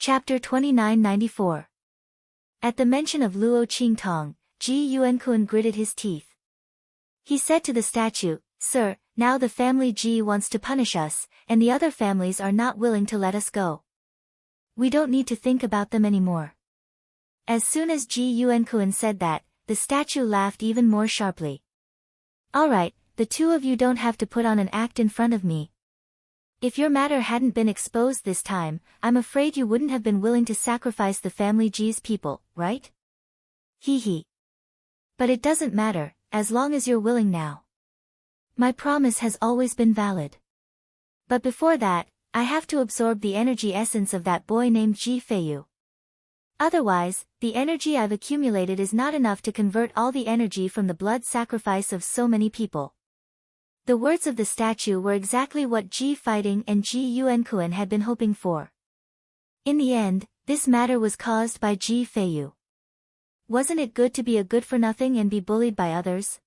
Chapter 2994. At the mention of Luo Qingtong, Ji Yuankuan gritted his teeth. He said to the statue, "Sir, now the family Ji wants to punish us, and the other families are not willing to let us go. We don't need to think about them anymore." As soon as Ji Yuankuan said that, the statue laughed even more sharply. "All right, the two of you don't have to put on an act in front of me. If your matter hadn't been exposed this time, I'm afraid you wouldn't have been willing to sacrifice the family Ji's people, right? Hee hee. But it doesn't matter, as long as you're willing now. My promise has always been valid. But before that, I have to absorb the energy essence of that boy named Ji Feiyu. Otherwise, the energy I've accumulated is not enough to convert all the energy from the blood sacrifice of so many people." The words of the statue were exactly what Ji Fighting and Ji Yuankuan had been hoping for. In the end, this matter was caused by Ji Feiyu. Wasn't it good to be a good-for-nothing and be bullied by others?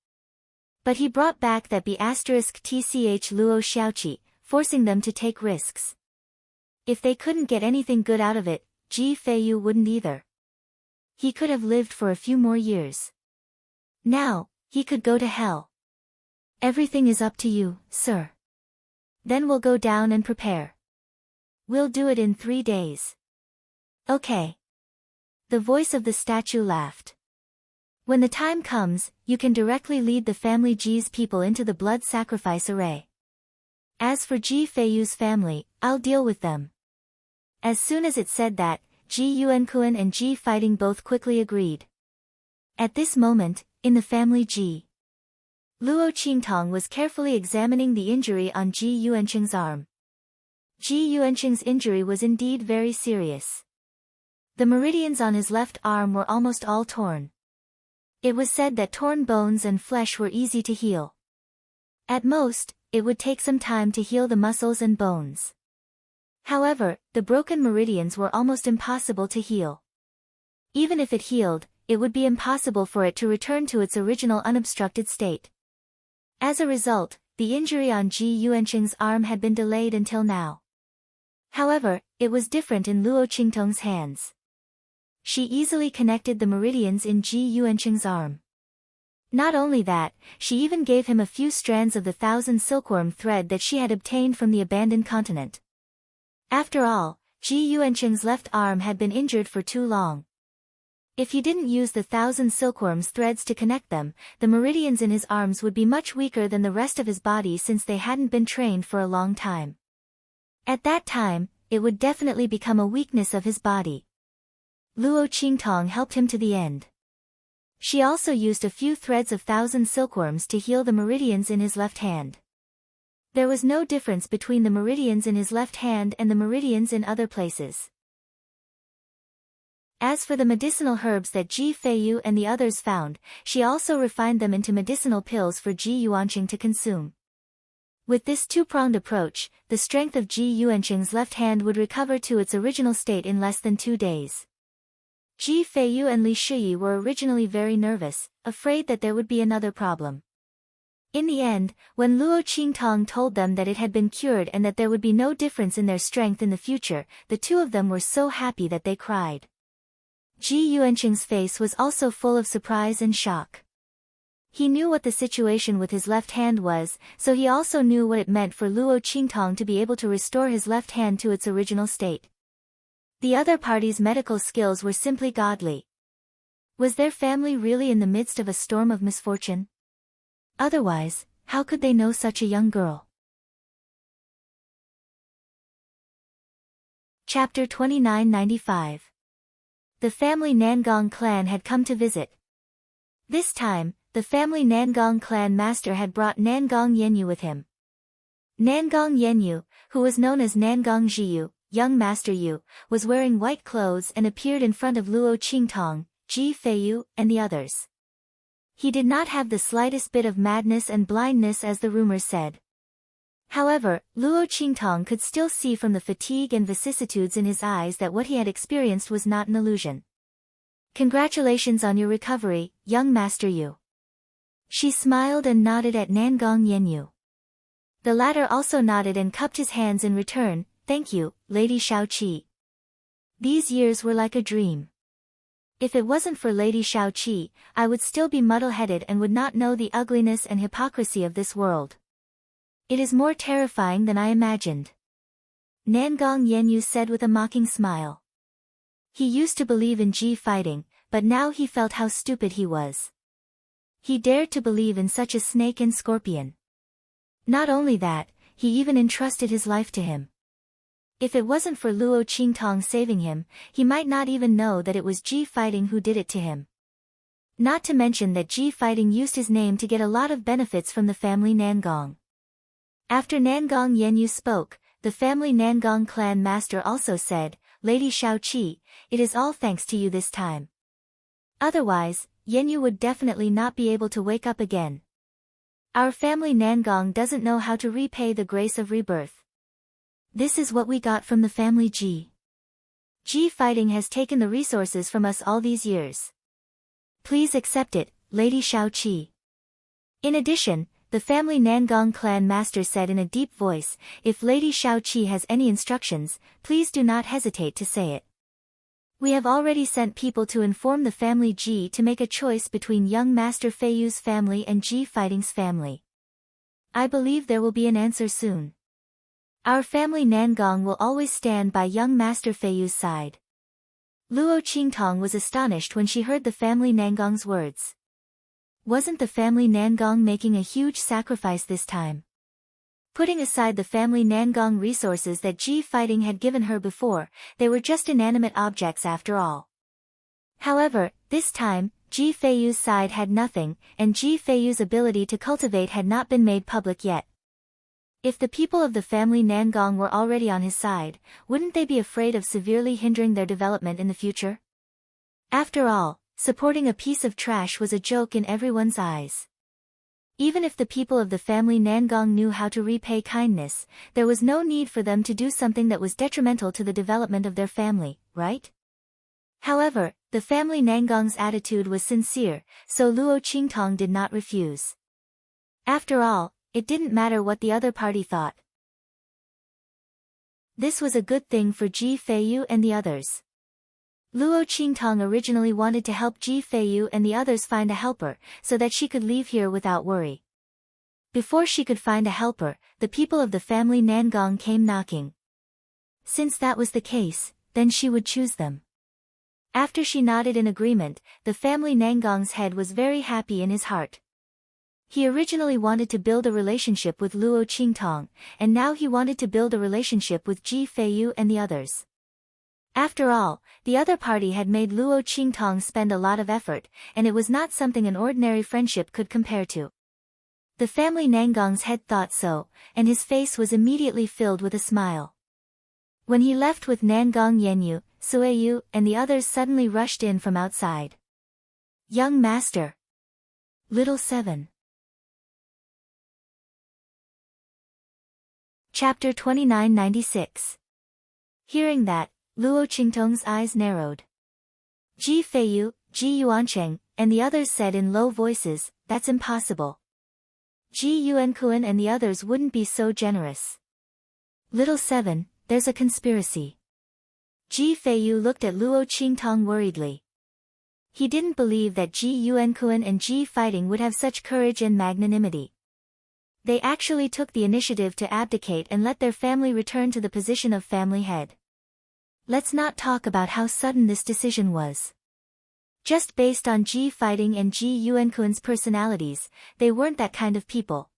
But he brought back that B*tch Luo Xiaoqi, forcing them to take risks. If they couldn't get anything good out of it, Ji Feiyu wouldn't either. He could have lived for a few more years. Now, he could go to hell. "Everything is up to you, sir. Then we'll go down and prepare. We'll do it in 3 days. Okay." The voice of the statue laughed. "When the time comes, you can directly lead the family Ji's people into the blood sacrifice array. As for Ji Feiyu's family, I'll deal with them." As soon as it said that, Ji Yuankuan and Ji Fighting both quickly agreed. At this moment, in the family Ji, Luo Qingtong was carefully examining the injury on Ji Yuanqing's arm. Ji Yuanqing's injury was indeed very serious. The meridians on his left arm were almost all torn. It was said that torn bones and flesh were easy to heal. At most, it would take some time to heal the muscles and bones. However, the broken meridians were almost impossible to heal. Even if it healed, it would be impossible for it to return to its original unobstructed state. As a result, the injury on Ji Yuanqing's arm had been delayed until now. However, it was different in Luo Qingtong's hands. She easily connected the meridians in Ji Yuanqing's arm. Not only that, she even gave him a few strands of the 1,000 silkworm thread that she had obtained from the abandoned continent. After all, Ji Yuanqing's left arm had been injured for too long. If he didn't use the 1,000 silkworm's threads to connect them, the meridians in his arms would be much weaker than the rest of his body since they hadn't been trained for a long time. At that time, it would definitely become a weakness of his body. Luo Qingtong helped him to the end. She also used a few threads of 1,000 silkworms to heal the meridians in his left hand. There was no difference between the meridians in his left hand and the meridians in other places. As for the medicinal herbs that Ji Feiyu and the others found, she also refined them into medicinal pills for Ji Yuanqing to consume. With this two-pronged approach, the strength of Ji Yuanqing's left hand would recover to its original state in less than 2 days. Ji Feiyu and Li Shiyi were originally very nervous, afraid that there would be another problem. In the end, when Luo Qingtong told them that it had been cured and that there would be no difference in their strength in the future, the two of them were so happy that they cried. Ji Yuanqing's face was also full of surprise and shock. He knew what the situation with his left hand was, so he also knew what it meant for Luo Qingtong to be able to restore his left hand to its original state. The other party's medical skills were simply godly. Was their family really in the midst of a storm of misfortune? Otherwise, how could they know such a young girl? Chapter 2995. The family Nangong clan had come to visit. This time, the family Nangong clan master had brought Nangong Yenyu with him. Nangong Yenyu, who was known as Nangong Jiyu, young master Yu, was wearing white clothes and appeared in front of Luo Qingtong, Ji Feiyu, and the others. He did not have the slightest bit of madness and blindness as the rumors said. However, Luo Qingtong could still see from the fatigue and vicissitudes in his eyes that what he had experienced was not an illusion. "Congratulations on your recovery, young Master Yu." She smiled and nodded at Nangong Yenyu. The latter also nodded and cupped his hands in return. "Thank you, Lady Xiaoqi." These years were like a dream. If it wasn't for Lady Xiaoqi, I would still be muddle-headed and would not know the ugliness and hypocrisy of this world. It is more terrifying than I imagined. Nangong Yanyu said with a mocking smile. He used to believe in Ji fighting, but now he felt how stupid he was. He dared to believe in such a snake and scorpion. Not only that, he even entrusted his life to him. If it wasn't for Luo Qingtong saving him, he might not even know that it was Ji fighting who did it to him. Not to mention that Ji fighting used his name to get a lot of benefits from the family Nangong. After Nangong Yanyu spoke, the family Nangong clan master also said, Lady Xiaoqi, it is all thanks to you this time. Otherwise, Yanyu would definitely not be able to wake up again. Our family Nangong doesn't know how to repay the grace of rebirth. This is what we got from the family Ji. Ji fighting has taken the resources from us all these years. Please accept it, Lady Xiaoqi. In addition, the family Nangong clan master said in a deep voice, if Lady Xiaoqi has any instructions, please do not hesitate to say it. We have already sent people to inform the family Ji to make a choice between young Master Feiyu's family and Ji fighting's family. I believe there will be an answer soon. Our family Nangong will always stand by young Master Feiyu's side. Luo Qingtong was astonished when she heard the family Nangong's words. Wasn't the family Nangong making a huge sacrifice this time? Putting aside the family Nangong resources that Ji fighting had given her before, they were just inanimate objects after all. However, this time, Ji Feiyu's side had nothing, and Ji Feiyu's ability to cultivate had not been made public yet. If the people of the family Nangong were already on his side, wouldn't they be afraid of severely hindering their development in the future? After all, supporting a piece of trash was a joke in everyone's eyes. Even if the people of the family Nangong knew how to repay kindness, there was no need for them to do something that was detrimental to the development of their family, right? However, the family Nangong's attitude was sincere, so Luo Qingtong did not refuse. After all, it didn't matter what the other party thought. This was a good thing for Ji Feiyu and the others. Luo Qingtong originally wanted to help Ji Feiyu and the others find a helper, so that she could leave here without worry. Before she could find a helper, the people of the family Nangong came knocking. Since that was the case, then she would choose them. After she nodded in agreement, the family Nangong's head was very happy in his heart. He originally wanted to build a relationship with Luo Qingtong, and now he wanted to build a relationship with Ji Feiyu and the others. After all, the other party had made Luo Qingtong spend a lot of effort, and it was not something an ordinary friendship could compare to. The family Nangong's head thought so, and his face was immediately filled with a smile. When he left with Nangong Yanyu, Sueyu, and the others suddenly rushed in from outside. Young Master. Little 7. Chapter 2996. Hearing that, Luo Qingtong's eyes narrowed. Ji Feiyu, Ji Yuancheng, and the others said in low voices, that's impossible. Ji Yuankuan and the others wouldn't be so generous. Little 7, there's a conspiracy. Ji Feiyu looked at Luo Qingtong worriedly. He didn't believe that Ji Yuankuan and Ji fighting would have such courage and magnanimity. They actually took the initiative to abdicate and let their family return to the position of family head. Let's not talk about how sudden this decision was. Just based on Ji fighting and Ji Yuankuan's personalities, they weren't that kind of people.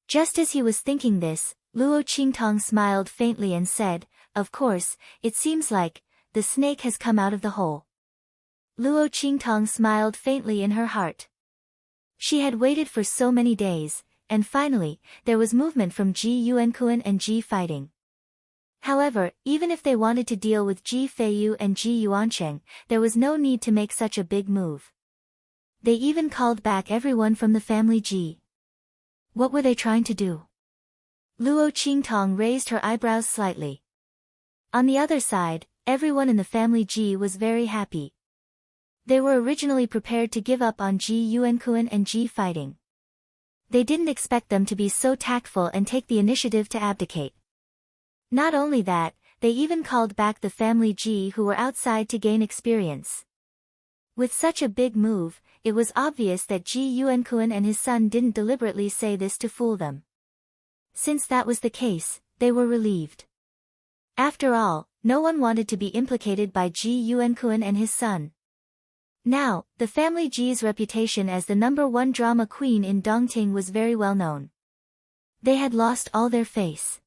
Just as he was thinking this, Luo Qingtong smiled faintly and said, of course, it seems like, the snake has come out of the hole. Luo Qingtong smiled faintly in her heart. She had waited for so many days, and finally, there was movement from Ji Yuankuan and Ji fighting. However, even if they wanted to deal with Ji Feiyu and Ji Yuancheng, there was no need to make such a big move. They even called back everyone from the family Ji. What were they trying to do? Luo Qingtong raised her eyebrows slightly. On the other side, everyone in the family Ji was very happy. They were originally prepared to give up on Ji Yuankuan and Ji fighting. They didn't expect them to be so tactful and take the initiative to abdicate. Not only that, they even called back the family Ji who were outside to gain experience. With such a big move, it was obvious that Ji Yuankun and his son didn't deliberately say this to fool them. Since that was the case, they were relieved. After all, no one wanted to be implicated by Ji Yuankun and his son. Now, the family Ji's reputation as the #1 drama queen in Dongting was very well known. They had lost all their face.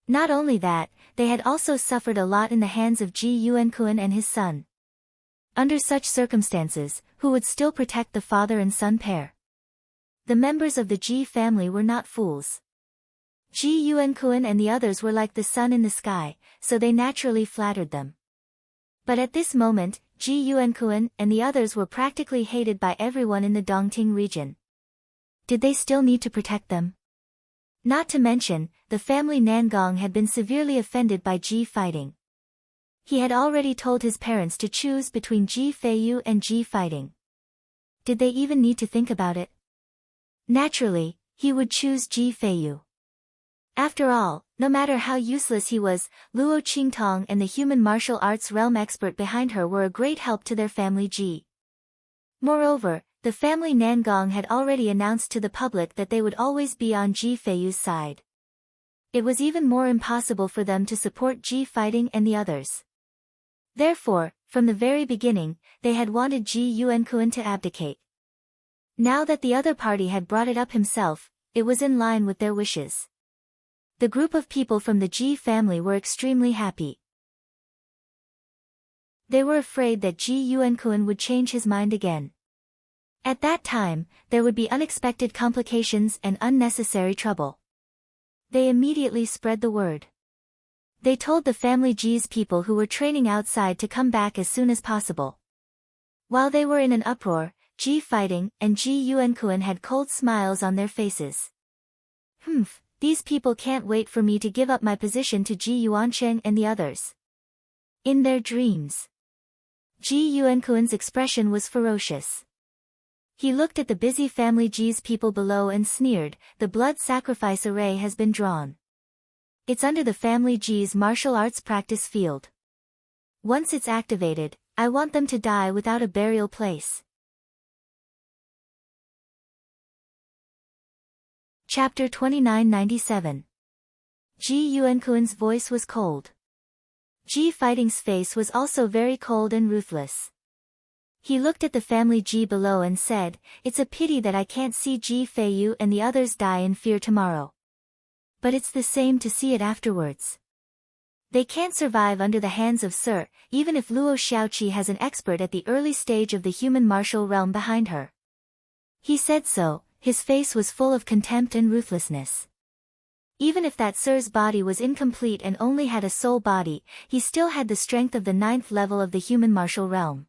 Not only that, they had also suffered a lot in the hands of Ji Yuankun and his son. Under such circumstances, who would still protect the father and son pair? The members of the Ji family were not fools. Ji Yuankun and the others were like the sun in the sky, so they naturally flattered them. But at this moment, Ji Yuankun and the others were practically hated by everyone in the Dongting region. Did they still need to protect them? Not to mention, the family Nangong had been severely offended by Ji fighting. He had already told his parents to choose between Ji Feiyu and Ji fighting. Did they even need to think about it? Naturally, he would choose Ji Feiyu. After all, no matter how useless he was, Luo Qingtong and the human martial arts realm expert behind her were a great help to their family Ji. Moreover, the family Nangong had already announced to the public that they would always be on Ji Feiyu's side. It was even more impossible for them to support Ji fighting and the others. Therefore, from the very beginning, they had wanted Ji Yuankun to abdicate. Now that the other party had brought it up himself, it was in line with their wishes. The group of people from the Ji family were extremely happy. They were afraid that Ji Yuankun would change his mind again. At that time, there would be unexpected complications and unnecessary trouble. They immediately spread the word. They told the family Ji's people who were training outside to come back as soon as possible. While they were in an uproar, Ji fighting and Ji Yuankun had cold smiles on their faces. These people can't wait for me to give up my position to Ji Yuancheng and the others. In their dreams, Ji Yuankun's expression was ferocious. He looked at the busy family Ji's people below and sneered, "The blood sacrifice array has been drawn. It's under the family Ji's martial arts practice field. Once it's activated, I want them to die without a burial place." Chapter 2997. Ji Yuankun's voice was cold. Ji fighting's face was also very cold and ruthless. He looked at the family Ji below and said, "It's a pity that I can't see Ji Feiyu and the others die in fear tomorrow. But it's the same to see it afterwards. They can't survive under the hands of Sir, even if Luo Xiaoqi has an expert at the early stage of the human martial realm behind her." He said so, his face was full of contempt and ruthlessness. Even if that Sir's body was incomplete and only had a soul body, he still had the strength of the 9th level of the human martial realm.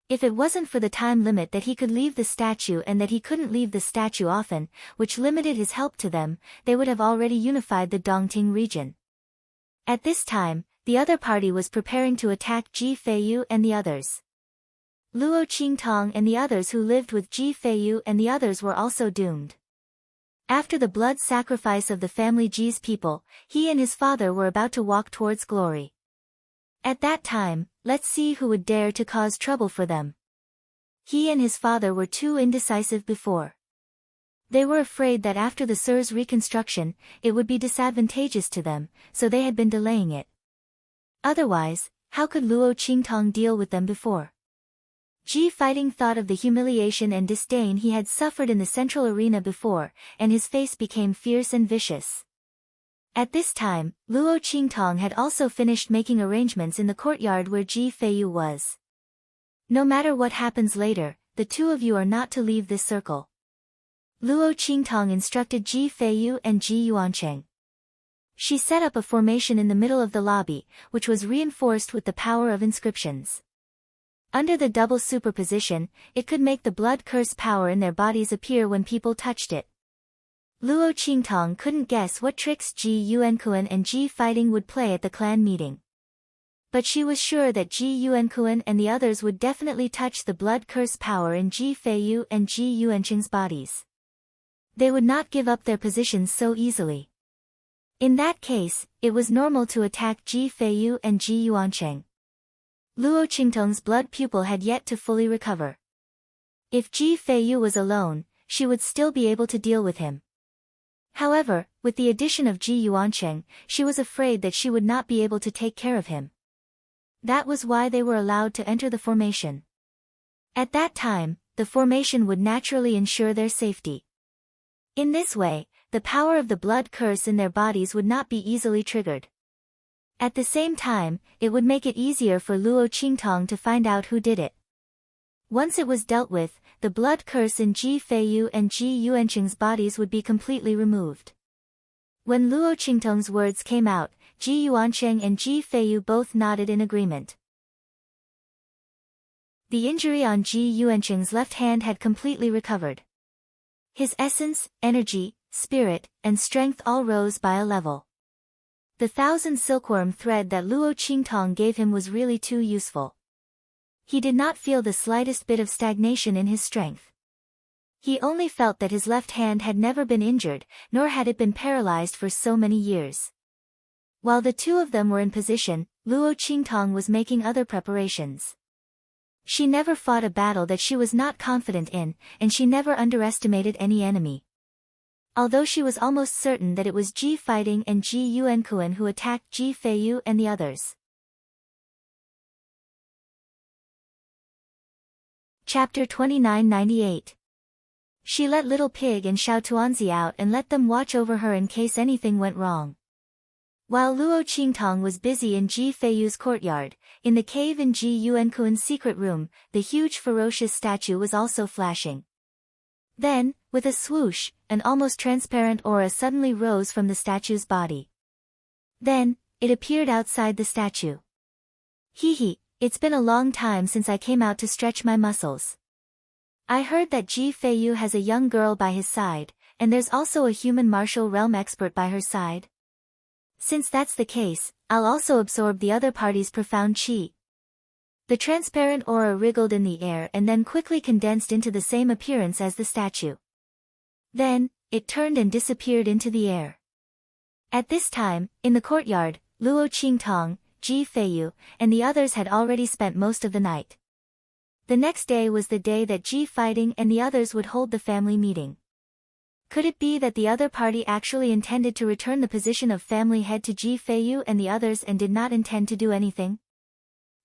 If it wasn't for the time limit that he could leave the statue and that he couldn't leave the statue often, which limited his help to them, they would have already unified the Dongting region. At this time, the other party was preparing to attack Ji Feiyu and the others. Luo Qingtong and the others who lived with Ji Feiyu and the others were also doomed. After the blood sacrifice of the family Ji's people, he and his father were about to walk towards glory. At that time, let's see who would dare to cause trouble for them. He and his father were too indecisive before. They were afraid that after the Sir's reconstruction, it would be disadvantageous to them, so they had been delaying it. Otherwise, how could Luo Qingtong deal with them before? Ji fighting thought of the humiliation and disdain he had suffered in the central arena before, and his face became fierce and vicious. At this time, Luo Qingtong had also finished making arrangements in the courtyard where Ji Feiyu was. "No matter what happens later, the two of you are not to leave this circle." Luo Qingtong instructed Ji Feiyu and Ji Yuancheng. She set up a formation in the middle of the lobby, which was reinforced with the power of inscriptions. Under the double superposition, it could make the blood curse power in their bodies appear when people touched it. Luo Qingtong couldn't guess what tricks Ji Yuankun and Ji fighting would play at the clan meeting. But she was sure that Ji Yuankun and the others would definitely touch the blood curse power in Ji Feiyu and Ji Yuancheng's bodies. They would not give up their positions so easily. In that case, it was normal to attack Ji Feiyu and Ji Yuancheng. Luo Qingtong's blood pupil had yet to fully recover. If Ji Feiyu was alone, she would still be able to deal with him. However, with the addition of Ji Yuancheng, she was afraid that she would not be able to take care of him. That was why they were allowed to enter the formation. At that time, the formation would naturally ensure their safety. In this way, the power of the blood curse in their bodies would not be easily triggered. At the same time, it would make it easier for Luo Qingtong to find out who did it. Once it was dealt with, the blood curse in Ji Feiyu and Ji Yuancheng's bodies would be completely removed. When Luo Qingtong's words came out, Ji Yuancheng and Ji Feiyu both nodded in agreement. The injury on Ji Yuancheng's left hand had completely recovered. His essence, energy, spirit, and strength all rose by a level. The 1,000 silkworm thread that Luo Qingtong gave him was really too useful. He did not feel the slightest bit of stagnation in his strength. He only felt that his left hand had never been injured, nor had it been paralyzed for so many years. While the two of them were in position, Luo Qingtong was making other preparations. She never fought a battle that she was not confident in, and she never underestimated any enemy. Although she was almost certain that it was Ji Fighting and Ji Yuankuan who attacked Ji Feiyu and the others. Chapter 2998. She let Little Pig and Xiao Tuanzi out and let them watch over her in case anything went wrong. While Luo Qingtong was busy in Ji Feiyu's courtyard, in the cave in Ji Yuankuan's secret room, the huge ferocious statue was also flashing. Then, with a swoosh, an almost transparent aura suddenly rose from the statue's body. Then, it appeared outside the statue. Hee, it's been a long time since I came out to stretch my muscles. I heard that Ji Feiyu has a young girl by his side, and there's also a human martial realm expert by her side. Since that's the case, I'll also absorb the other party's profound qi. The transparent aura wriggled in the air and then quickly condensed into the same appearance as the statue. Then, it turned and disappeared into the air. At this time, in the courtyard, Luo Qingtong, Ji Feiyu, and the others had already spent most of the night. The next day was the day that Ji Fighting and the others would hold the family meeting. Could it be that the other party actually intended to return the position of family head to Ji Feiyu and the others and did not intend to do anything?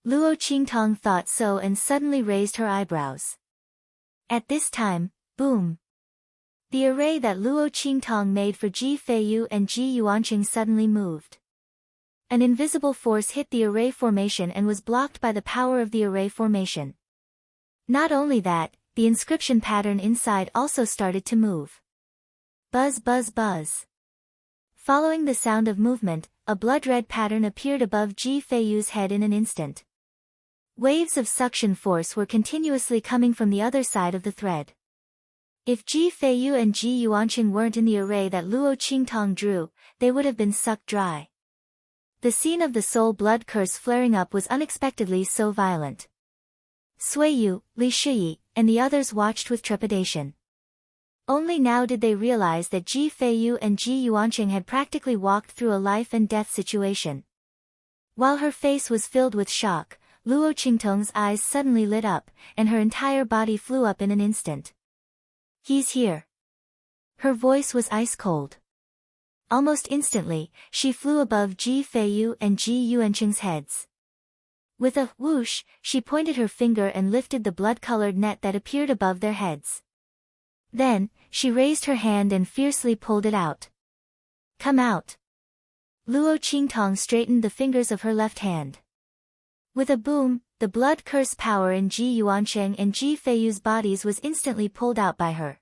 Luo Qingtong thought so and suddenly raised her eyebrows. At this time, boom! The array that Luo Qingtong made for Ji Feiyu and Ji Yuancheng suddenly moved. An invisible force hit the array formation and was blocked by the power of the array formation. Not only that, the inscription pattern inside also started to move. Buzz buzz buzz. Following the sound of movement, a blood-red pattern appeared above Ji Feiyu's head in an instant. Waves of suction force were continuously coming from the other side of the thread. If Ji Feiyu and Ji Yuancheng weren't in the array that Luo Qingtong drew, they would have been sucked dry. The scene of the soul blood curse flaring up was unexpectedly so violent. Suiyu, Li Shiyi, and the others watched with trepidation. Only now did they realize that Ji Feiyu and Ji Yuancheng had practically walked through a life and death situation. While her face was filled with shock, Luo Qingtong's eyes suddenly lit up, and her entire body flew up in an instant. He's here. Her voice was ice cold. Almost instantly, she flew above Ji Feiyu and Ji Yuancheng's heads. With a whoosh, she pointed her finger and lifted the blood-colored net that appeared above their heads. Then, she raised her hand and fiercely pulled it out. Come out. Luo Qingtong straightened the fingers of her left hand. With a boom, the blood curse power in Ji Yuancheng and Ji Feiyu's bodies was instantly pulled out by her.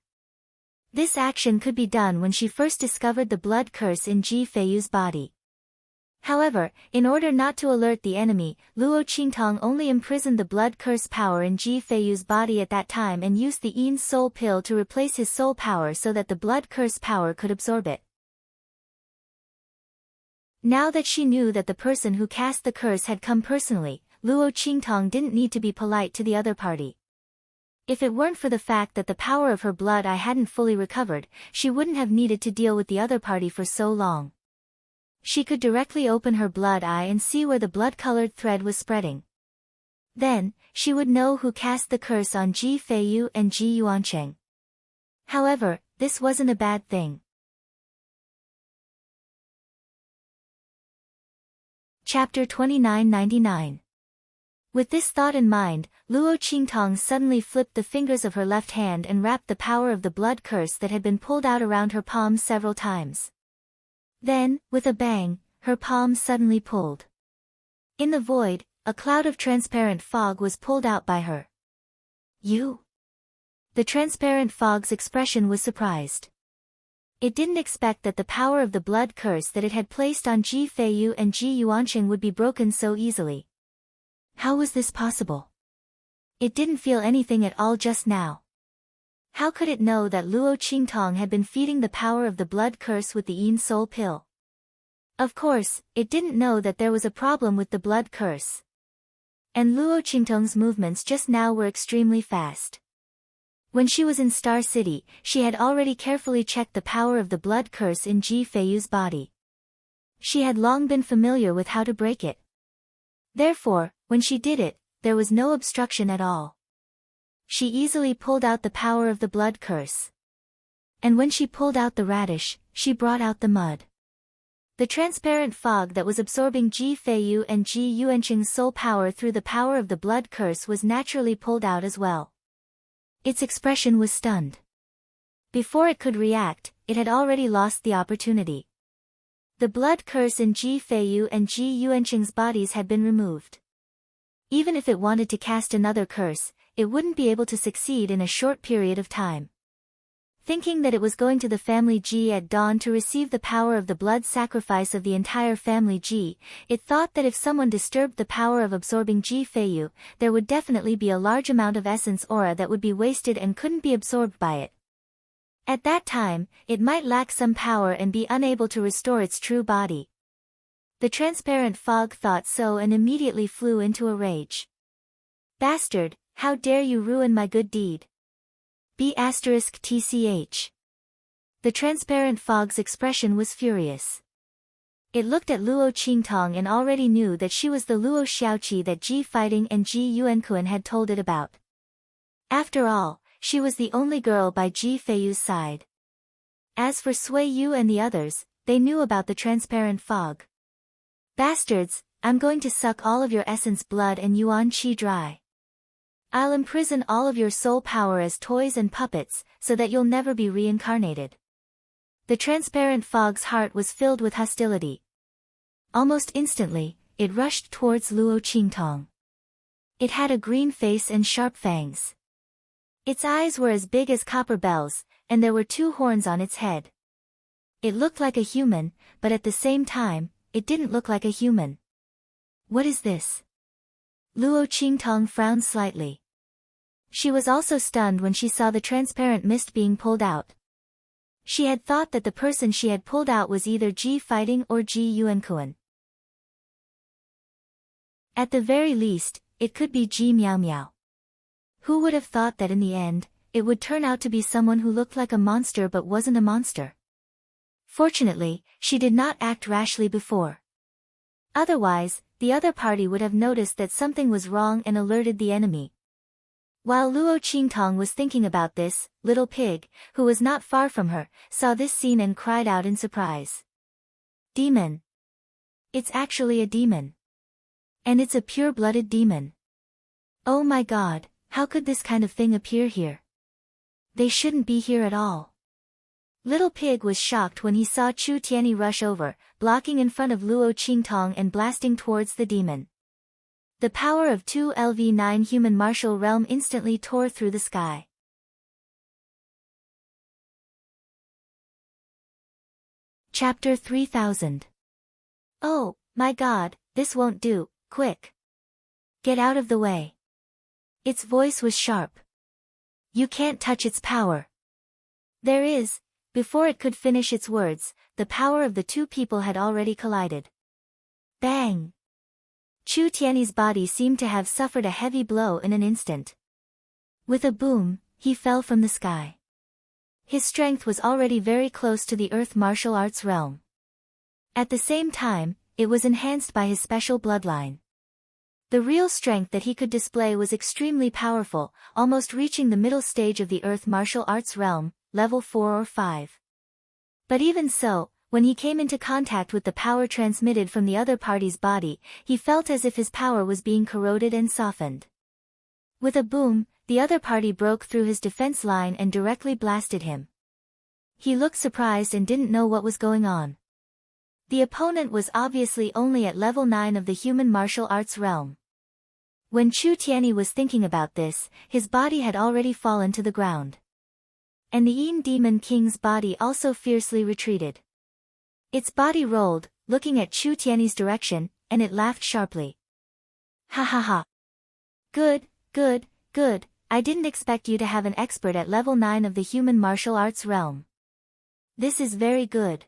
This action could be done when she first discovered the blood curse in Ji Feiyu's body. However, in order not to alert the enemy, Luo Qingtong only imprisoned the blood curse power in Ji Feiyu's body at that time and used the Yin soul pill to replace his soul power so that the blood curse power could absorb it. Now that she knew that the person who cast the curse had come personally, Luo Qingtong didn't need to be polite to the other party. If it weren't for the fact that the power of her blood eye hadn't fully recovered, she wouldn't have needed to deal with the other party for so long. She could directly open her blood eye and see where the blood-colored thread was spreading. Then, she would know who cast the curse on Ji Feiyu and Ji Yuancheng. However, this wasn't a bad thing. Chapter 2999. With this thought in mind, Luo Qingtong suddenly flipped the fingers of her left hand and wrapped the power of the blood curse that had been pulled out around her palm several times. Then, with a bang, her palm suddenly pulled. In the void, a cloud of transparent fog was pulled out by her. You? The transparent fog's expression was surprised. It didn't expect that the power of the blood curse that it had placed on Ji Feiyu and Ji Yuancheng would be broken so easily. How was this possible? It didn't feel anything at all just now. How could it know that Luo Qingtong had been feeding the power of the blood curse with the Yin Soul pill? Of course, it didn't know that there was a problem with the blood curse. And Luo Qingtong's movements just now were extremely fast. When she was in Star City, she had already carefully checked the power of the blood curse in Ji Feiyu's body. She had long been familiar with how to break it. Therefore, when she did it, there was no obstruction at all. She easily pulled out the power of the blood curse. And when she pulled out the radish, she brought out the mud. The transparent fog that was absorbing Ji Feiyu and Ji Yuancheng's soul power through the power of the blood curse was naturally pulled out as well. Its expression was stunned. Before it could react, it had already lost the opportunity. The blood curse in Ji Feiyu and Ji Yuancheng's bodies had been removed. Even if it wanted to cast another curse, it wouldn't be able to succeed in a short period of time. Thinking that it was going to the family Ji at dawn to receive the power of the blood sacrifice of the entire family Ji, it thought that if someone disturbed the power of absorbing Ji Feiyu, there would definitely be a large amount of essence aura that would be wasted and couldn't be absorbed by it. At that time, it might lack some power and be unable to restore its true body. The transparent fog thought so and immediately flew into a rage. Bastard, how dare you ruin my good deed? B*TCH. The transparent fog's expression was furious. It looked at Luo Qingtong and already knew that she was the Luo Xiaoqi that Ji Fighting and Ji Yuankuan had told it about. After all, she was the only girl by Ji Feiyu's side. As for Sui Yu and the others, they knew about the transparent fog. Bastards, I'm going to suck all of your essence blood and Yuan Qi dry. I'll imprison all of your soul power as toys and puppets, so that you'll never be reincarnated. The transparent fog's heart was filled with hostility. Almost instantly, it rushed towards Luo Qingtong. It had a green face and sharp fangs. Its eyes were as big as copper bells, and there were 2 horns on its head. It looked like a human, but at the same time, it didn't look like a human. What is this? Luo Qingtong frowned slightly. She was also stunned when she saw the transparent mist being pulled out. She had thought that the person she had pulled out was either Ji Fighting or Ji Yuankuan. At the very least, it could be Ji Miao Miao. Who would have thought that in the end, it would turn out to be someone who looked like a monster but wasn't a monster? Fortunately, she did not act rashly before. Otherwise, the other party would have noticed that something was wrong and alerted the enemy. While Luo Qingtong was thinking about this, Little Pig, who was not far from her, saw this scene and cried out in surprise. Demon! It's actually a demon. And it's a pure-blooded demon. Oh my god, how could this kind of thing appear here? They shouldn't be here at all. Little Pig was shocked when he saw Chu Tianyi rush over, blocking in front of Luo Qingtong and blasting towards the demon. The power of 2LV9 human martial realm instantly tore through the sky. Chapter 3000. Oh, my god, this won't do, quick. Get out of the way. Its voice was sharp. You can't touch its power. There is. Before it could finish its words, the power of the 2 people had already collided. Bang! Chu Tianyi's body seemed to have suffered a heavy blow in an instant. With a boom, he fell from the sky. His strength was already very close to the earth martial arts realm. At the same time, it was enhanced by his special bloodline. The real strength that he could display was extremely powerful, almost reaching the middle stage of the Earth martial arts realm, level 4 or 5. But even so, when he came into contact with the power transmitted from the other party's body, he felt as if his power was being corroded and softened. With a boom, the other party broke through his defense line and directly blasted him. He looked surprised and didn't know what was going on. The opponent was obviously only at level 9 of the human martial arts realm. When Chu Tianyi was thinking about this, his body had already fallen to the ground. And the Yin Demon King's body also fiercely retreated. Its body rolled, looking at Chu Tianyi's direction, and it laughed sharply. Ha ha ha. Good, good, good, I didn't expect you to have an expert at level 9 of the human martial arts realm. This is very good.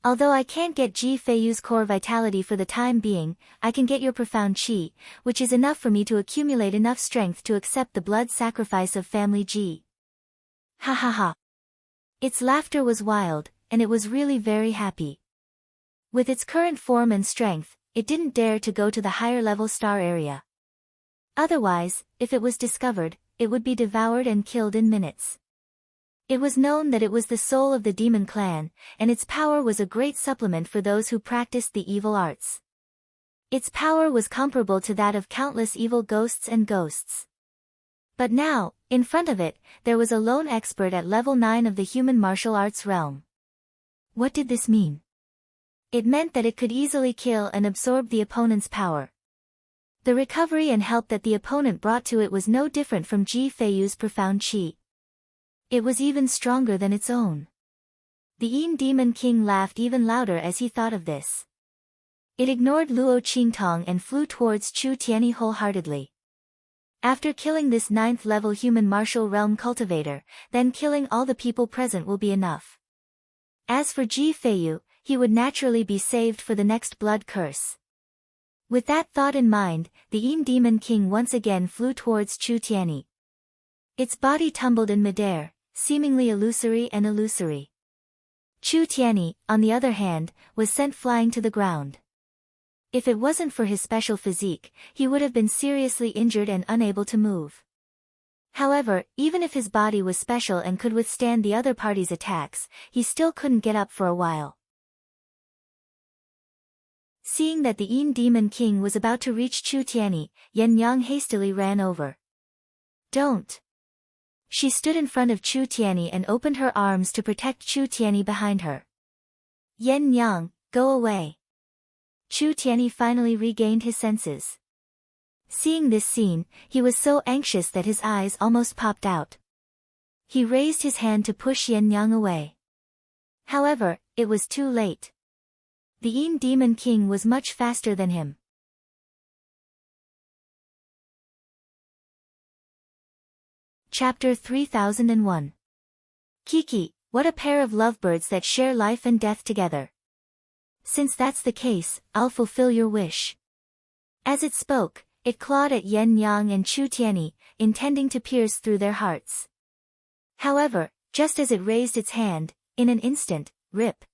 Although I can't get Ji Feiyu's core vitality for the time being, I can get your profound qi, which is enough for me to accumulate enough strength to accept the blood sacrifice of family Ji. Ha ha ha. Its laughter was wild, and it was really very happy. With its current form and strength, it didn't dare to go to the higher level star area. Otherwise, if it was discovered, it would be devoured and killed in minutes. It was known that it was the soul of the demon clan, and its power was a great supplement for those who practiced the evil arts. Its power was comparable to that of countless evil ghosts and ghosts. But now, in front of it, there was a lone expert at level 9 of the human martial arts realm. What did this mean? It meant that it could easily kill and absorb the opponent's power. The recovery and help that the opponent brought to it was no different from Ji Feiyu's profound qi. It was even stronger than its own. The Yin Demon King laughed even louder as he thought of this. It ignored Luo Qingtong and flew towards Chu Tianyi wholeheartedly. After killing this 9th level human martial realm cultivator, then killing all the people present will be enough. As for Ji Feiyu, he would naturally be saved for the next blood curse. With that thought in mind, the Yin Demon King once again flew towards Chu Tianyi. Its body tumbled in midair, seemingly illusory. Chu Tianyi, on the other hand, was sent flying to the ground. If it wasn't for his special physique, he would have been seriously injured and unable to move. However, even if his body was special and could withstand the other party's attacks, he still couldn't get up for a while. Seeing that the Yin Demon King was about to reach Chu Tianyi, Yen Yang hastily ran over. Don't! She stood in front of Chu Tianyi and opened her arms to protect Chu Tianyi behind her. Yen Yang, go away! Chu Tianyi finally regained his senses. Seeing this scene, he was so anxious that his eyes almost popped out. He raised his hand to push Yen Yang away. However, it was too late. The Yin Demon King was much faster than him. Chapter 3001. Kiki, what a pair of lovebirds that share life and death together. Since that's the case, I'll fulfill your wish. As it spoke, it clawed at Yen Yang and Chu Tianyi, intending to pierce through their hearts. However, just as it raised its hand, in an instant, rip!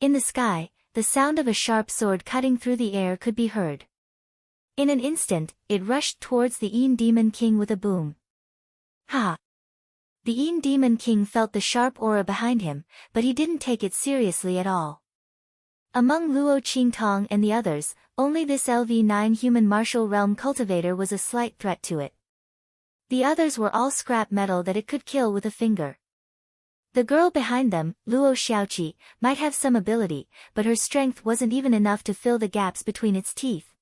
In the sky, the sound of a sharp sword cutting through the air could be heard. In an instant, it rushed towards the Yin Demon King with a boom. Ha! The Yin Demon King felt the sharp aura behind him, but he didn't take it seriously at all. Among Luo Qingtong and the others, only this LV9 human martial realm cultivator was a slight threat to it. The others were all scrap metal that it could kill with a finger. The girl behind them, Luo Xiaoqi, might have some ability, but her strength wasn't even enough to fill the gaps between its teeth.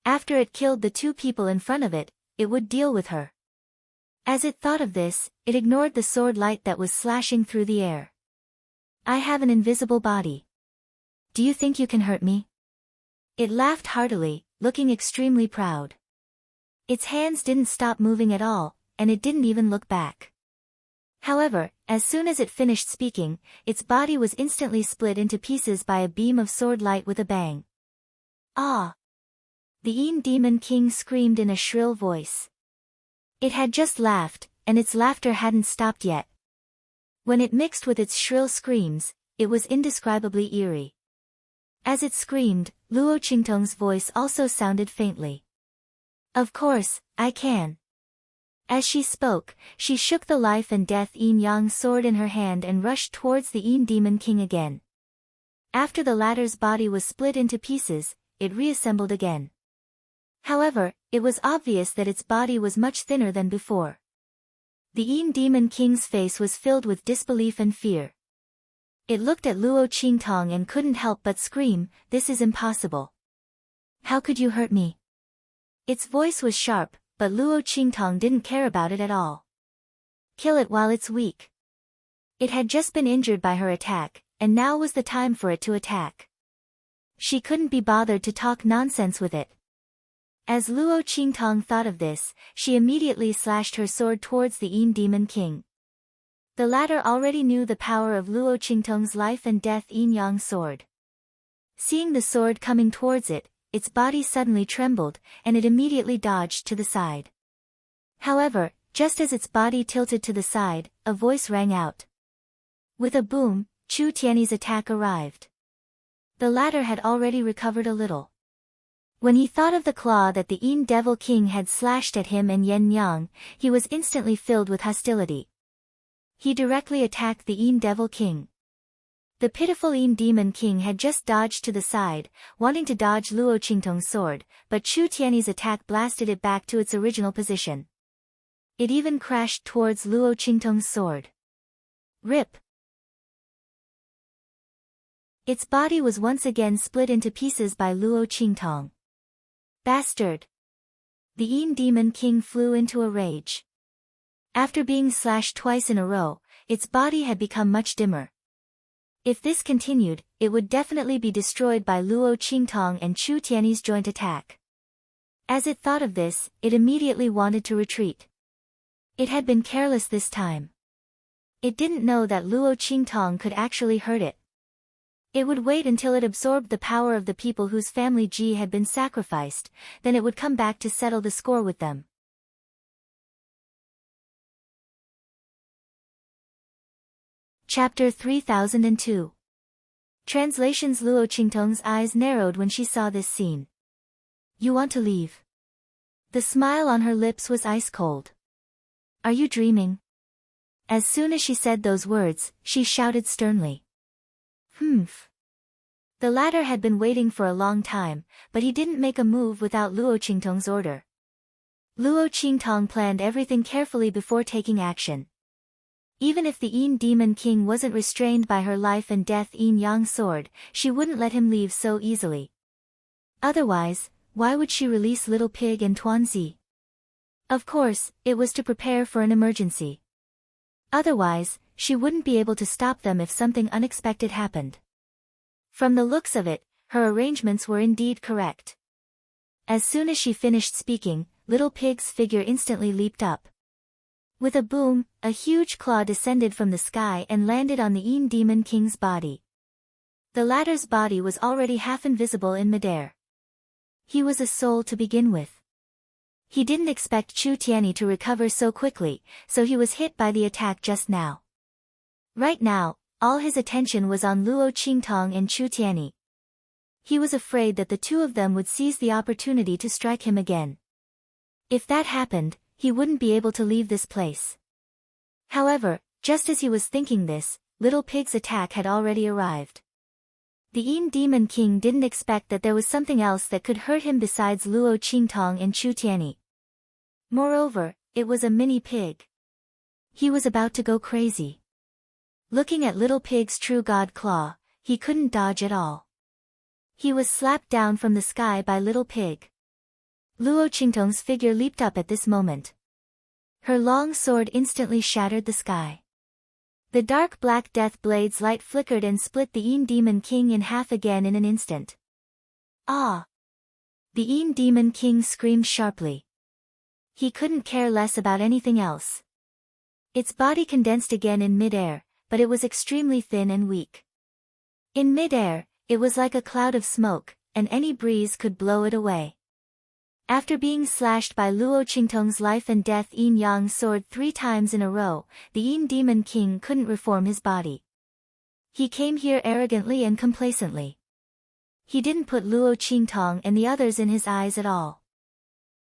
After it killed the two people in front of it, it would deal with her. As it thought of this, it ignored the sword light that was slashing through the air. I have an invisible body. Do you think you can hurt me? It laughed heartily, looking extremely proud. Its hands didn't stop moving at all, and it didn't even look back. However, as soon as it finished speaking, its body was instantly split into pieces by a beam of sword light with a bang. Ah! The Yin Demon King screamed in a shrill voice. It had just laughed, and its laughter hadn't stopped yet. When it mixed with its shrill screams, it was indescribably eerie. As it screamed, Luo Qingtong's voice also sounded faintly. Of course, I can. As she spoke, she shook the life and death yin-yang sword in her hand and rushed towards the Yin Demon King again. After the latter's body was split into pieces, it reassembled again. However, it was obvious that its body was much thinner than before. The Yin Demon King's face was filled with disbelief and fear. It looked at Luo Qingtong and couldn't help but scream, "This is impossible. How could you hurt me?" Its voice was sharp, but Luo Qingtong didn't care about it at all. Kill it while it's weak. It had just been injured by her attack, and now was the time for it to attack. She couldn't be bothered to talk nonsense with it. As Luo Qingtong thought of this, she immediately slashed her sword towards the Yin Demon King. The latter already knew the power of Luo Qingtong's life and death yin-yang sword. Seeing the sword coming towards it, its body suddenly trembled, and it immediately dodged to the side. However, just as its body tilted to the side, a voice rang out. With a boom, Chu Tiany's attack arrived. The latter had already recovered a little. When he thought of the claw that the Yin Devil King had slashed at him and Yen Yang, he was instantly filled with hostility. He directly attacked the Yin Devil King. The pitiful Yin Demon King had just dodged to the side, wanting to dodge Luo Qingtong's sword, but Chu Tiany's attack blasted it back to its original position. It even crashed towards Luo Qingtong's sword. Rip! Its body was once again split into pieces by Luo Qingtong. Bastard! The Yin Demon King flew into a rage. After being slashed twice in a row, its body had become much dimmer. If this continued, it would definitely be destroyed by Luo Qingtong and Chu Tiany's joint attack. As it thought of this, it immediately wanted to retreat. It had been careless this time. It didn't know that Luo Qingtong could actually hurt it. It would wait until it absorbed the power of the people whose family Ji had been sacrificed, then it would come back to settle the score with them. Chapter 3002. Translations. Luo Qingtong's eyes narrowed when she saw this scene. You want to leave? The smile on her lips was ice cold. Are you dreaming? As soon as she said those words, she shouted sternly. Humph. The latter had been waiting for a long time, but he didn't make a move without Luo Qingtong's order. Luo Qingtong planned everything carefully before taking action. Even if the Yin Demon King wasn't restrained by her life and death yin-yang sword, she wouldn't let him leave so easily. Otherwise, why would she release Little Pig and Tuanzi? Of course, it was to prepare for an emergency. Otherwise, she wouldn't be able to stop them if something unexpected happened. From the looks of it, her arrangements were indeed correct. As soon as she finished speaking, Little Pig's figure instantly leaped up. With a boom, a huge claw descended from the sky and landed on the Yin Demon King's body. The latter's body was already half invisible in midair. He was a soul to begin with. He didn't expect Chu Tiany to recover so quickly, so he was hit by the attack just now. Right now, all his attention was on Luo Qingtong and Chu Tiany. He was afraid that the two of them would seize the opportunity to strike him again. If that happened, he wouldn't be able to leave this place. However, just as he was thinking this, Little Pig's attack had already arrived. The Yin Demon King didn't expect that there was something else that could hurt him besides Luo Qingtong and Chu Tiany. Moreover, it was a mini pig. He was about to go crazy. Looking at Little Pig's true god claw, he couldn't dodge at all. He was slapped down from the sky by Little Pig. Luo Qingtong's figure leaped up at this moment. Her long sword instantly shattered the sky. The dark black death blade's light flickered and split the Yin Demon King in half again in an instant. Ah! The Yin Demon King screamed sharply. He couldn't care less about anything else. Its body condensed again in midair, but it was extremely thin and weak. In midair, it was like a cloud of smoke, and any breeze could blow it away. After being slashed by Luo Qingtong's life and death yin-yang sword 3 times in a row, the Yin Demon King couldn't reform his body. He came here arrogantly and complacently. he didn't put Luo Qingtong and the others in his eyes at all.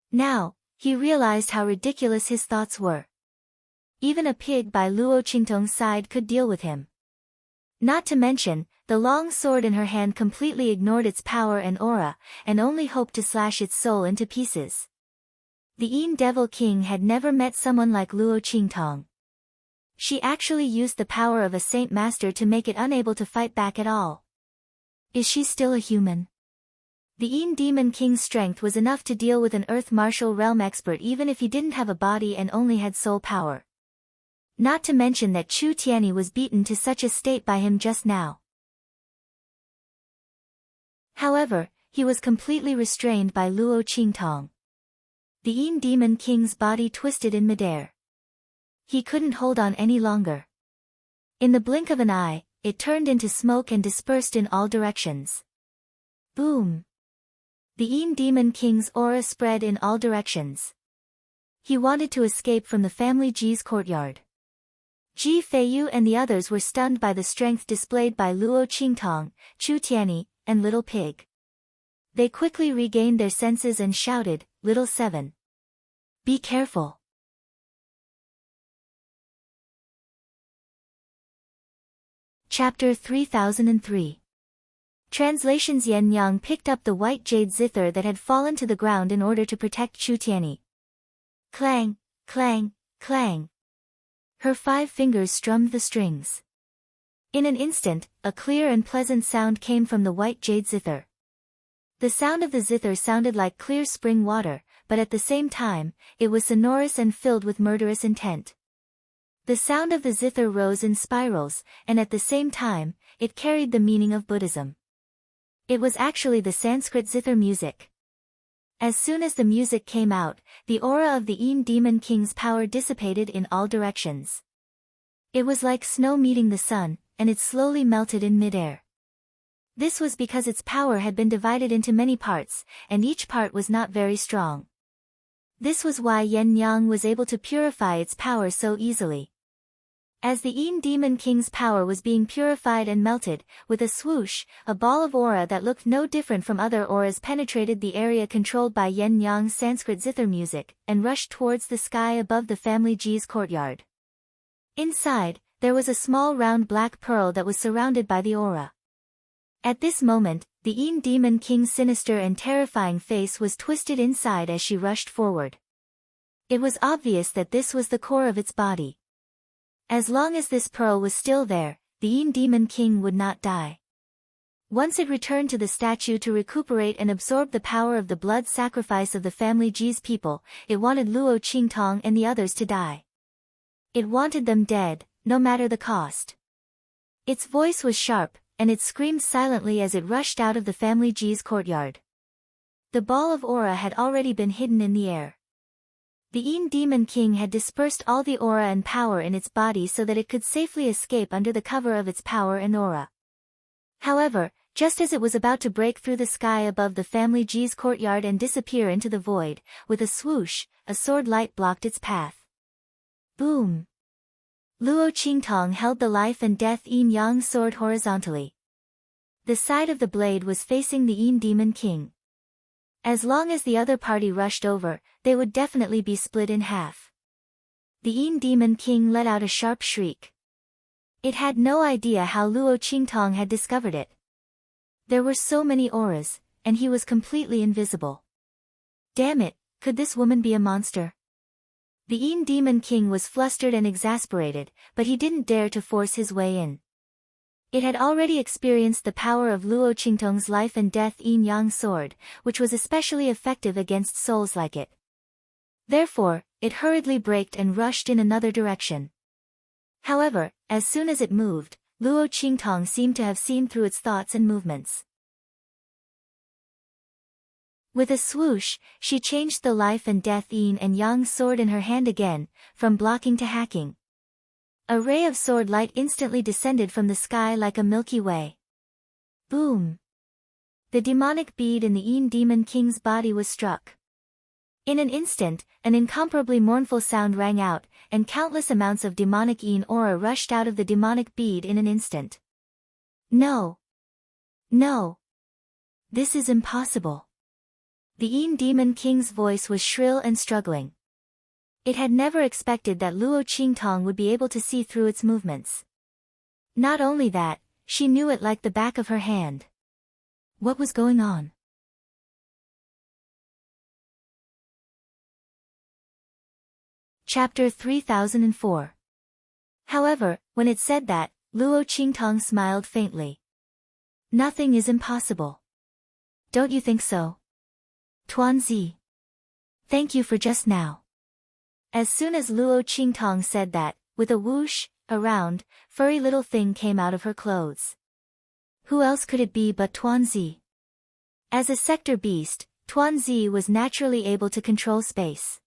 Now, he realized how ridiculous his thoughts were. Even a pig by Luo Qingtong's side could deal with him. Not to mention, the long sword in her hand completely ignored its power and aura, and only hoped to slash its soul into pieces. The Yin Devil King had never met someone like Luo Qingtong. She actually used the power of a Saint Master to make it unable to fight back at all. Is she still a human? The Yin Demon King's strength was enough to deal with an Earth Martial Realm expert even if he didn't have a body and only had soul power. Not to mention that Chu Tianyi was beaten to such a state by him just now. However, he was completely restrained by Luo Qingtong. The Yin Demon King's body twisted in midair. He couldn't hold on any longer. In the blink of an eye, it turned into smoke and dispersed in all directions. Boom! The Yin Demon King's aura spread in all directions. He wanted to escape from the family Ji's courtyard. Ji Feiyu and the others were stunned by the strength displayed by Luo Qingtong, Chu Tianyi, and Little Pig. They quickly regained their senses and shouted, "Little Seven! Be careful!" Chapter 3003. Translations. Yen Yang picked up the white jade zither that had fallen to the ground in order to protect Chu Tianyi. Clang, clang, clang. Her 5 fingers strummed the strings. In an instant, a clear and pleasant sound came from the white jade zither. The sound of the zither sounded like clear spring water, but at the same time, it was sonorous and filled with murderous intent. The sound of the zither rose in spirals, and at the same time, it carried the meaning of Buddhism. It was actually the Sanskrit zither music. As soon as the music came out, the aura of the Yin Demon King's power dissipated in all directions. It was like snow meeting the sun, and it slowly melted in midair. This was because its power had been divided into many parts, and each part was not very strong. This was why Yen Yang was able to purify its power so easily. As the Yin Demon King's power was being purified and melted, with a swoosh, a ball of aura that looked no different from other auras penetrated the area controlled by Yen Yang's Sanskrit zither music, and rushed towards the sky above the family Ji's courtyard. Inside, there was a small round black pearl that was surrounded by the aura. At this moment, the Yin Demon King's sinister and terrifying face was twisted inside as she rushed forward. It was obvious that this was the core of its body. As long as this pearl was still there, the Yin Demon King would not die. Once it returned to the statue to recuperate and absorb the power of the blood sacrifice of the family Ji's people, it wanted Luo Qingtong and the others to die. It wanted them dead, no matter the cost. Its voice was sharp, and it screamed silently as it rushed out of the family Ji's courtyard. The ball of aura had already been hidden in the air. The Yin Demon King had dispersed all the aura and power in its body so that it could safely escape under the cover of its power and aura. However, just as it was about to break through the sky above the family Ji's courtyard and disappear into the void, with a swoosh, a sword light blocked its path. Boom! Luo Qingtong held the life and death Yin Yang sword horizontally. The side of the blade was facing the Yin Demon King. As long as the other party rushed over, they would definitely be split in half. The Yin Demon King let out a sharp shriek. It had no idea how Luo Qingtong had discovered it. There were so many auras, and he was completely invisible. Damn it, could this woman be a monster? The Yin Demon King was flustered and exasperated, but he didn't dare to force his way in. It had already experienced the power of Luo Qingtong's life and death Yin Yang sword, which was especially effective against souls like it. Therefore, it hurriedly braked and rushed in another direction. However, as soon as it moved, Luo Qingtong seemed to have seen through its thoughts and movements. With a swoosh, she changed the life and death Yin and Yang sword in her hand again, from blocking to hacking. A ray of sword light instantly descended from the sky like a Milky Way. Boom! The demonic bead in the Yin Demon King's body was struck. In an instant, an incomparably mournful sound rang out, and countless amounts of demonic Yin aura rushed out of the demonic bead in an instant. No! No! This is impossible. The Yin Demon King's voice was shrill and struggling. It had never expected that Luo Qingtong would be able to see through its movements. Not only that, she knew it like the back of her hand. What was going on? Chapter 3004. However, when it said that, Luo Qingtong smiled faintly. Nothing is impossible. Don't you think so? Tuanzi. Thank you for just now. As soon as Luo Qingtong said that, with a whoosh, a round, furry little thing came out of her clothes. Who else could it be but Tuanzi? As a sector beast, Tuanzi was naturally able to control space.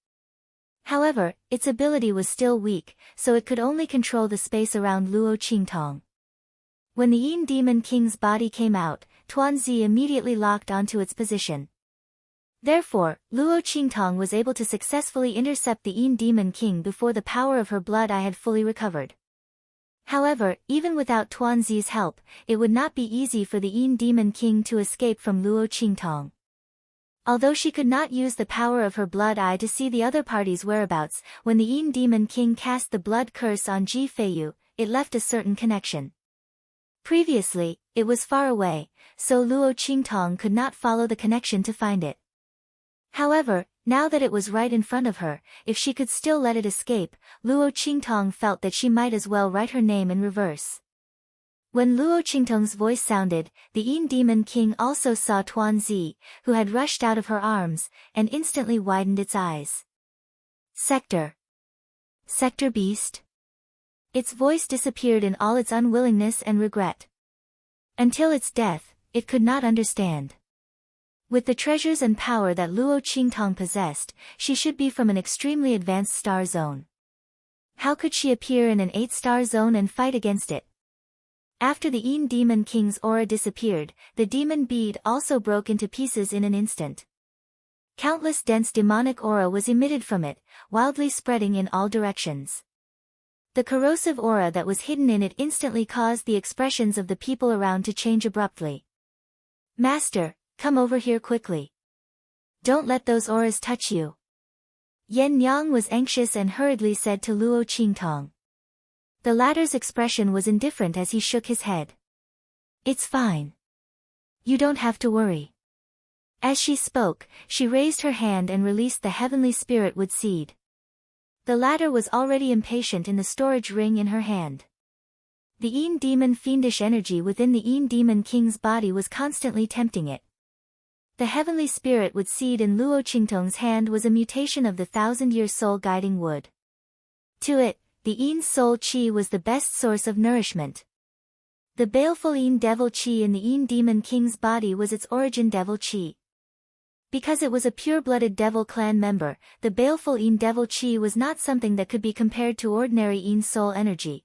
However, its ability was still weak, so it could only control the space around Luo Qingtong. When the Yin Demon King's body came out, Tuanzi immediately locked onto its position. Therefore, Luo Qingtong was able to successfully intercept the Yin Demon King before the power of her blood eye had fully recovered. However, even without Tuanzi's help, it would not be easy for the Yin Demon King to escape from Luo Qingtong. Although she could not use the power of her blood eye to see the other party's whereabouts, when the Yin Demon King cast the blood curse on Ji Feiyu, it left a certain connection. Previously, it was far away, so Luo Qingtong could not follow the connection to find it. However, now that it was right in front of her, if she could still let it escape, Luo Qingtong felt that she might as well write her name in reverse. When Luo Qingtong's voice sounded, the Yin Demon King also saw Tuanzi, who had rushed out of her arms, and instantly widened its eyes. Sector Beast? Its voice disappeared in all its unwillingness and regret. Until its death, it could not understand. With the treasures and power that Luo Qingtong possessed, she should be from an extremely advanced star zone. How could she appear in an 8-star zone and fight against it? After the Yin Demon King's aura disappeared, the demon bead also broke into pieces in an instant. Countless dense demonic aura was emitted from it, wildly spreading in all directions. The corrosive aura that was hidden in it instantly caused the expressions of the people around to change abruptly. Master, come over here quickly. Don't let those auras touch you. Yen Yang was anxious and hurriedly said to Luo Qingtong. The latter's expression was indifferent as he shook his head. It's fine. You don't have to worry. As she spoke, she raised her hand and released the heavenly spirit wood seed. The latter was already impatient in the storage ring in her hand. The Yin Demon fiendish energy within the Yin Demon King's body was constantly tempting it. The heavenly spirit wood seed in Luo Qingtong's hand was a mutation of the 1,000-year soul guiding wood. To it, the Yin soul chi was the best source of nourishment. The baleful Yin devil chi in the Yin Demon King's body was its origin devil chi. Because it was a pure-blooded devil clan member, the baleful Yin devil chi was not something that could be compared to ordinary Yin soul energy.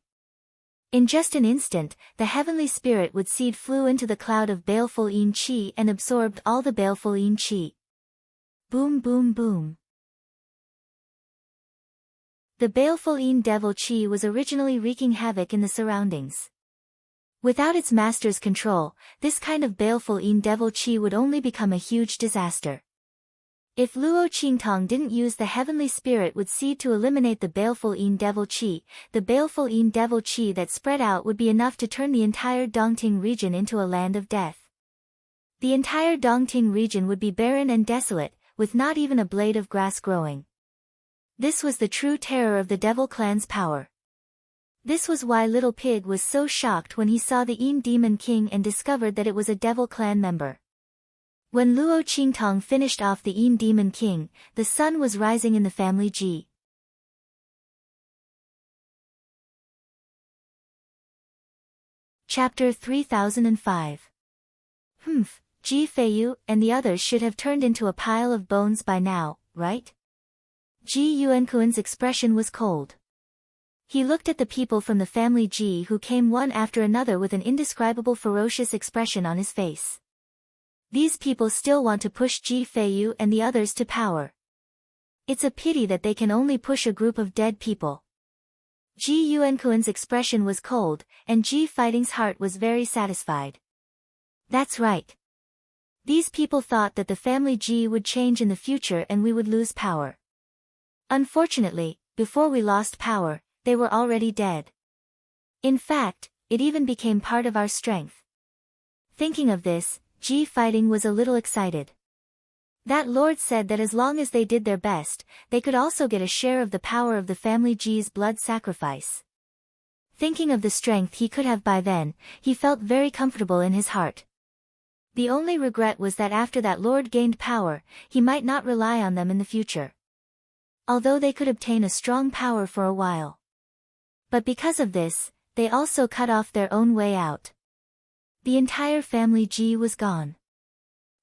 In just an instant, the heavenly spirit wood seed flew into the cloud of baleful Yin chi and absorbed all the baleful Yin chi. Boom boom boom. The baleful Yin devil chi was originally wreaking havoc in the surroundings. Without its master's control, this kind of baleful Yin devil chi would only become a huge disaster. If Luo Qingtong didn't use the heavenly spirit wood seed to eliminate the baleful Yin devil chi, the baleful Yin devil chi that spread out would be enough to turn the entire Dongting region into a land of death. The entire Dongting region would be barren and desolate, with not even a blade of grass growing. This was the true terror of the devil clan's power. This was why Little Pig was so shocked when he saw the Yin Demon King and discovered that it was a devil clan member. When Luo Qingtong finished off the Yin Demon King, the sun was rising in the family Ji. Chapter 3005. Ji Feiyu and the others should have turned into a pile of bones by now, right? Ji Yuankuan's expression was cold. He looked at the people from the family Ji who came one after another with an indescribable ferocious expression on his face. These people still want to push Ji Feiyu and the others to power. It's a pity that they can only push a group of dead people. Ji Yuankuan's expression was cold, and Ji Fighting's heart was very satisfied. That's right. These people thought that the family Ji would change in the future and we would lose power. Unfortunately, before we lost power, they were already dead. In fact, it even became part of our strength. Thinking of this, Ji Fighting was a little excited. That lord said that as long as they did their best, they could also get a share of the power of the family Ji's blood sacrifice. Thinking of the strength he could have by then, he felt very comfortable in his heart. The only regret was that after that lord gained power, he might not rely on them in the future. Although they could obtain a strong power for a while. But because of this, they also cut off their own way out. The entire family Ji was gone.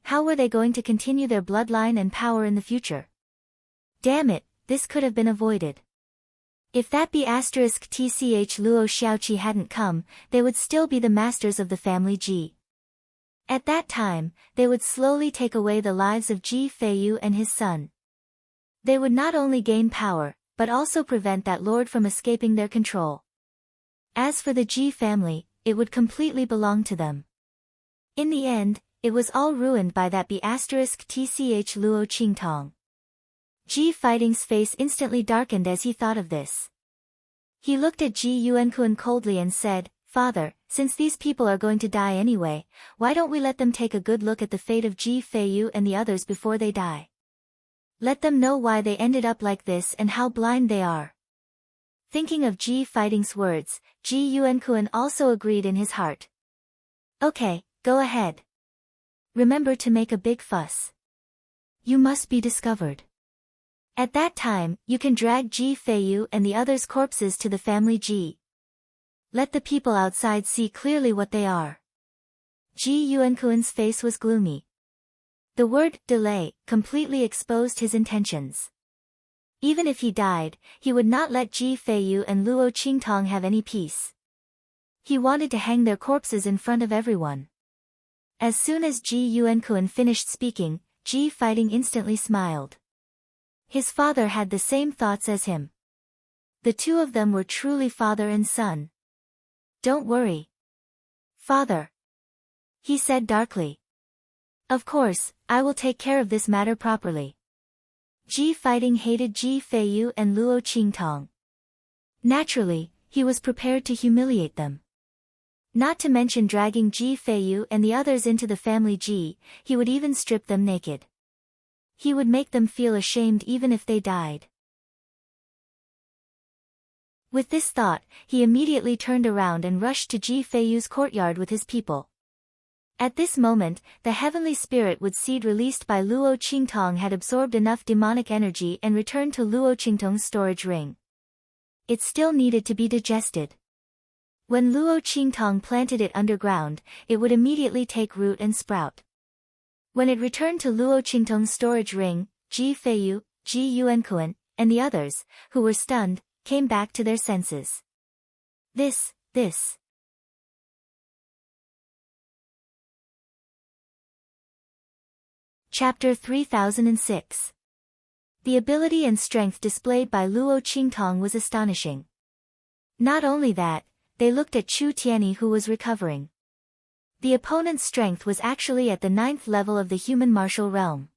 How were they going to continue their bloodline and power in the future? Damn it, this could have been avoided. If that B***tch Luo Xiaoqi hadn't come, they would still be the masters of the family Ji. At that time, they would slowly take away the lives of Ji Feiyu and his son. They would not only gain power, but also prevent that lord from escaping their control. As for the Ji family, it would completely belong to them. In the end, it was all ruined by that B***tch Luo Qingtong. Ji Fighting's face instantly darkened as he thought of this. He looked at Ji Yuankuan coldly and said, "Father, since these people are going to die anyway, why don't we let them take a good look at the fate of Ji Feiyu and the others before they die? Let them know why they ended up like this and how blind they are." Thinking of Ji Fighting's words, Ji Yuankuan also agreed in his heart. "Okay, go ahead. Remember to make a big fuss. You must be discovered. At that time, you can drag Ji Feiyu and the others' corpses to the family Ji. Let the people outside see clearly what they are." Ji Yuankuan's face was gloomy. The word delay completely exposed his intentions. Even if he died, he would not let Ji Feiyu and Luo Qingtong have any peace. He wanted to hang their corpses in front of everyone. As soon as Ji Yuankuan finished speaking, Ji Fighting instantly smiled. His father had the same thoughts as him. The two of them were truly father and son. "Don't worry, father," he said darkly. "Of course, I will take care of this matter properly." Ji Fighting hated Ji Feiyu and Luo Qingtong. Naturally, he was prepared to humiliate them. Not to mention dragging Ji Feiyu and the others into the family Ji, he would even strip them naked. He would make them feel ashamed even if they died. With this thought, he immediately turned around and rushed to Ji Feiyu's courtyard with his people. At this moment, the heavenly spirit wood seed released by Luo Qingtong had absorbed enough demonic energy and returned to Luo Qingtong's storage ring. It still needed to be digested. When Luo Qingtong planted it underground, it would immediately take root and sprout. When it returned to Luo Qingtong's storage ring, Ji Feiyu, Ji Yuankuan, and the others, who were stunned, came back to their senses. This. Chapter 3006. The ability and strength displayed by Luo Qingtong was astonishing. Not only that, they looked at Chu Tianyi who was recovering. The opponent's strength was actually at the 9th level of the human martial realm.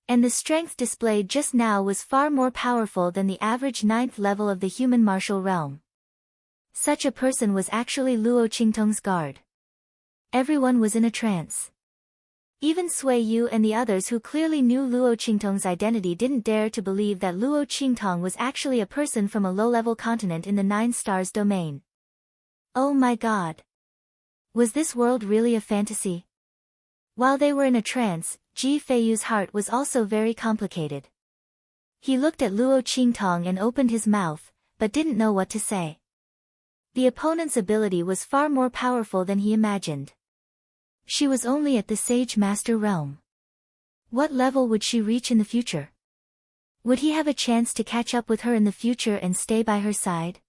And the strength displayed just now was far more powerful than the average 9th level of the human martial realm. Such a person was actually Luo Qingtong's guard. Everyone was in a trance. Even Sui Yu and the others who clearly knew Luo Qingtong's identity didn't dare to believe that Luo Qingtong was actually a person from a low-level continent in the 9 stars domain. Oh my god! Was this world really a fantasy? While they were in a trance, Ji Feiyu's heart was also very complicated. He looked at Luo Qingtong and opened his mouth, but didn't know what to say. The opponent's ability was far more powerful than he imagined. She was only at the Sage Master realm. What level would she reach in the future? Would he have a chance to catch up with her in the future and stay by her side?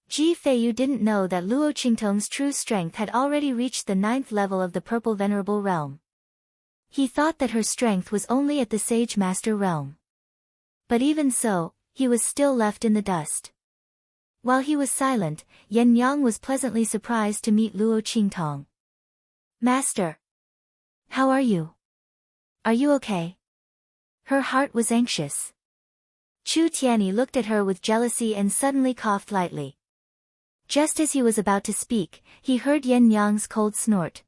Ji Feiyu didn't know that Luo Qingtong's true strength had already reached the 9th level of the Purple Venerable realm. He thought that her strength was only at the Sage Master realm. But even so, he was still left in the dust. While he was silent, Yen Yang was pleasantly surprised to meet Luo Qingtong. "Master! How are you? Are you okay? Her heart was anxious. Chu Tianyi looked at her with jealousy and suddenly coughed lightly. Just as he was about to speak, he heard Yen Yang's cold snort.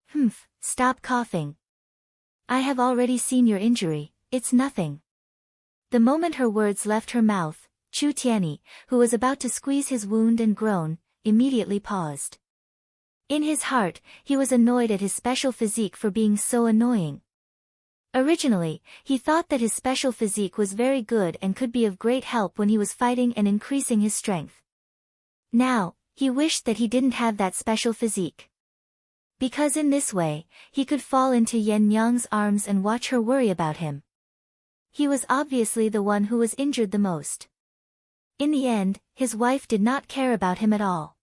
Humph, stop coughing. I have already seen your injury, it's nothing. The moment her words left her mouth, Chu Tianyi, who was about to squeeze his wound and groan, immediately paused. In his heart, he was annoyed at his special physique for being so annoying. Originally, he thought that his special physique was very good and could be of great help when he was fighting and increasing his strength. Now, he wished that he didn't have that special physique. Because in this way, he could fall into Yen Yang's arms and watch her worry about him. He was obviously the one who was injured the most. In the end, his wife did not care about him at all.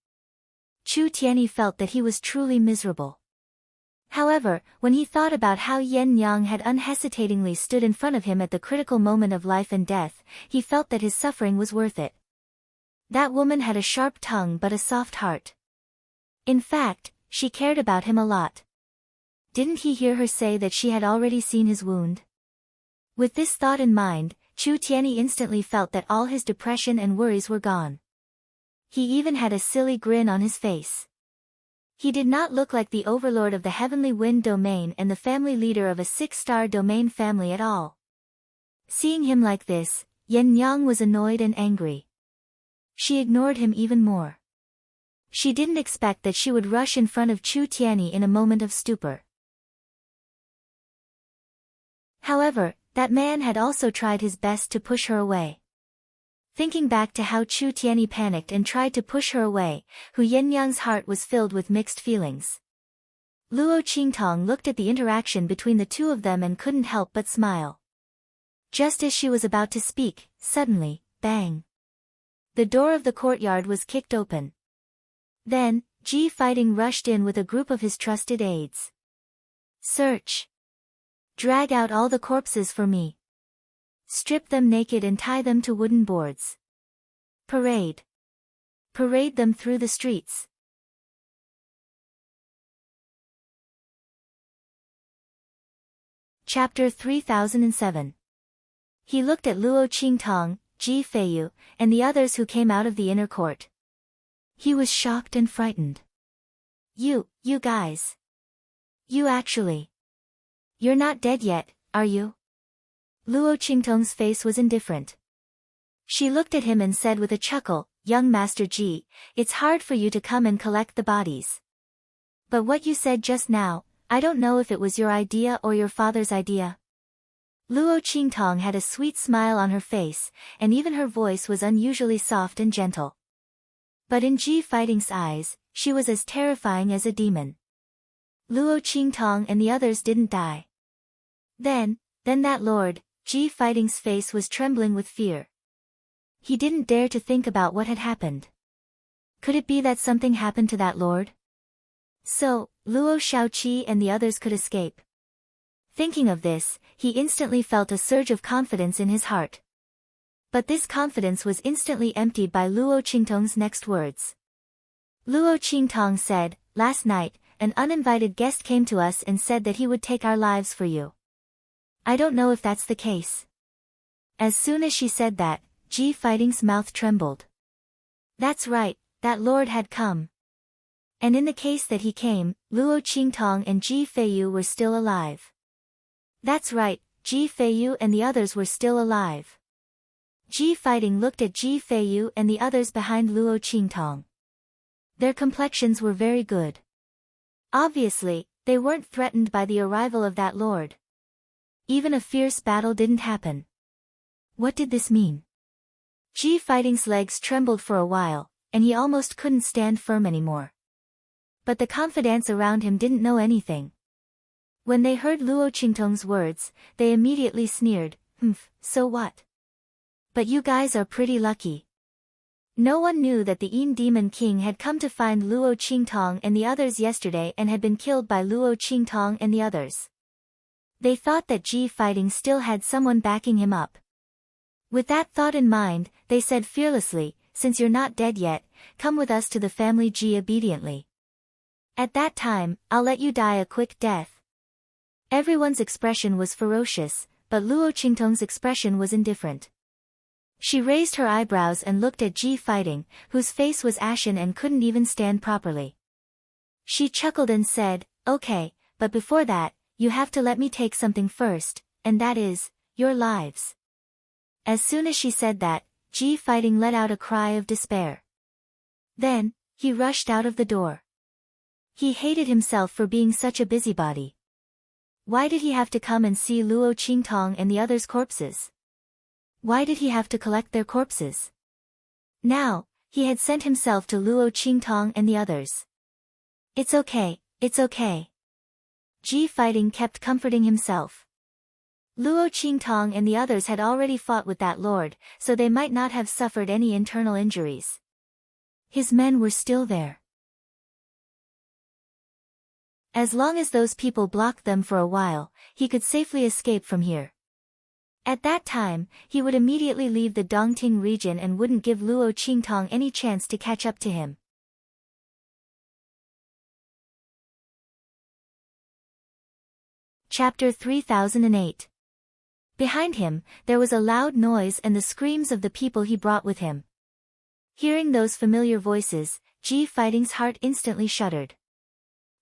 Chu Tianyi felt that he was truly miserable. However, when he thought about how Yen Yang had unhesitatingly stood in front of him at the critical moment of life and death, he felt that his suffering was worth it. That woman had a sharp tongue but a soft heart. In fact, she cared about him a lot. Didn't he hear her say that she had already seen his wound? With this thought in mind, Chu Tianyi instantly felt that all his depression and worries were gone. He even had a silly grin on his face. He did not look like the overlord of the Heavenly Wind domain and the family leader of a 6-star domain family at all. Seeing him like this, Yen Yang was annoyed and angry. She ignored him even more. She didn't expect that she would rush in front of Chu Tianyi in a moment of stupor. However, that man had also tried his best to push her away. Thinking back to how Chu Tianyi panicked and tried to push her away, Hu Yenyang's heart was filled with mixed feelings. Luo Qingtong looked at the interaction between the two of them and couldn't help but smile. Just as she was about to speak, suddenly, bang! The door of the courtyard was kicked open. Then, Ji Fighting rushed in with a group of his trusted aides. Search! Drag out all the corpses for me. Strip them naked and tie them to wooden boards. Parade. Parade them through the streets. Chapter 3007. He looked at Luo Qingtong, Ji Feiyu, and the others who came out of the inner court. He was shocked and frightened. You guys. You actually. You're not dead yet, are you? Luo Qingtong's face was indifferent. She looked at him and said with a chuckle, Young Master Ji, it's hard for you to come and collect the bodies. But what you said just now, I don't know if it was your idea or your father's idea. Luo Qingtong had a sweet smile on her face, and even her voice was unusually soft and gentle. But in Ji Fighting's eyes, she was as terrifying as a demon. Luo Qingtong and the others didn't die. Then that lord, Ji Fighting's face was trembling with fear. He didn't dare to think about what had happened. Could it be that something happened to that lord? So, Luo Shaoqi and the others could escape. Thinking of this, he instantly felt a surge of confidence in his heart. But this confidence was instantly emptied by Luo Qingtong's next words. Luo Qingtong said, Last night, an uninvited guest came to us and said that he would take our lives for you. I don't know if that's the case. As soon as she said that, Ji Fighting's mouth trembled. That's right, that lord had come. And in the case that he came, Luo Qingtong and Ji Feiyu were still alive. That's right, Ji Feiyu and the others were still alive. Ji Fighting looked at Ji Feiyu and the others behind Luo Qingtong. Their complexions were very good. Obviously, they weren't threatened by the arrival of that lord. Even a fierce battle didn't happen. What did this mean? Ji Fighting's legs trembled for a while, and he almost couldn't stand firm anymore. But the confidants around him didn't know anything. When they heard Luo Qingtong's words, they immediately sneered, so what? But you guys are pretty lucky. No one knew that the Yin Demon King had come to find Luo Qingtong and the others yesterday and had been killed by Luo Qingtong and the others. They thought that Ji Fighting still had someone backing him up. With that thought in mind, they said fearlessly, Since you're not dead yet, come with us to the family Ji obediently. At that time, I'll let you die a quick death. Everyone's expression was ferocious, but Luo Qingtong's expression was indifferent. She raised her eyebrows and looked at Ji Fighting, whose face was ashen and couldn't even stand properly. She chuckled and said, "Okay, but before that, you have to let me take something first, and that is, your lives." As soon as she said that, Ji Fighting let out a cry of despair. Then, he rushed out of the door. He hated himself for being such a busybody. Why did he have to come and see Luo Qingtong and the others' corpses? Why did he have to collect their corpses? Now, he had sent himself to Luo Qingtong and the others. It's okay, it's okay. Ji Fighting kept comforting himself. Luo Qingtong and the others had already fought with that lord, so they might not have suffered any internal injuries. His men were still there. As long as those people blocked them for a while, he could safely escape from here. At that time, he would immediately leave the Dongting region and wouldn't give Luo Qingtong any chance to catch up to him. Chapter 3008. Behind him, there was a loud noise and the screams of the people he brought with him. Hearing those familiar voices, Ji Fighting's heart instantly shuddered.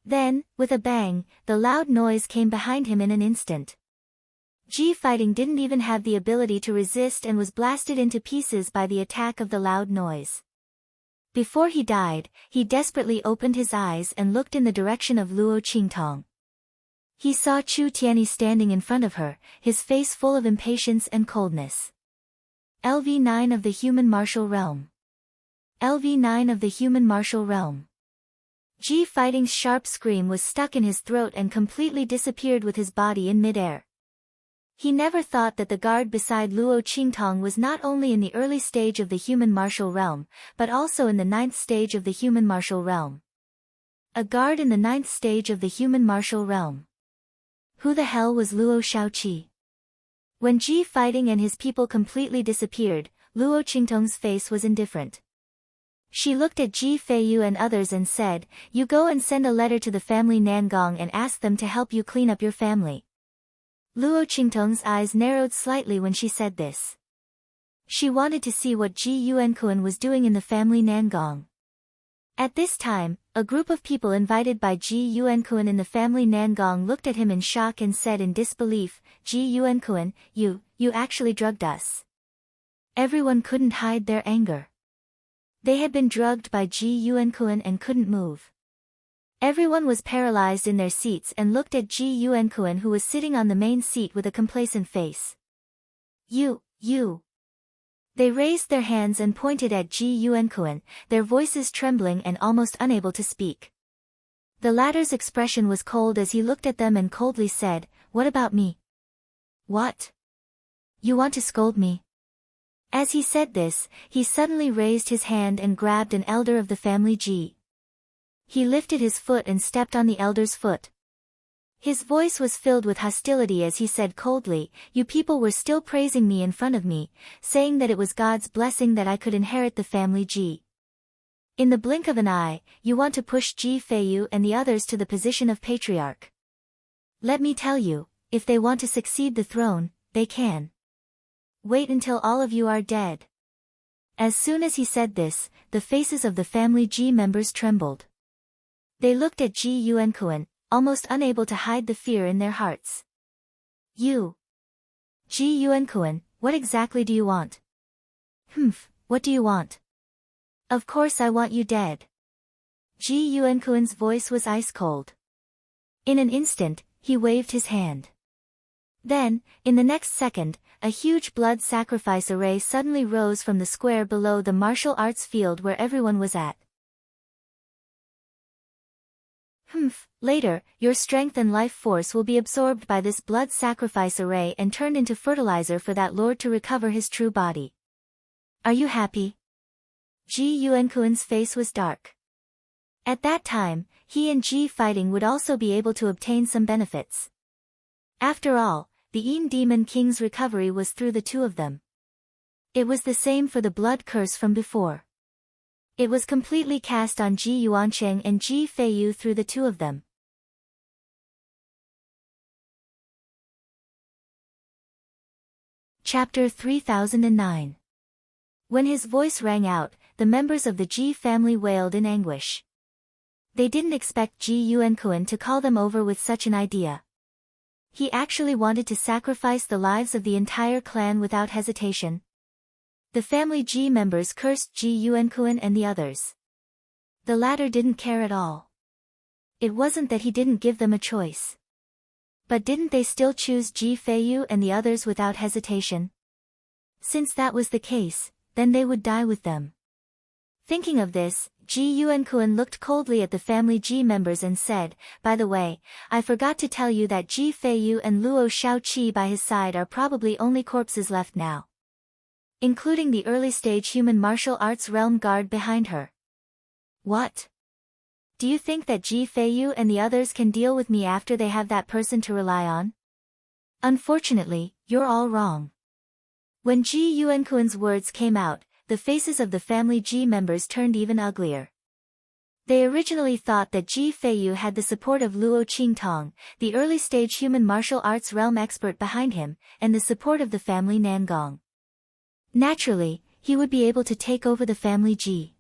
Then, with a bang, the loud noise came behind him in an instant. Ji Fighting didn't even have the ability to resist and was blasted into pieces by the attack of the loud noise. Before he died, he desperately opened his eyes and looked in the direction of Luo Qingtong. He saw Chu Tianyi standing in front of her, his face full of impatience and coldness. LV9 of the Human Martial Realm. LV9 of the Human Martial Realm. Ji Fighting's sharp scream was stuck in his throat and completely disappeared with his body in midair. He never thought that the guard beside Luo Qingtong was not only in the early stage of the Human Martial Realm, but also in the 9th stage of the Human Martial Realm. A guard in the 9th stage of the Human Martial Realm. Who the hell was Luo Shaoqi? When Ji Fighting and his people completely disappeared, Luo Qingtong's face was indifferent. She looked at Ji Feiyu and others and said, "You go and send a letter to the family Nangong and ask them to help you clean up your family." Luo Qingtong's eyes narrowed slightly when she said this. She wanted to see what Ji Yuankuan was doing in the family Nangong. At this time, a group of people invited by Ji Yuankuan in the family Nangong looked at him in shock and said in disbelief, "Ji Yuankuan, you actually drugged us." Everyone couldn't hide their anger. They had been drugged by Ji Yuankuan and couldn't move. Everyone was paralyzed in their seats and looked at Ji Yuankuan, who was sitting on the main seat with a complacent face. You. They raised their hands and pointed at Ji Yuankuan, their voices trembling and almost unable to speak. The latter's expression was cold as he looked at them and coldly said, "What about me?" "What? You want to scold me?" As he said this, he suddenly raised his hand and grabbed an elder of the family Ji. He lifted his foot and stepped on the elder's foot. His voice was filled with hostility as he said coldly, "You people were still praising me in front of me, saying that it was God's blessing that I could inherit the family Ji. In the blink of an eye, you want to push Ji Feiyu and the others to the position of patriarch. Let me tell you, if they want to succeed the throne, they can. Wait until all of you are dead." As soon as he said this, the faces of the family Ji members trembled. They looked at Ji Yuankuan, almost unable to hide the fear in their hearts. "You. Ji Yuankuan, what exactly do you want?" What do you want?" "Of course I want you dead." Ji Yuankuan's voice was ice cold. In an instant, he waved his hand. Then, in the next second, a huge blood sacrifice array suddenly rose from the square below the martial arts field where everyone was at. Later, your strength and life force will be absorbed by this blood sacrifice array and turned into fertilizer for that lord to recover his true body. Are you happy? Ji Yuankuan's face was dark. At that time, he and Ji Fighting would also be able to obtain some benefits. After all, the Yin Demon King's recovery was through the two of them. It was the same for the blood curse from before. It was completely cast on Ji Yuancheng and Ji Feiyu through the two of them. Chapter 3009. When his voice rang out, the members of the Ji family wailed in anguish. They didn't expect Ji Yuankun to call them over with such an idea. He actually wanted to sacrifice the lives of the entire clan without hesitation. The family Ji members cursed Ji Yuankun and the others. The latter didn't care at all. It wasn't that he didn't give them a choice. But didn't they still choose Ji Feiyu and the others without hesitation? Since that was the case, then they would die with them. Thinking of this, Ji Yuankun looked coldly at the family Ji members and said, "By the way, I forgot to tell you that Ji Feiyu and Luo Shaoqi by his side are probably only corpses left now. Including the early-stage human martial arts realm guard behind her." "What? Do you think that Ji Feiyu and the others can deal with me after they have that person to rely on?" "Unfortunately, you're all wrong." When Ji Yuankun's words came out, the faces of the family Ji members turned even uglier. They originally thought that Ji Feiyu had the support of Luo Qingtong, the early-stage human martial arts realm expert behind him, and the support of the family Nangong. Naturally, he would be able to take over the family Ji.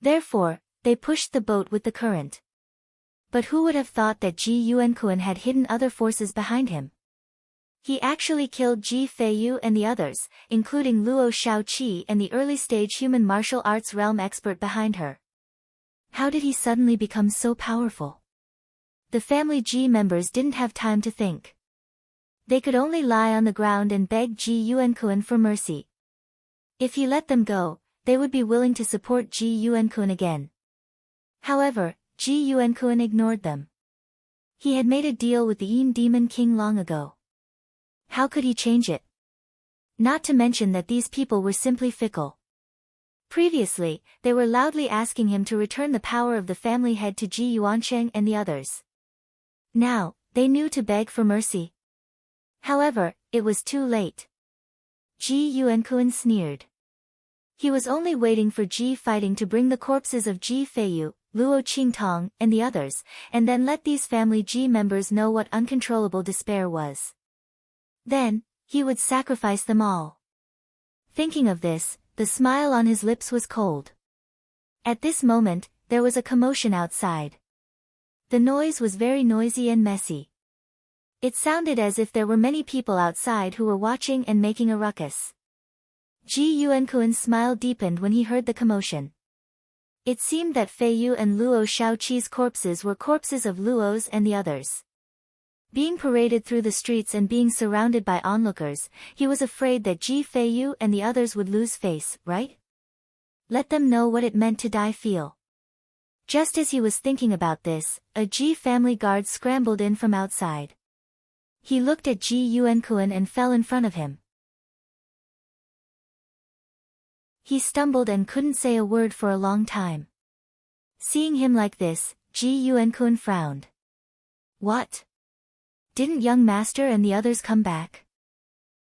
Therefore, they pushed the boat with the current. But who would have thought that Ji Yuankun had hidden other forces behind him? He actually killed Ji Feiyu and the others, including Luo Shaoqi and the early-stage human martial arts realm expert behind her. How did he suddenly become so powerful? The family Ji members didn't have time to think. They could only lie on the ground and beg Ji Yuankun for mercy. If he let them go, they would be willing to support Ji Yuankun again. However, Ji Yuankun ignored them. He had made a deal with the Demon King long ago. How could he change it? Not to mention that these people were simply fickle. Previously, they were loudly asking him to return the power of the family head to Ji Yuansheng and the others. Now, they knew to beg for mercy. However, it was too late. Ji Yuankun sneered. He was only waiting for Ji fighting to bring the corpses of Ji Feiyu, Luo Qingtong, and the others, and then let these family Ji members know what uncontrollable despair was. Then, he would sacrifice them all. Thinking of this, the smile on his lips was cold. At this moment, there was a commotion outside. The noise was very noisy and messy. It sounded as if there were many people outside who were watching and making a ruckus. Ji Yuankun's smile deepened when he heard the commotion. It seemed that Feiyu and Luo Shaoqi's corpses were corpses of Luo's and the others. Being paraded through the streets and being surrounded by onlookers, he was afraid that Ji Feiyu and the others would lose face, right? Let them know what it meant to die feel. Just as he was thinking about this, a Ji family guard scrambled in from outside. He looked at Ji Yuankun and fell in front of him. He stumbled and couldn't say a word for a long time. Seeing him like this, Ji Yuankun frowned. What? Didn't young master and the others come back?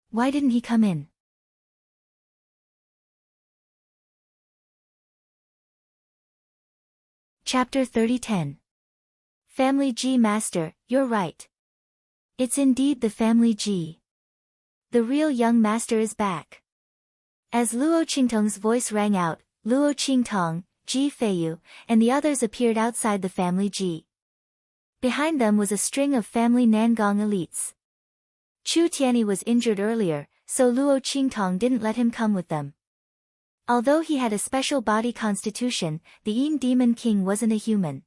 Why didn't he come in? Chapter 3010. Family Ji Master, you're right. It's indeed the family Ji. The real young master is back. As Luo Qingtong's voice rang out, Luo Qingtong, Ji Feiyu, and the others appeared outside the family Ji. Behind them was a string of family Nangong elites. Chu Tianyi was injured earlier, so Luo Qingtong didn't let him come with them. Although he had a special body constitution, the Demon King wasn't a human.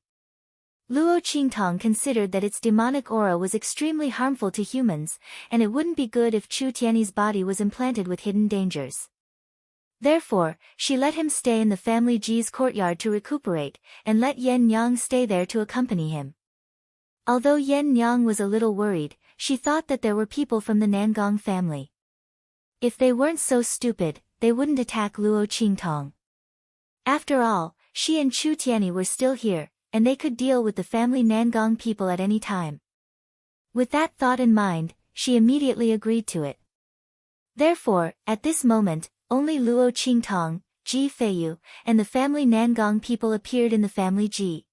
Luo Qingtong considered that its demonic aura was extremely harmful to humans, and it wouldn't be good if Chu Tianyi's body was implanted with hidden dangers. Therefore, she let him stay in the family Ji's courtyard to recuperate, and let Yan Nyang stay there to accompany him. Although Yan Nyang was a little worried, she thought that there were people from the Nangong family. If they weren't so stupid, they wouldn't attack Luo Qingtong. After all, she and Chu Tianyi were still here, and they could deal with the family Nangong people at any time. With that thought in mind, she immediately agreed to it. Therefore, at this moment, only Luo Qingtong, Ji Feiyu, and the family Nangong people appeared in the family Ji.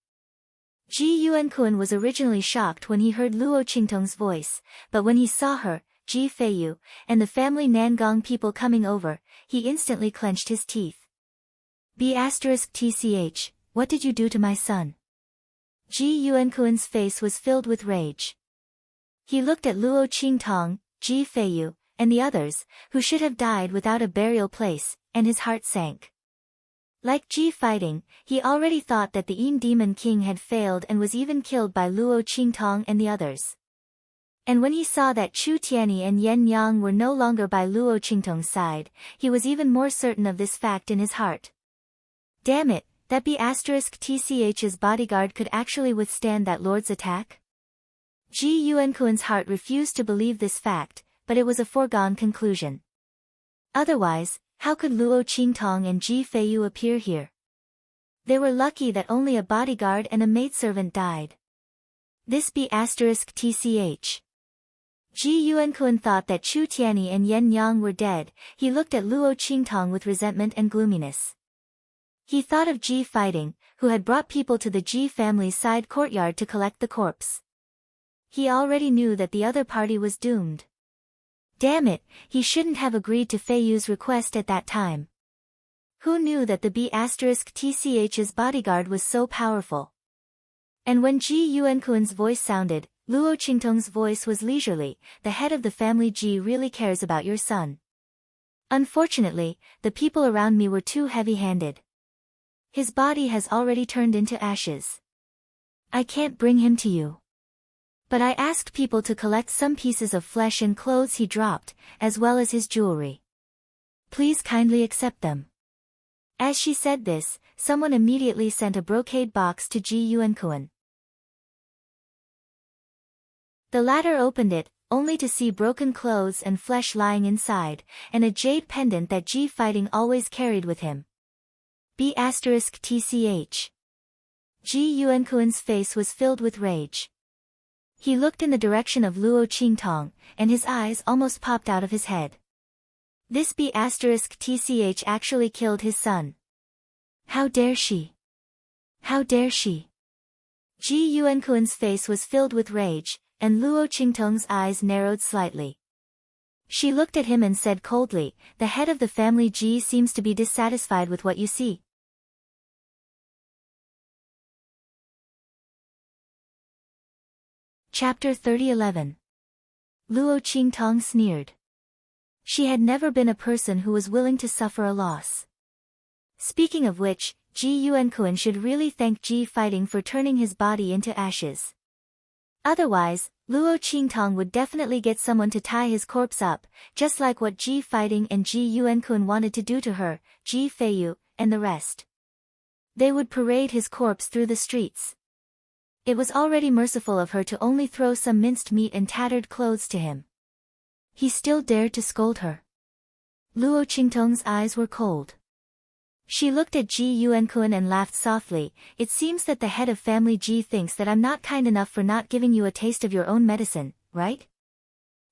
Ji Yuankun was originally shocked when he heard Luo Qingtong's voice, but when he saw her, Ji Feiyu, and the family Nangong people coming over, he instantly clenched his teeth. B*TCH, what did you do to my son? Ji Yuankuan's face was filled with rage. He looked at Luo Qingtong, Ji Feiyu, and the others, who should have died without a burial place, and his heart sank. Like Ji Fighting, he already thought that the Yin Demon King had failed and was even killed by Luo Qingtong and the others. And when he saw that Chu Tianyi and Yen Yang were no longer by Luo Qingtong's side, he was even more certain of this fact in his heart. Damn it, that B*TCH's bodyguard could actually withstand that lord's attack? Ji Yuankuan's heart refused to believe this fact, but it was a foregone conclusion. Otherwise, how could Luo Qingtong and Ji Feiyu appear here? They were lucky that only a bodyguard and a maidservant died. This B*TCH. Ji Yuankuan thought that Chu Tianyi and Yen Yang were dead. He looked at Luo Qingtong with resentment and gloominess. He thought of Ji Fighting, who had brought people to the Ji family's side courtyard to collect the corpse. He already knew that the other party was doomed. Damn it, he shouldn't have agreed to Feiyu's request at that time. Who knew that the B*TCH's bodyguard was so powerful? And when Ji Yuankuan's voice sounded, Luo Qingtong's voice was leisurely. The head of the family Ji really cares about your son. Unfortunately, the people around me were too heavy-handed. His body has already turned into ashes. I can't bring him to you. But I asked people to collect some pieces of flesh and clothes he dropped, as well as his jewelry. Please kindly accept them. As she said this, someone immediately sent a brocade box to Ji Yuankuan. The latter opened it, only to see broken clothes and flesh lying inside, and a jade pendant that Ji Fighting always carried with him. B*TCH. Ji Yuankuan's face was filled with rage. He looked in the direction of Luo Qingtong, and his eyes almost popped out of his head. This B*TCH actually killed his son. How dare she? How dare she? Ji Yuankuan's face was filled with rage, and Luo Qingtong's eyes narrowed slightly. She looked at him and said coldly, the head of the family Ji seems to be dissatisfied with what you see. Chapter 30:11. Luo Qingtong sneered. She had never been a person who was willing to suffer a loss. Speaking of which, Ji Yuankuan should really thank Ji Fighting for turning his body into ashes. Otherwise, Luo Qingtong would definitely get someone to tie his corpse up, just like what Ji Fighting and Ji Yuankuan wanted to do to her, Ji Feiyu, and the rest. They would parade his corpse through the streets. It was already merciful of her to only throw some minced meat and tattered clothes to him. He still dared to scold her. Luo Qingtong's eyes were cold. She looked at Ji Yuankuan and laughed softly. It seems that the head of family Ji thinks that I'm not kind enough for not giving you a taste of your own medicine, right?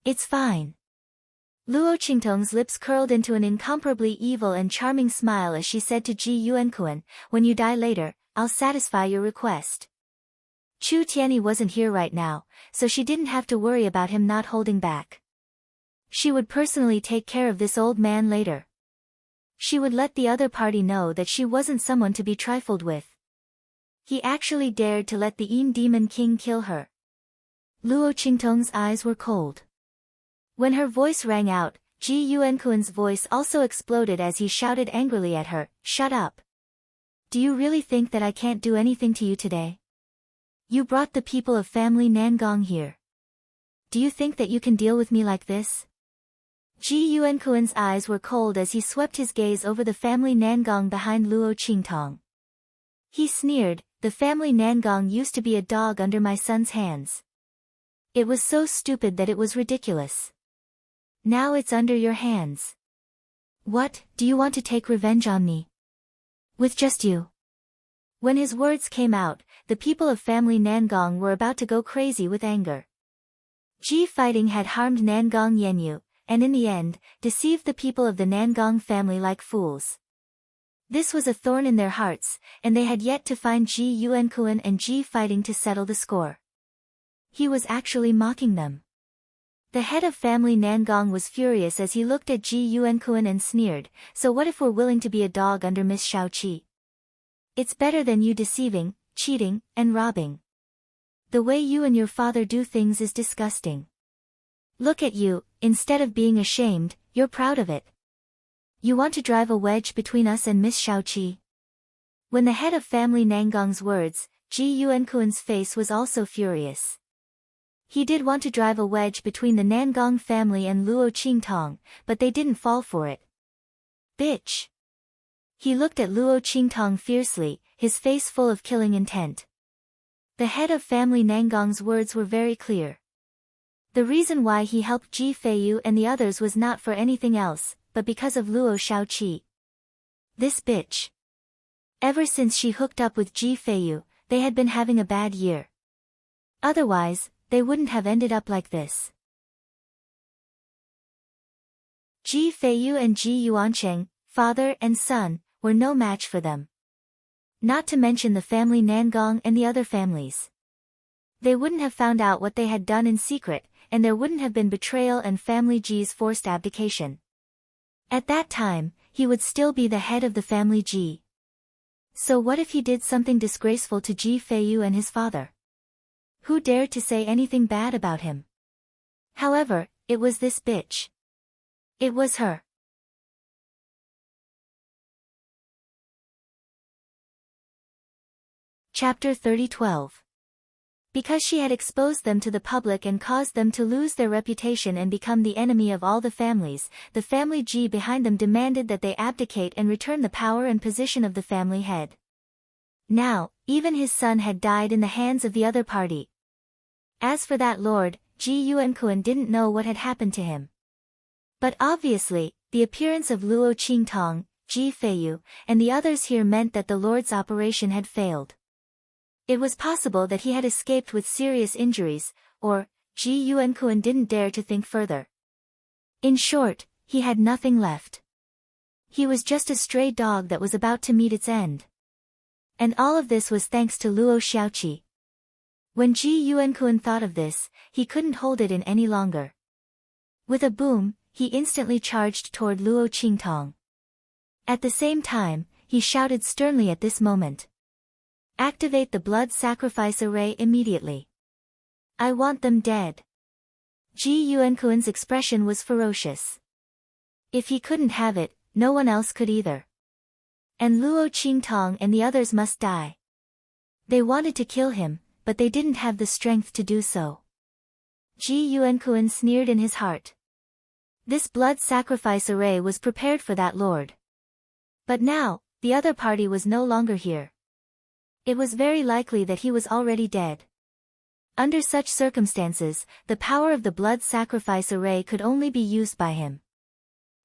It's fine. Luo Qingtong's lips curled into an incomparably evil and charming smile as she said to Ji Yuankuan, when you die later, I'll satisfy your request. Chu Tianyi wasn't here right now, so she didn't have to worry about him not holding back. She would personally take care of this old man later. She would let the other party know that she wasn't someone to be trifled with. He actually dared to let the Yin Demon King kill her. Luo Qingtong's eyes were cold. When her voice rang out, Ji Yuankuan's voice also exploded as he shouted angrily at her, shut up. Do you really think that I can't do anything to you today? You brought the people of family Nangong here. Do you think that you can deal with me like this? Ji Yuankuan's eyes were cold as he swept his gaze over the family Nangong behind Luo Qingtong. He sneered, the family Nangong used to be a dog under my son's hands. It was so stupid that it was ridiculous. Now it's under your hands. What, do you want to take revenge on me? With just you? When his words came out, the people of family Nangong were about to go crazy with anger. Ji Fighting had harmed Nangong Yenyu, and in the end, deceived the people of the Nangong family like fools. This was a thorn in their hearts, and they had yet to find Ji Yuankuan and Ji Fighting to settle the score. He was actually mocking them. The head of family Nangong was furious as he looked at Ji Yuankun and sneered, "So what if we're willing to be a dog under Miss Shaoqi? It's better than you deceiving, cheating, and robbing. The way you and your father do things is disgusting. Look at you, instead of being ashamed, you're proud of it. You want to drive a wedge between us and Miss Shaoqi." When the head of family Nangong's words, Ji Yuankun's face was also furious. He did want to drive a wedge between the Nangong family and Luo Qingtong, but they didn't fall for it. "Bitch!" He looked at Luo Qingtong fiercely, his face full of killing intent. The head of family Nangong's words were very clear. The reason why he helped Ji Feiyu and the others was not for anything else, but because of Luo Shaoqi. This bitch. Ever since she hooked up with Ji Feiyu, they had been having a bad year. Otherwise, they wouldn't have ended up like this. Ji Feiyu and Ji Yuancheng, father and son, were no match for them. Not to mention the family Nangong and the other families. They wouldn't have found out what they had done in secret, and there wouldn't have been betrayal and family Ji's forced abdication. At that time, he would still be the head of the family Ji. So what if he did something disgraceful to Ji Feiyu and his father? Who dared to say anything bad about him? However, it was this bitch. It was her. Chapter 30:12. Because she had exposed them to the public and caused them to lose their reputation and become the enemy of all the families, the family Ji behind them demanded that they abdicate and return the power and position of the family head. Now, even his son had died in the hands of the other party. As for that lord, Ji Yuankun didn't know what had happened to him. But obviously, the appearance of Luo Qingtong, Ji Feiyu, and the others here meant that the lord's operation had failed. It was possible that he had escaped with serious injuries, or, Ji Yuankun didn't dare to think further. In short, he had nothing left. He was just a stray dog that was about to meet its end. And all of this was thanks to Luo Xiaoqi. When Ji Yuankun thought of this, he couldn't hold it in any longer. With a boom, he instantly charged toward Luo Qingtong. At the same time, he shouted sternly at this moment. "Activate the blood sacrifice array immediately. I want them dead." Ji Yuankun's expression was ferocious. If he couldn't have it, no one else could either. And Luo Qingtong and the others must die. They wanted to kill him, but they didn't have the strength to do so. Ji Yuankun sneered in his heart. This blood sacrifice array was prepared for that lord. But now, the other party was no longer here. It was very likely that he was already dead. Under such circumstances, the power of the blood sacrifice array could only be used by him.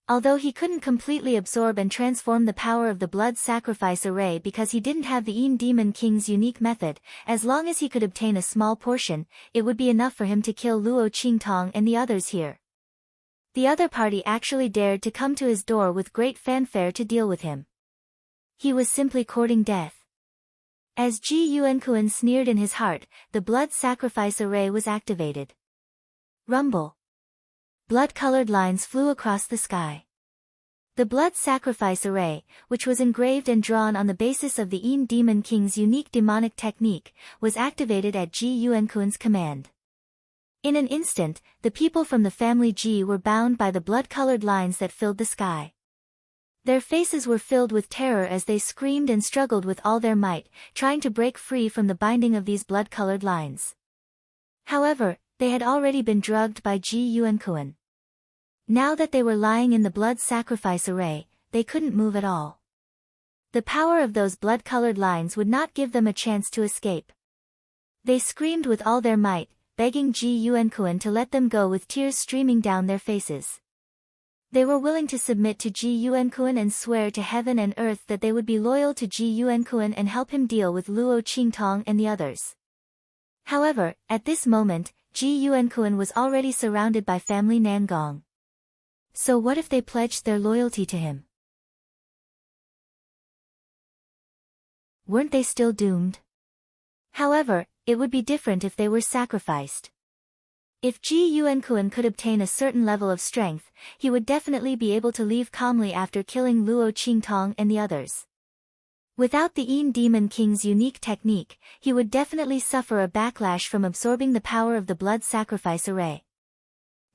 Although he couldn't completely absorb and transform the power of the blood sacrifice array because he didn't have the Demon King's unique method, as long as he could obtain a small portion, it would be enough for him to kill Luo Qingtong and the others here. The other party actually dared to come to his door with great fanfare to deal with him. He was simply courting death. As Ji Yuankun sneered in his heart, the blood sacrifice array was activated. Rumble. Blood-colored lines flew across the sky. The blood sacrifice array, which was engraved and drawn on the basis of the Demon King's unique demonic technique, was activated at Ji Yuankun's command. In an instant, the people from the family Ji were bound by the blood-colored lines that filled the sky. Their faces were filled with terror as they screamed and struggled with all their might, trying to break free from the binding of these blood-colored lines. However, they had already been drugged by Ji Yuankun. Now that they were lying in the blood sacrifice array, they couldn't move at all. The power of those blood-colored lines would not give them a chance to escape. They screamed with all their might, begging Ji Yuankun to let them go with tears streaming down their faces. They were willing to submit to Ji Yuankun and swear to heaven and earth that they would be loyal to Ji Yuankun and help him deal with Luo Qingtong and the others. However, at this moment, Ji Yuankun was already surrounded by family Nangong. So what if they pledged their loyalty to him? Weren't they still doomed? However, it would be different if they were sacrificed. If Ji Yuankun could obtain a certain level of strength, he would definitely be able to leave calmly after killing Luo Qingtong and the others. Without the Yin Demon King's unique technique, he would definitely suffer a backlash from absorbing the power of the blood sacrifice array.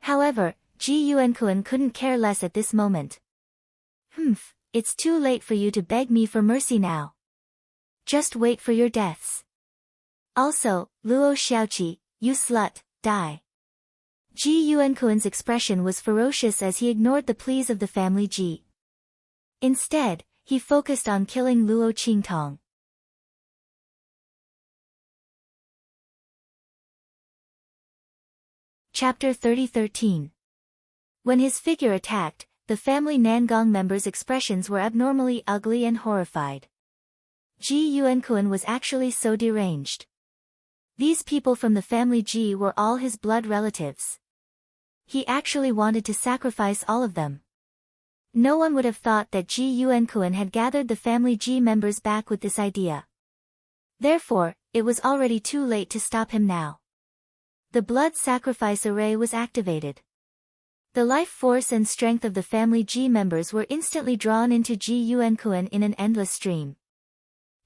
However, Ji Yuankun couldn't care less at this moment. It's too late for you to beg me for mercy now. Just wait for your deaths. Also, Luo Xiaoqi, you slut, die. Ji Yuankun's expression was ferocious as he ignored the pleas of the family Ji. Instead, he focused on killing Luo Qingtong. Chapter 30:13. When his figure attacked, the family Nangong members' expressions were abnormally ugly and horrified. Ji Yuankun was actually so deranged. These people from the family Ji were all his blood relatives. He actually wanted to sacrifice all of them. No one would have thought that Ji Yuankun had gathered the family Ji members back with this idea. Therefore, it was already too late to stop him now. The blood sacrifice array was activated. The life force and strength of the family Ji members were instantly drawn into Ji Yuankun in an endless stream.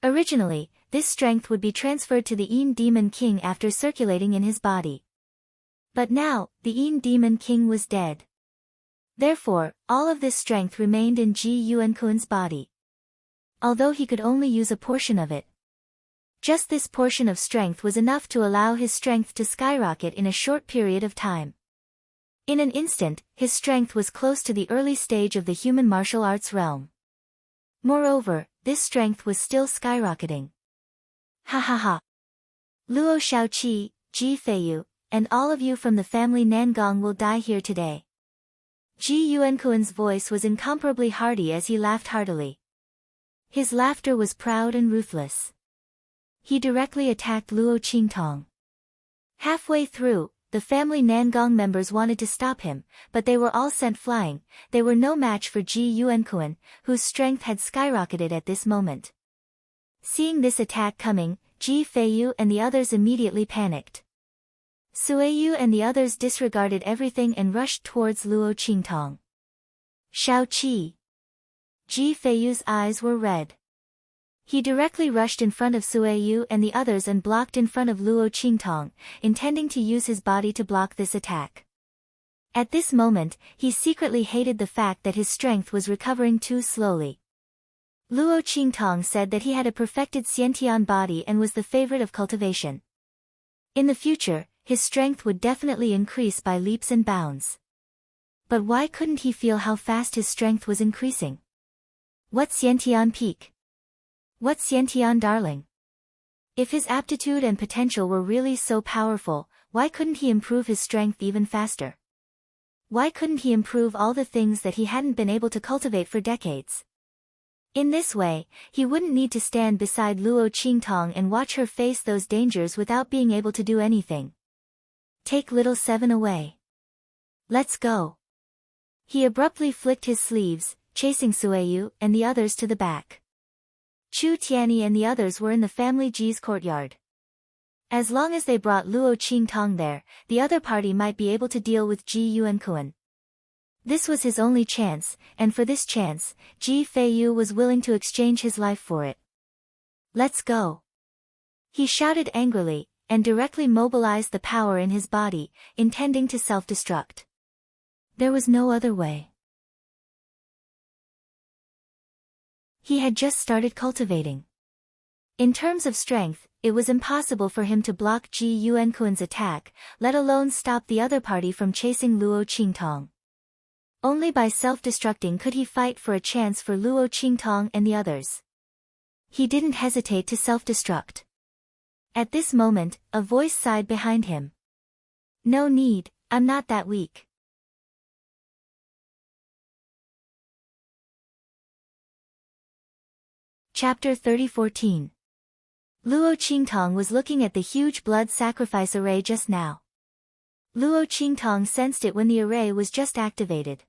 Originally, this strength would be transferred to the Yin Demon King after circulating in his body. But now, the Yin Demon King was dead. Therefore, all of this strength remained in Ji Yuankun's body. Although he could only use a portion of it. Just this portion of strength was enough to allow his strength to skyrocket in a short period of time. In an instant, his strength was close to the early stage of the human martial arts realm. Moreover, this strength was still skyrocketing. Ha ha ha. Luo Xiaoqi, Ji Feiyu, and all of you from the family Nangong will die here today. Ji Yuankun's voice was incomparably hearty as he laughed heartily. His laughter was proud and ruthless. He directly attacked Luo Qingtong. Halfway through, the family Nangong members wanted to stop him, but they were all sent flying. They were no match for Ji Yuankun, whose strength had skyrocketed at this moment. Seeing this attack coming, Ji Feiyu and the others immediately panicked. Suiyu and the others disregarded everything and rushed towards Luo Qingtong. Xiaoqi. Ji Feiyu's eyes were red. He directly rushed in front of Suiyu and the others and blocked in front of Luo Qingtong, intending to use his body to block this attack. At this moment, he secretly hated the fact that his strength was recovering too slowly. Luo Qingtong said that he had a perfected Xiantian body and was the favorite of cultivation. In the future, his strength would definitely increase by leaps and bounds. But why couldn't he feel how fast his strength was increasing? What Xiantian peak? What Xiantian darling? If his aptitude and potential were really so powerful, why couldn't he improve his strength even faster? Why couldn't he improve all the things that he hadn't been able to cultivate for decades? In this way, he wouldn't need to stand beside Luo Qingtong and watch her face those dangers without being able to do anything. Take little seven away. Let's go. He abruptly flicked his sleeves, chasing Suiyu and the others to the back. Chu Tianyi and the others were in the family Ji's courtyard. As long as they brought Luo Qingtong there, the other party might be able to deal with Ji Yuankun. This was his only chance, and for this chance, Ji Feiyu was willing to exchange his life for it. Let's go. He shouted angrily, and directly mobilized the power in his body, intending to self-destruct. There was no other way. He had just started cultivating. In terms of strength, it was impossible for him to block Ji Yuankun's attack, let alone stop the other party from chasing Luo Qingtong. Only by self-destructing could he fight for a chance for Luo Qingtong and the others. He didn't hesitate to self-destruct. At this moment, a voice sighed behind him. No need, I'm not that weak. Chapter 30:14. Luo Qingtong was looking at the huge blood sacrifice array just now. Luo Qingtong sensed it when the array was just activated.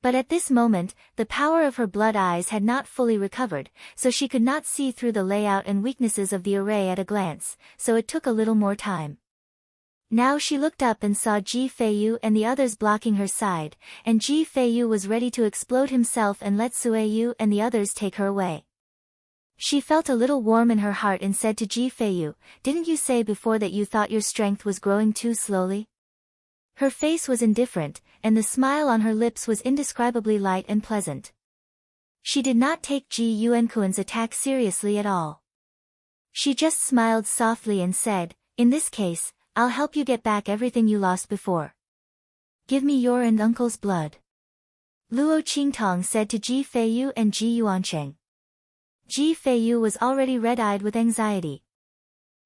But at this moment, the power of her blood eyes had not fully recovered, so she could not see through the layout and weaknesses of the array at a glance, so it took a little more time. Now she looked up and saw Ji Feiyu and the others blocking her side, and Ji Feiyu was ready to explode himself and let Sueyu and the others take her away. She felt a little warm in her heart and said to Ji Feiyu, "Didn't you say before that you thought your strength was growing too slowly?" Her face was indifferent, and the smile on her lips was indescribably light and pleasant. She did not take Ji Yuankuan's attack seriously at all. She just smiled softly and said, "In this case, I'll help you get back everything you lost before. Give me your and uncle's blood." Luo Qingtong said to Ji Feiyu and Ji Yuancheng. Ji Feiyu was already red-eyed with anxiety.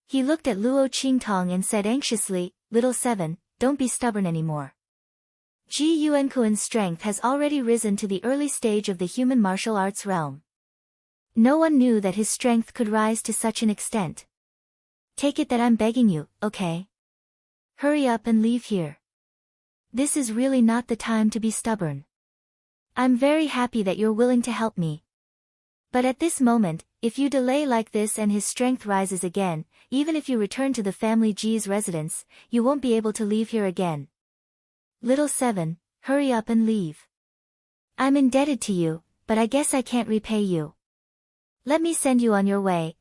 He looked at Luo Qingtong and said anxiously, "Little Seven, don't be stubborn anymore. Ji Yuankuan's strength has already risen to the early stage of the human martial arts realm. No one knew that his strength could rise to such an extent. Take it that I'm begging you, okay? Hurry up and leave here. This is really not the time to be stubborn. I'm very happy that you're willing to help me. But at this moment, if you delay like this and his strength rises again, even if you return to the family Ji's residence, you won't be able to leave here again. Little Seven, hurry up and leave. I'm indebted to you, but I guess I can't repay you. Let me send you on your way."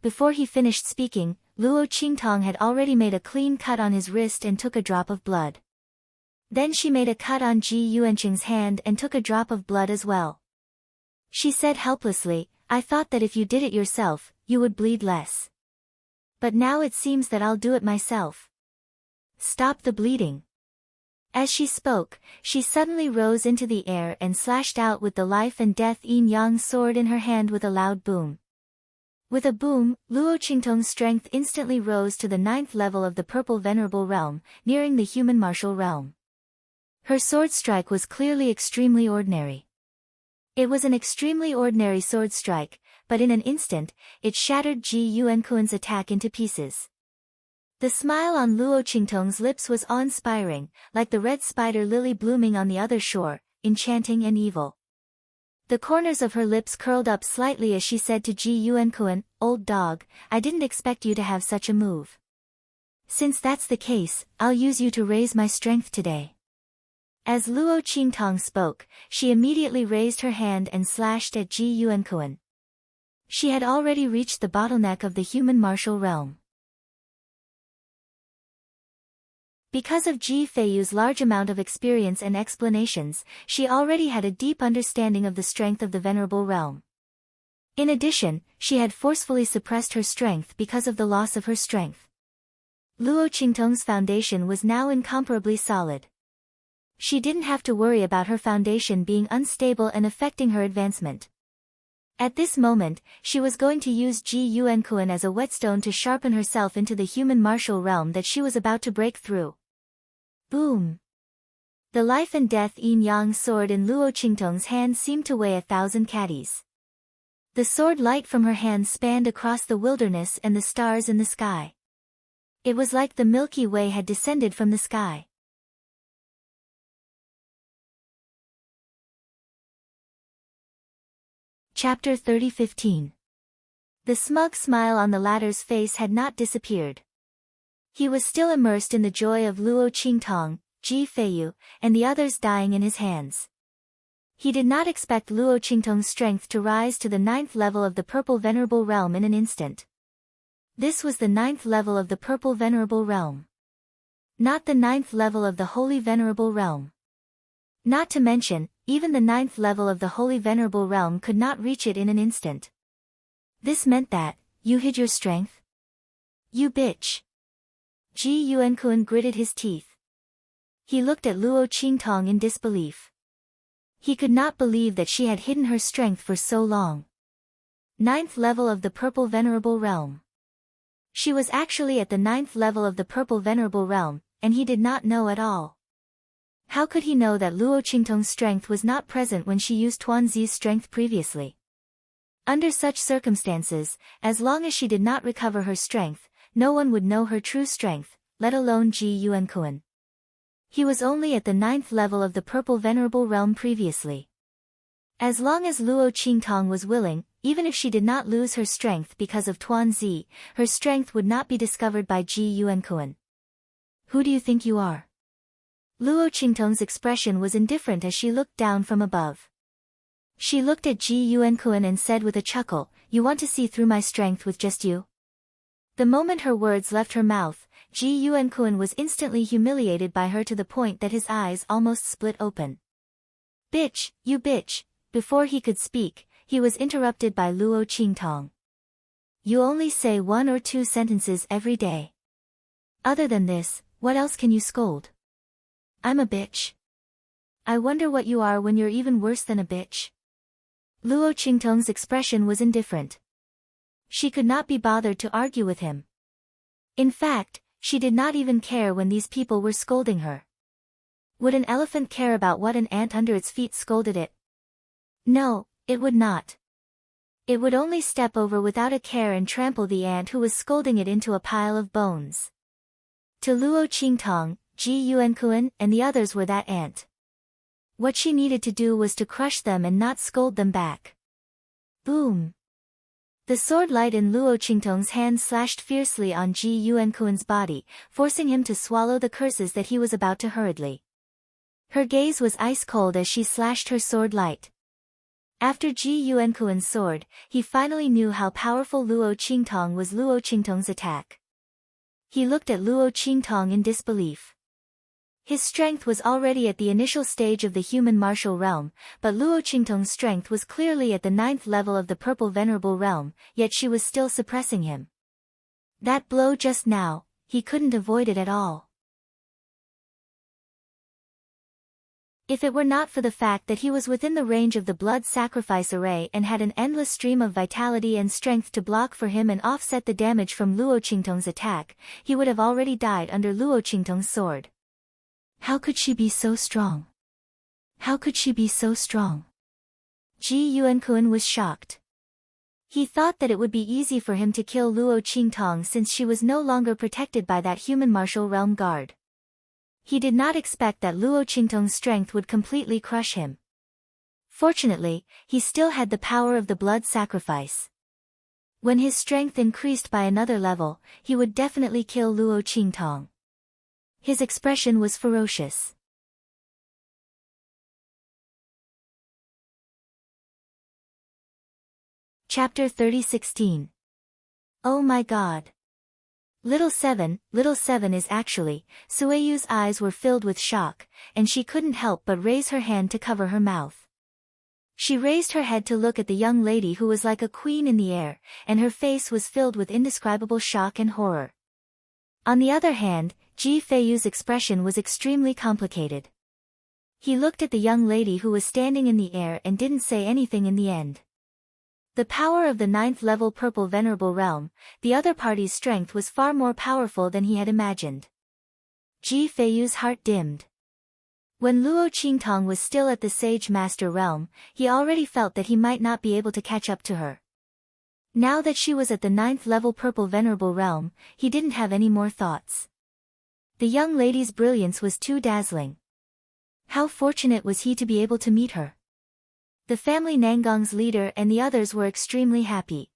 Before he finished speaking, Luo Qingtong had already made a clean cut on his wrist and took a drop of blood. Then she made a cut on Ji Yuancheng's hand and took a drop of blood as well. She said helplessly, "I thought that if you did it yourself, you would bleed less. But now it seems that I'll do it myself. Stop the bleeding." As she spoke, she suddenly rose into the air and slashed out with the life and death yin-yang sword in her hand with a loud boom. With a boom, Luo Qingtong's strength instantly rose to the 9th level of the Purple Venerable Realm, nearing the human martial realm. Her sword strike was clearly extremely ordinary. It was an extremely ordinary sword strike, but in an instant, it shattered Ji Yuankuan's attack into pieces. The smile on Luo Qingtong's lips was awe-inspiring, like the red spider lily blooming on the other shore, enchanting and evil. The corners of her lips curled up slightly as she said to Ji Yuankuan, "Old dog, I didn't expect you to have such a move. Since that's the case, I'll use you to raise my strength today." As Luo Qingtong spoke, she immediately raised her hand and slashed at Ji Yuankuan. She had already reached the bottleneck of the human martial realm. Because of Ji Feiyu's large amount of experience and explanations, she already had a deep understanding of the strength of the Venerable Realm. In addition, she had forcefully suppressed her strength because of the loss of her strength. Luo Qingtong's foundation was now incomparably solid. She didn't have to worry about her foundation being unstable and affecting her advancement. At this moment, she was going to use Ji Yuankuan as a whetstone to sharpen herself into the human martial realm that she was about to break through. Boom! The life and death yin-yang sword in Luo Qingtong's hand seemed to weigh 1,000 caddies. The sword light from her hand spanned across the wilderness and the stars in the sky. It was like the Milky Way had descended from the sky. Chapter 30:15. The smug smile on the latter's face had not disappeared. He was still immersed in the joy of Luo Qingtong, Ji Feiyu, and the others dying in his hands. He did not expect Luo Qingtong's strength to rise to the 9th level of the Purple Venerable Realm in an instant. This was the 9th level of the Purple Venerable Realm. Not the 9th level of the Holy Venerable Realm. Not to mention, even the 9th level of the Holy Venerable Realm could not reach it in an instant. This meant that, you hid your strength? You bitch. Ji Yuankuan gritted his teeth. He looked at Luo Qingtong in disbelief. He could not believe that she had hidden her strength for so long. 9th level of the Purple Venerable Realm. She was actually at the 9th level of the Purple Venerable Realm, and he did not know at all. How could he know that Luo Qingtong's strength was not present when she used Tuanzi's strength previously? Under such circumstances, as long as she did not recover her strength, no one would know her true strength, let alone Ji Yuankuan. He was only at the 9th level of the Purple Venerable Realm previously. As long as Luo Qingtong was willing, even if she did not lose her strength because of Tuanzi, her strength would not be discovered by Ji Yuankuan. Who do you think you are? Luo Qingtong's expression was indifferent as she looked down from above. She looked at Ji Yuankuan and said with a chuckle, "You want to see through my strength with just you?" The moment her words left her mouth, Ji Yuankuan was instantly humiliated by her to the point that his eyes almost split open. "Bitch, you bitch!" Before he could speak, he was interrupted by Luo Qingtong. "You only say 1 or 2 sentences every day. Other than this, what else can you scold?" "I'm a bitch." "I wonder what you are when you're even worse than a bitch." Luo Qingtong's expression was indifferent. She could not be bothered to argue with him. In fact, she did not even care when these people were scolding her. Would an elephant care about what an ant under its feet scolded it? No, it would not. It would only step over without a care and trample the ant who was scolding it into a pile of bones. To Luo Qingtong, Ji Yuankuan and the others were that ant. What she needed to do was to crush them and not scold them back. Boom! The sword light in Luo Qingtong's hand slashed fiercely on Ji Yuankuan's body, forcing him to swallow the curses that he was about to hurriedly. Her gaze was ice cold as she slashed her sword light. After Ji Yuankuan's sword, he finally knew how powerful Luo Qingtong was. Luo Qingtong's attack. He looked at Luo Qingtong in disbelief. His strength was already at the initial stage of the human martial realm, but Luo Qingtong's strength was clearly at the 9th level of the purple venerable realm, yet she was still suppressing him. That blow just now, he couldn't avoid it at all. If it were not for the fact that he was within the range of the blood sacrifice array and had an endless stream of vitality and strength to block for him and offset the damage from Luo Qingtong's attack, he would have already died under Luo Qingtong's sword. How could she be so strong? How could she be so strong? Ji Yuankuan was shocked. He thought that it would be easy for him to kill Luo Qingtong since she was no longer protected by that human martial realm guard. He did not expect that Luo Qingtong's strength would completely crush him. Fortunately, he still had the power of the blood sacrifice. When his strength increased by another level, he would definitely kill Luo Qingtong. His expression was ferocious. Chapter 30:16. Oh my God. Little Seven is actually, Sueyu's eyes were filled with shock, and she couldn't help but raise her hand to cover her mouth. She raised her head to look at the young lady who was like a queen in the air, and her face was filled with indescribable shock and horror. On the other hand, Ji Feiyu's expression was extremely complicated. He looked at the young lady who was standing in the air and didn't say anything in the end. The power of the 9th level purple venerable realm, the other party's strength was far more powerful than he had imagined. Ji Feiyu's heart dimmed. When Luo Qingtong was still at the Sage Master realm, he already felt that he might not be able to catch up to her. Now that she was at the 9th level purple venerable realm, he didn't have any more thoughts. The young lady's brilliance was too dazzling. How fortunate was he to be able to meet her. The family Nangong's leader and the others were extremely happy.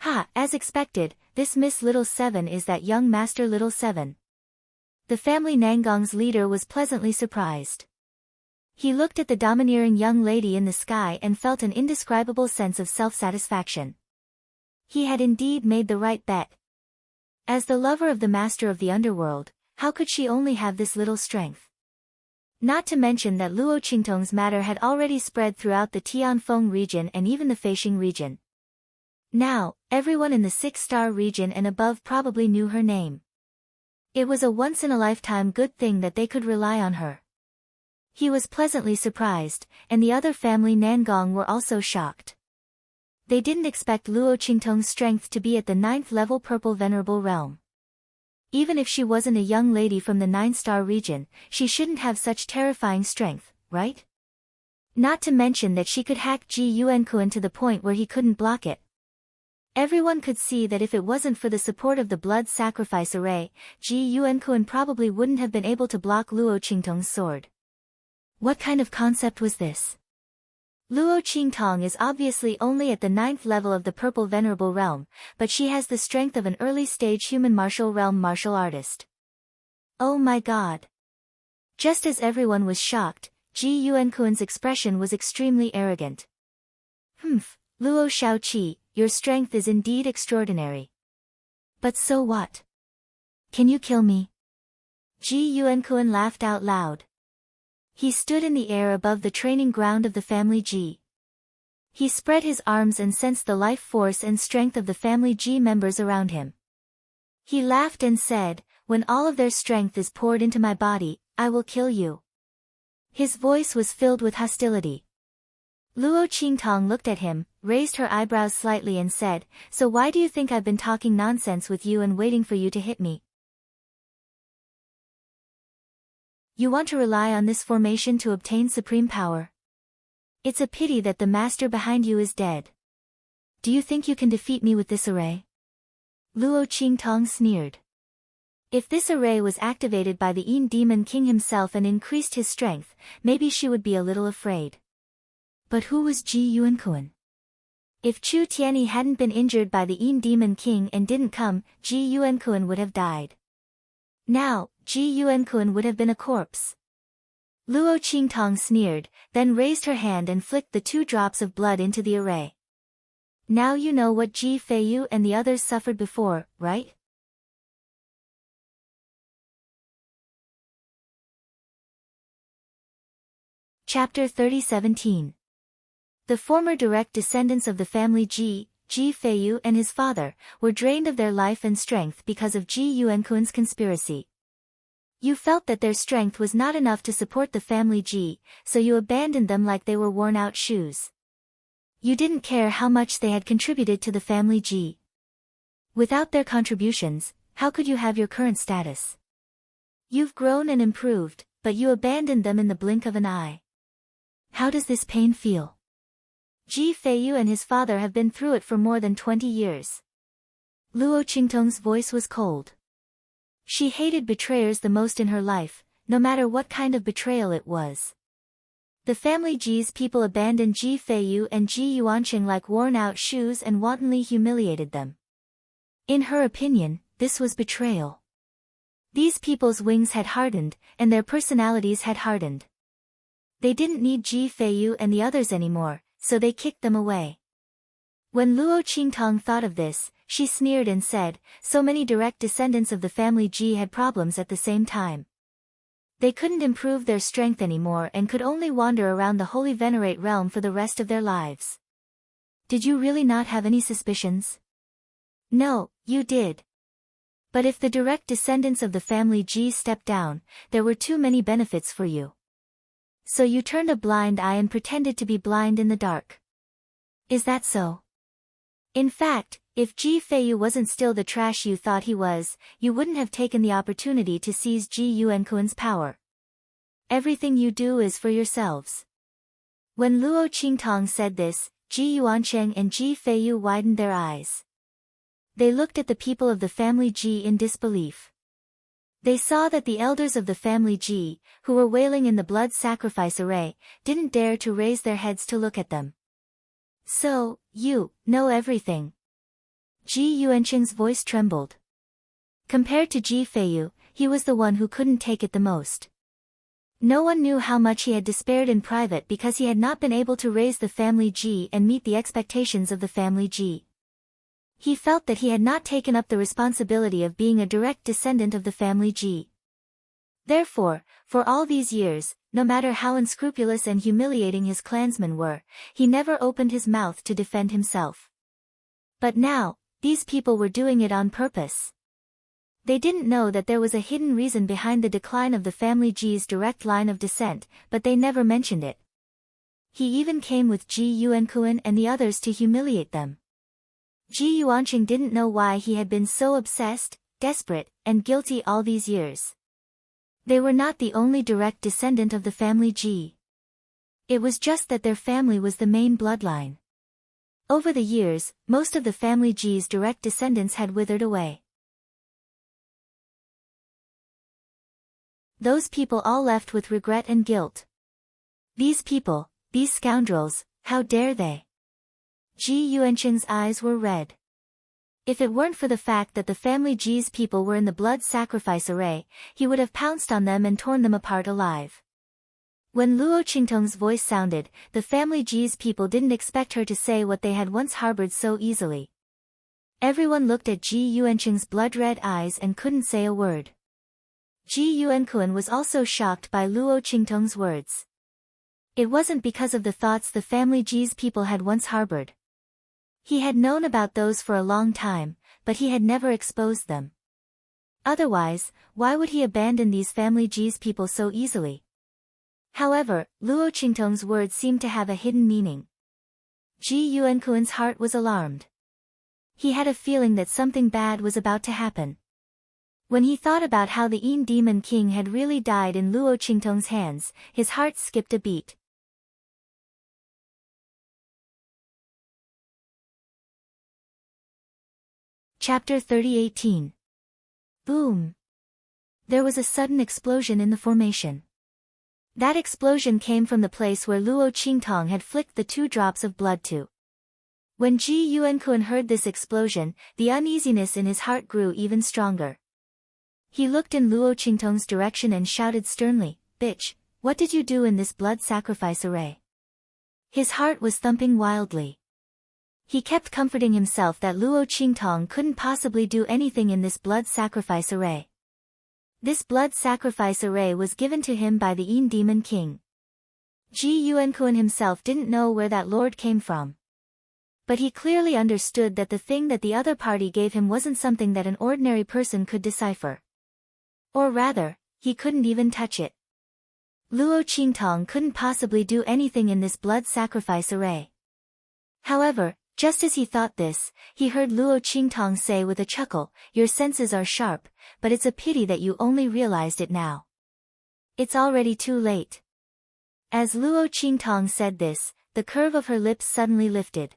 Ha, as expected, this Miss Little Seven is that young Master Little Seven. The family Nangong's leader was pleasantly surprised. He looked at the domineering young lady in the sky and felt an indescribable sense of self-satisfaction. He had indeed made the right bet. As the lover of the master of the underworld, how could she only have this little strength? Not to mention that Luo Qingtong's matter had already spread throughout the Tianfeng region and even the Feixing region. Now, everyone in the 6-star region and above probably knew her name. It was a once-in-a-lifetime good thing that they could rely on her. He was pleasantly surprised, and the other family Nangong were also shocked. They didn't expect Luo Qingtong's strength to be at the 9th level purple venerable realm. Even if she wasn't a young lady from the 9-star region, she shouldn't have such terrifying strength, right? Not to mention that she could hack Ji Yuankuan to the point where he couldn't block it. Everyone could see that if it wasn't for the support of the blood sacrifice array, Ji Yuankuan probably wouldn't have been able to block Luo Qingtong's sword. What kind of concept was this? Luo Qingtong is obviously only at the 9th level of the purple venerable realm, but she has the strength of an early-stage human martial realm martial artist. Oh my god. Just as everyone was shocked, Ji Yuankuan's expression was extremely arrogant. Humph, Luo Shaoqi, your strength is indeed extraordinary. But so what? Can you kill me? Ji Yuankuan laughed out loud. He stood in the air above the training ground of the family Ji. He spread his arms and sensed the life force and strength of the family Ji members around him. He laughed and said, when all of their strength is poured into my body, I will kill you. His voice was filled with hostility. Luo Qingtong looked at him, raised her eyebrows slightly and said, so why do you think I've been talking nonsense with you and waiting for you to hit me? You want to rely on this formation to obtain supreme power? It's a pity that the master behind you is dead. Do you think you can defeat me with this array? Luo Qingtong sneered. If this array was activated by the Yin Demon King himself and increased his strength, maybe she would be a little afraid. But who was Ji Yuankuan? If Chu Tianyi hadn't been injured by the Yin Demon King and didn't come, Ji Yuankuan would have died. Now, Ji Yuankuan would have been a corpse. Luo Qingtong sneered, then raised her hand and flicked the 2 drops of blood into the array. Now you know what Ji Feiyu and the others suffered before, right? Chapter 30:17. The former direct descendants of the family Ji, Ji Feiyu and his father, were drained of their life and strength because of Ji Yuankuan's conspiracy. You felt that their strength was not enough to support the family Ji, so you abandoned them like they were worn-out shoes. You didn't care how much they had contributed to the family Ji. Without their contributions, how could you have your current status? You've grown and improved, but you abandoned them in the blink of an eye. How does this pain feel? Ji Feiyu and his father have been through it for more than 20 years. Luo Qingtong's voice was cold. She hated betrayers the most in her life, no matter what kind of betrayal it was. The family Ji's people abandoned Ji Feiyu and Ji Yuanqing like worn-out shoes and wantonly humiliated them. In her opinion, this was betrayal. These people's wings had hardened, and their personalities had hardened. They didn't need Ji Feiyu and the others anymore, so they kicked them away. When Luo Qingtong thought of this, she sneered and said, so many direct descendants of the family Ji had problems at the same time. They couldn't improve their strength anymore and could only wander around the Holy Venerate realm for the rest of their lives. Did you really not have any suspicions? No, you did. But if the direct descendants of the family Ji stepped down, there were too many benefits for you. So you turned a blind eye and pretended to be blind in the dark. Is that so? In fact, if Ji Feiyu wasn't still the trash you thought he was, you wouldn't have taken the opportunity to seize Ji Yuankuan's power. Everything you do is for yourselves. When Luo Qingtong said this, Ji Yuanqing and Ji Feiyu widened their eyes. They looked at the people of the family Ji in disbelief. They saw that the elders of the family Ji, who were wailing in the blood sacrifice array, didn't dare to raise their heads to look at them. So, you know everything. Ji Yuanqing's voice trembled. Compared to Ji Feiyu, he was the one who couldn't take it the most. No one knew how much he had despaired in private because he had not been able to raise the family Ji and meet the expectations of the family Ji. He felt that he had not taken up the responsibility of being a direct descendant of the family Ji. Therefore, for all these years, no matter how unscrupulous and humiliating his clansmen were, he never opened his mouth to defend himself. But now, these people were doing it on purpose. They didn't know that there was a hidden reason behind the decline of the family Ji's direct line of descent, but they never mentioned it. He even came with Ji Yuankuan and the others to humiliate them. Ji Yuanqing didn't know why he had been so obsessed, desperate, and guilty all these years. They were not the only direct descendant of the family Ji. It was just that their family was the main bloodline. Over the years, most of the family Ji's direct descendants had withered away. Those people all left with regret and guilt. These people, these scoundrels, how dare they? Ji Yuanqing's eyes were red. If it weren't for the fact that the family G's people were in the blood sacrifice array, he would have pounced on them and torn them apart alive. When Luo Qingtong's voice sounded, the family G's people didn't expect her to say what they had once harbored so easily. Everyone looked at Ji Yuanqing's blood-red eyes and couldn't say a word. Ji Yuanqun was also shocked by Luo Qingtong's words. It wasn't because of the thoughts the family G's people had once harbored. He had known about those for a long time, but he had never exposed them. Otherwise, why would he abandon these family G's people so easily? However, Luo Qingtong's words seemed to have a hidden meaning. Ji Yuanqun's heart was alarmed. He had a feeling that something bad was about to happen. When he thought about how the Yin Demon King had really died in Luo Qingtong's hands, his heart skipped a beat. Chapter 30:18. Boom! There was a sudden explosion in the formation. That explosion came from the place where Luo Qingtong had flicked the 2 drops of blood to. When Ji Yuanqun heard this explosion, the uneasiness in his heart grew even stronger. He looked in Luo Qingtong's direction and shouted sternly, "Bitch, what did you do in this blood sacrifice array?" His heart was thumping wildly. He kept comforting himself that Luo Qingtong couldn't possibly do anything in this blood sacrifice array. This blood sacrifice array was given to him by the Yin Demon King. Ji Yuanqun himself didn't know where that lord came from. But he clearly understood that the thing that the other party gave him wasn't something that an ordinary person could decipher. Or rather, he couldn't even touch it. Luo Qingtong couldn't possibly do anything in this blood sacrifice array. However, just as he thought this, he heard Luo Qingtong say with a chuckle, "Your senses are sharp, but it's a pity that you only realized it now. It's already too late." As Luo Qingtong said this, the curve of her lips suddenly lifted.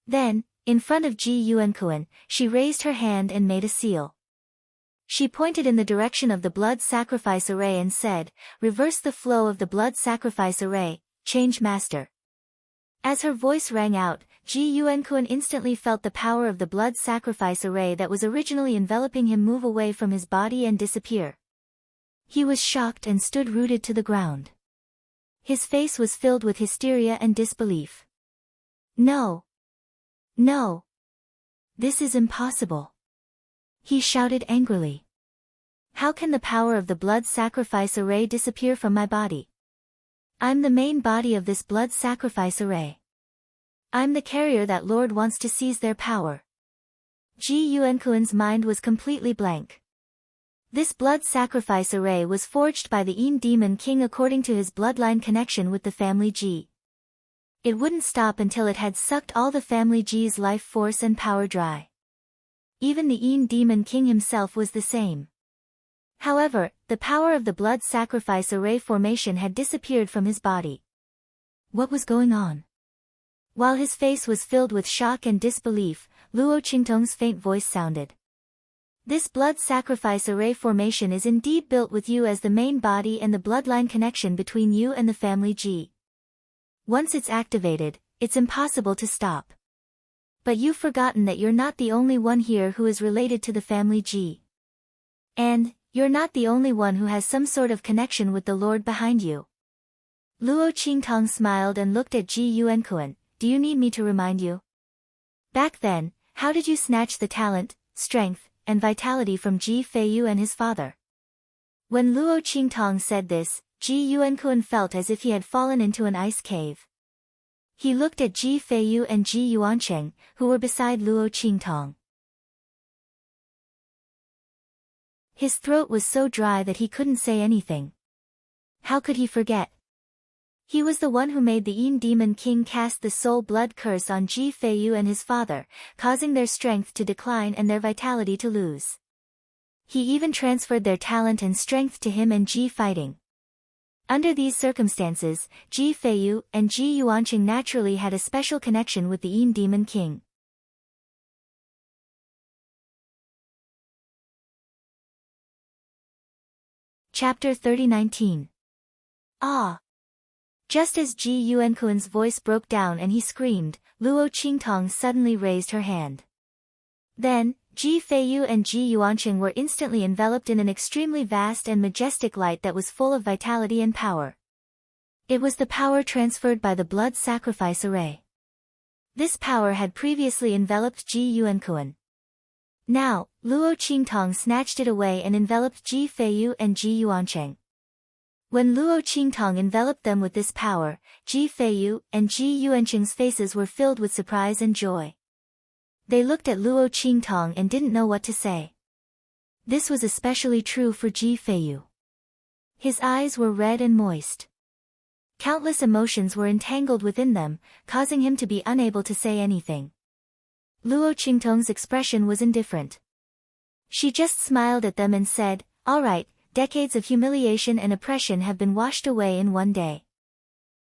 Then, in front of Ji Yuanqun, she raised her hand and made a seal. She pointed in the direction of the blood sacrifice array and said, "Reverse the flow of the blood sacrifice array, change master." As her voice rang out, Ji Yuanqun instantly felt the power of the blood sacrifice array that was originally enveloping him move away from his body and disappear. He was shocked and stood rooted to the ground. His face was filled with hysteria and disbelief. "No! No! This is impossible!" he shouted angrily. "How can the power of the blood sacrifice array disappear from my body? I'm the main body of this blood sacrifice array. I'm the carrier that Lord wants to seize their power." Ji Yuanqun's mind was completely blank. This blood sacrifice array was forged by the Yin Demon King according to his bloodline connection with the family Ji. It wouldn't stop until it had sucked all the family Ji's life force and power dry. Even the Yin Demon King himself was the same. However, the power of the blood sacrifice array formation had disappeared from his body. What was going on? While his face was filled with shock and disbelief, Luo Qingtong's faint voice sounded. "This blood sacrifice array formation is indeed built with you as the main body and the bloodline connection between you and the family Ji. Once it's activated, it's impossible to stop. But you've forgotten that you're not the only one here who is related to the family Ji. And, you're not the only one who has some sort of connection with the Lord behind you." Luo Qingtong smiled and looked at Ji Yuanqun. "Do you need me to remind you? Back then, how did you snatch the talent, strength, and vitality from Ji Feiyu and his father?" When Luo Qingtong said this, Ji Yuanqun felt as if he had fallen into an ice cave. He looked at Ji Feiyu and Ji Yuanqing, who were beside Luo Qingtong. His throat was so dry that he couldn't say anything. How could he forget? He was the one who made the Yin Demon King cast the soul blood curse on Ji Feiyu and his father, causing their strength to decline and their vitality to lose. He even transferred their talent and strength to him and Ji fighting. Under these circumstances, Ji Feiyu and Ji Yuanqing naturally had a special connection with the Yin Demon King. Chapter 30:19. Ah! Just as Ji Yuanqun's voice broke down and he screamed, Luo Qingtong suddenly raised her hand. Then, Ji Feiyu and Ji Yuanqing were instantly enveloped in an extremely vast and majestic light that was full of vitality and power. It was the power transferred by the blood sacrifice array. This power had previously enveloped Ji Yuankuan. Now, Luo Qingtong snatched it away and enveloped Ji Feiyu and Ji Yuanqing. When Luo Qingtong enveloped them with this power, Ji Feiyu and Ji Yuanqing's faces were filled with surprise and joy. They looked at Luo Qingtong and didn't know what to say. This was especially true for Ji Feiyu. His eyes were red and moist. Countless emotions were entangled within them, causing him to be unable to say anything. Luo Qingtong's expression was indifferent. She just smiled at them and said, "All right, decades of humiliation and oppression have been washed away in one day.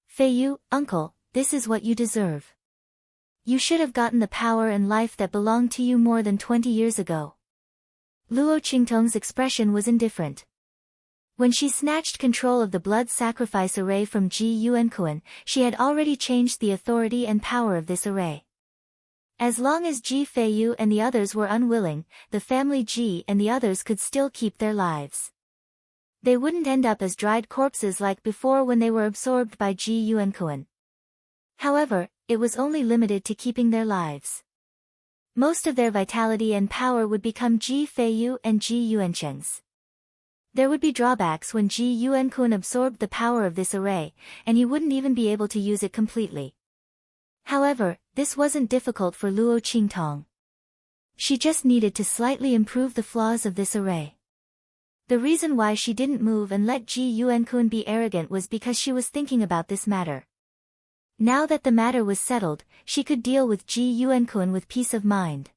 Feiyu, uncle, this is what you deserve. You should have gotten the power and life that belonged to you more than 20 years ago." Luo Qingtong's expression was indifferent. When she snatched control of the blood sacrifice array from Ji Yuankuan, she had already changed the authority and power of this array. As long as Ji Feiyu and the others were unwilling, the family Ji and the others could still keep their lives. They wouldn't end up as dried corpses like before when they were absorbed by Ji Yuankuan. However, it was only limited to keeping their lives. Most of their vitality and power would become Ji Feiyu and Ji Yuanqing's. There would be drawbacks when Ji Yuankuan absorbed the power of this array, and he wouldn't even be able to use it completely. However, this wasn't difficult for Luo Qingtong. She just needed to slightly improve the flaws of this array. The reason why she didn't move and let Ji Yuankuan be arrogant was because she was thinking about this matter. Now that the matter was settled, she could deal with Ji Yuankuan with peace of mind.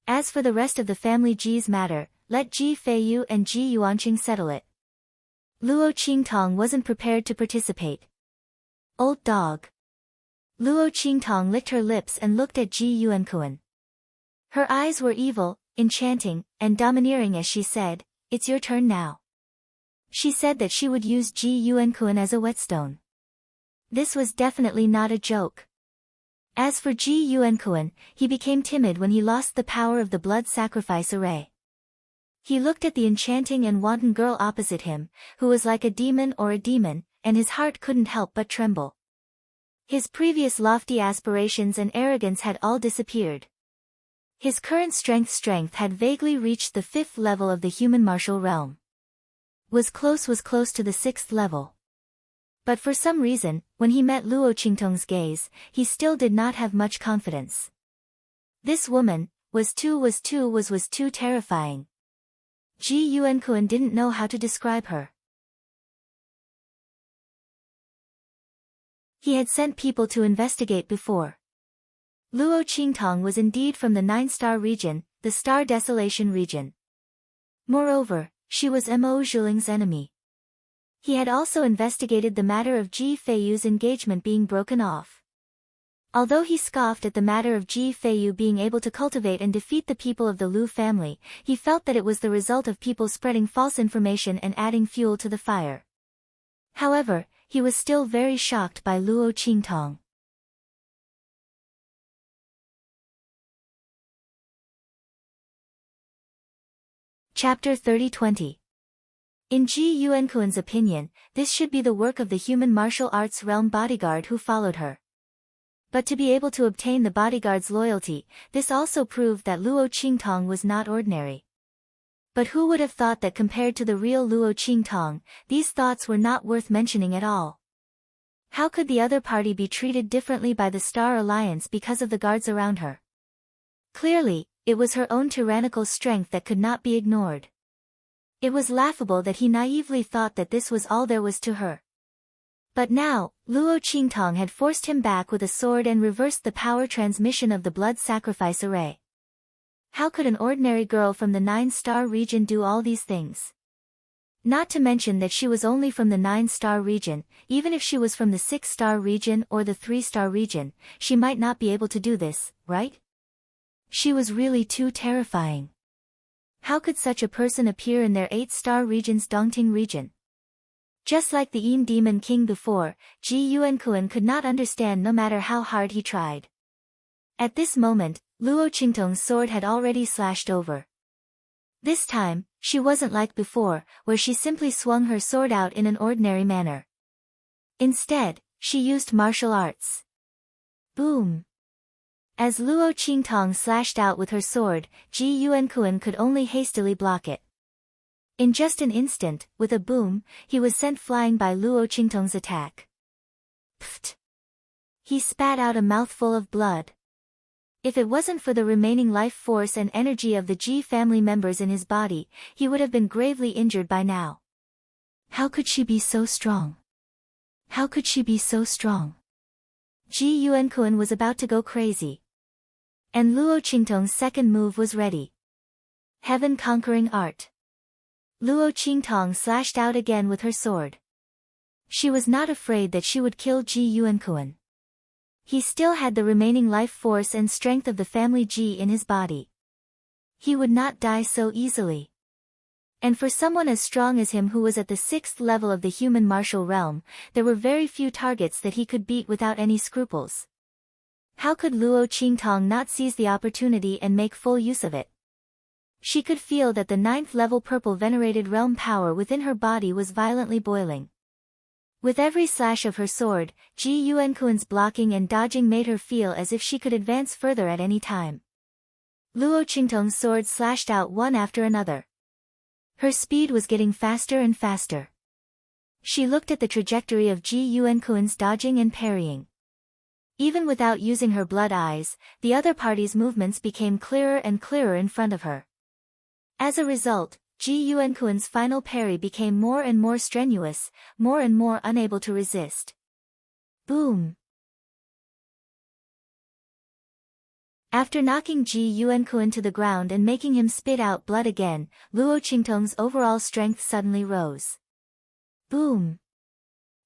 As for the rest of the family Ji's matter, let Ji Feiyu and Ji Yuanqing settle it. Luo Qingtong wasn't prepared to participate. Old dog. Luo Qingtong licked her lips and looked at Ji Yuankuan. Her eyes were evil, enchanting, and domineering as she said, "It's your turn now." She said that she would use Ji Yuankuan as a whetstone. This was definitely not a joke. As for Ji Yuankuan, he became timid when he lost the power of the blood sacrifice array. He looked at the enchanting and wanton girl opposite him, who was like a demon or a demon, and his heart couldn't help but tremble. His previous lofty aspirations and arrogance had all disappeared. His current strength had vaguely reached the 5th level of the human martial realm. Was close to the 6th level. But for some reason, when he met Luo Qingtong's gaze, he still did not have much confidence. This woman was too terrifying. Ji Yuankuan didn't know how to describe her. He had sent people to investigate before. Luo Qingtong was indeed from the 9-star region, the Star Desolation region. Moreover, she was Mo Zhuling's enemy. He had also investigated the matter of Ji Feiyu's engagement being broken off. Although he scoffed at the matter of Ji Feiyu being able to cultivate and defeat the people of the Lu family, he felt that it was the result of people spreading false information and adding fuel to the fire. However, he was still very shocked by Luo Qingtong. Chapter 30-20. In Ji Yuankuan's opinion, this should be the work of the human martial arts realm bodyguard who followed her. But to be able to obtain the bodyguard's loyalty, this also proved that Luo Qingtong was not ordinary. But who would have thought that compared to the real Luo Qingtong, these thoughts were not worth mentioning at all? How could the other party be treated differently by the Star Alliance because of the guards around her? Clearly, it was her own tyrannical strength that could not be ignored. It was laughable that he naively thought that this was all there was to her. But now, Luo Qingtong had forced him back with a sword and reversed the power transmission of the blood sacrifice array. How could an ordinary girl from the 9-star region do all these things? Not to mention that she was only from the 9-star region. Even if she was from the 6-star region or the 3-star region, she might not be able to do this, right? She was really too terrifying. How could such a person appear in their 8-star region's Dongting region? Just like the Yin Demon King before, Ji Yuankuan could not understand no matter how hard he tried. At this moment, Luo Qingtong's sword had already slashed over. This time, she wasn't like before, where she simply swung her sword out in an ordinary manner. Instead, she used martial arts. Boom! As Luo Qingtong slashed out with her sword, Ji Yuankuan could only hastily block it. In just an instant, with a boom, he was sent flying by Luo Qingtong's attack. Pfft! He spat out a mouthful of blood. If it wasn't for the remaining life force and energy of the Ji family members in his body, he would have been gravely injured by now. How could she be so strong? How could she be so strong? Ji Yuankuan was about to go crazy. And Luo Qingtong's second move was ready. Heaven-conquering art. Luo Qingtong slashed out again with her sword. She was not afraid that she would kill Ji Yuankuan. He still had the remaining life force and strength of the family Ji in his body. He would not die so easily. And for someone as strong as him who was at the 6th level of the human martial realm, there were very few targets that he could beat without any scruples. How could Luo Qingtong not seize the opportunity and make full use of it? She could feel that the 9th level purple venerated realm power within her body was violently boiling. With every slash of her sword, Ji Yuankuan's blocking and dodging made her feel as if she could advance further at any time. Luo Qingtong's sword slashed out one after another. Her speed was getting faster and faster. She looked at the trajectory of Ji Yuankuan's dodging and parrying. Even without using her blood eyes, the other party's movements became clearer and clearer in front of her. As a result, Ji Yuankuan's final parry became more and more strenuous, more and more unable to resist. Boom! After knocking Ji Yuankuan to the ground and making him spit out blood again, Luo Qingtong's overall strength suddenly rose. Boom!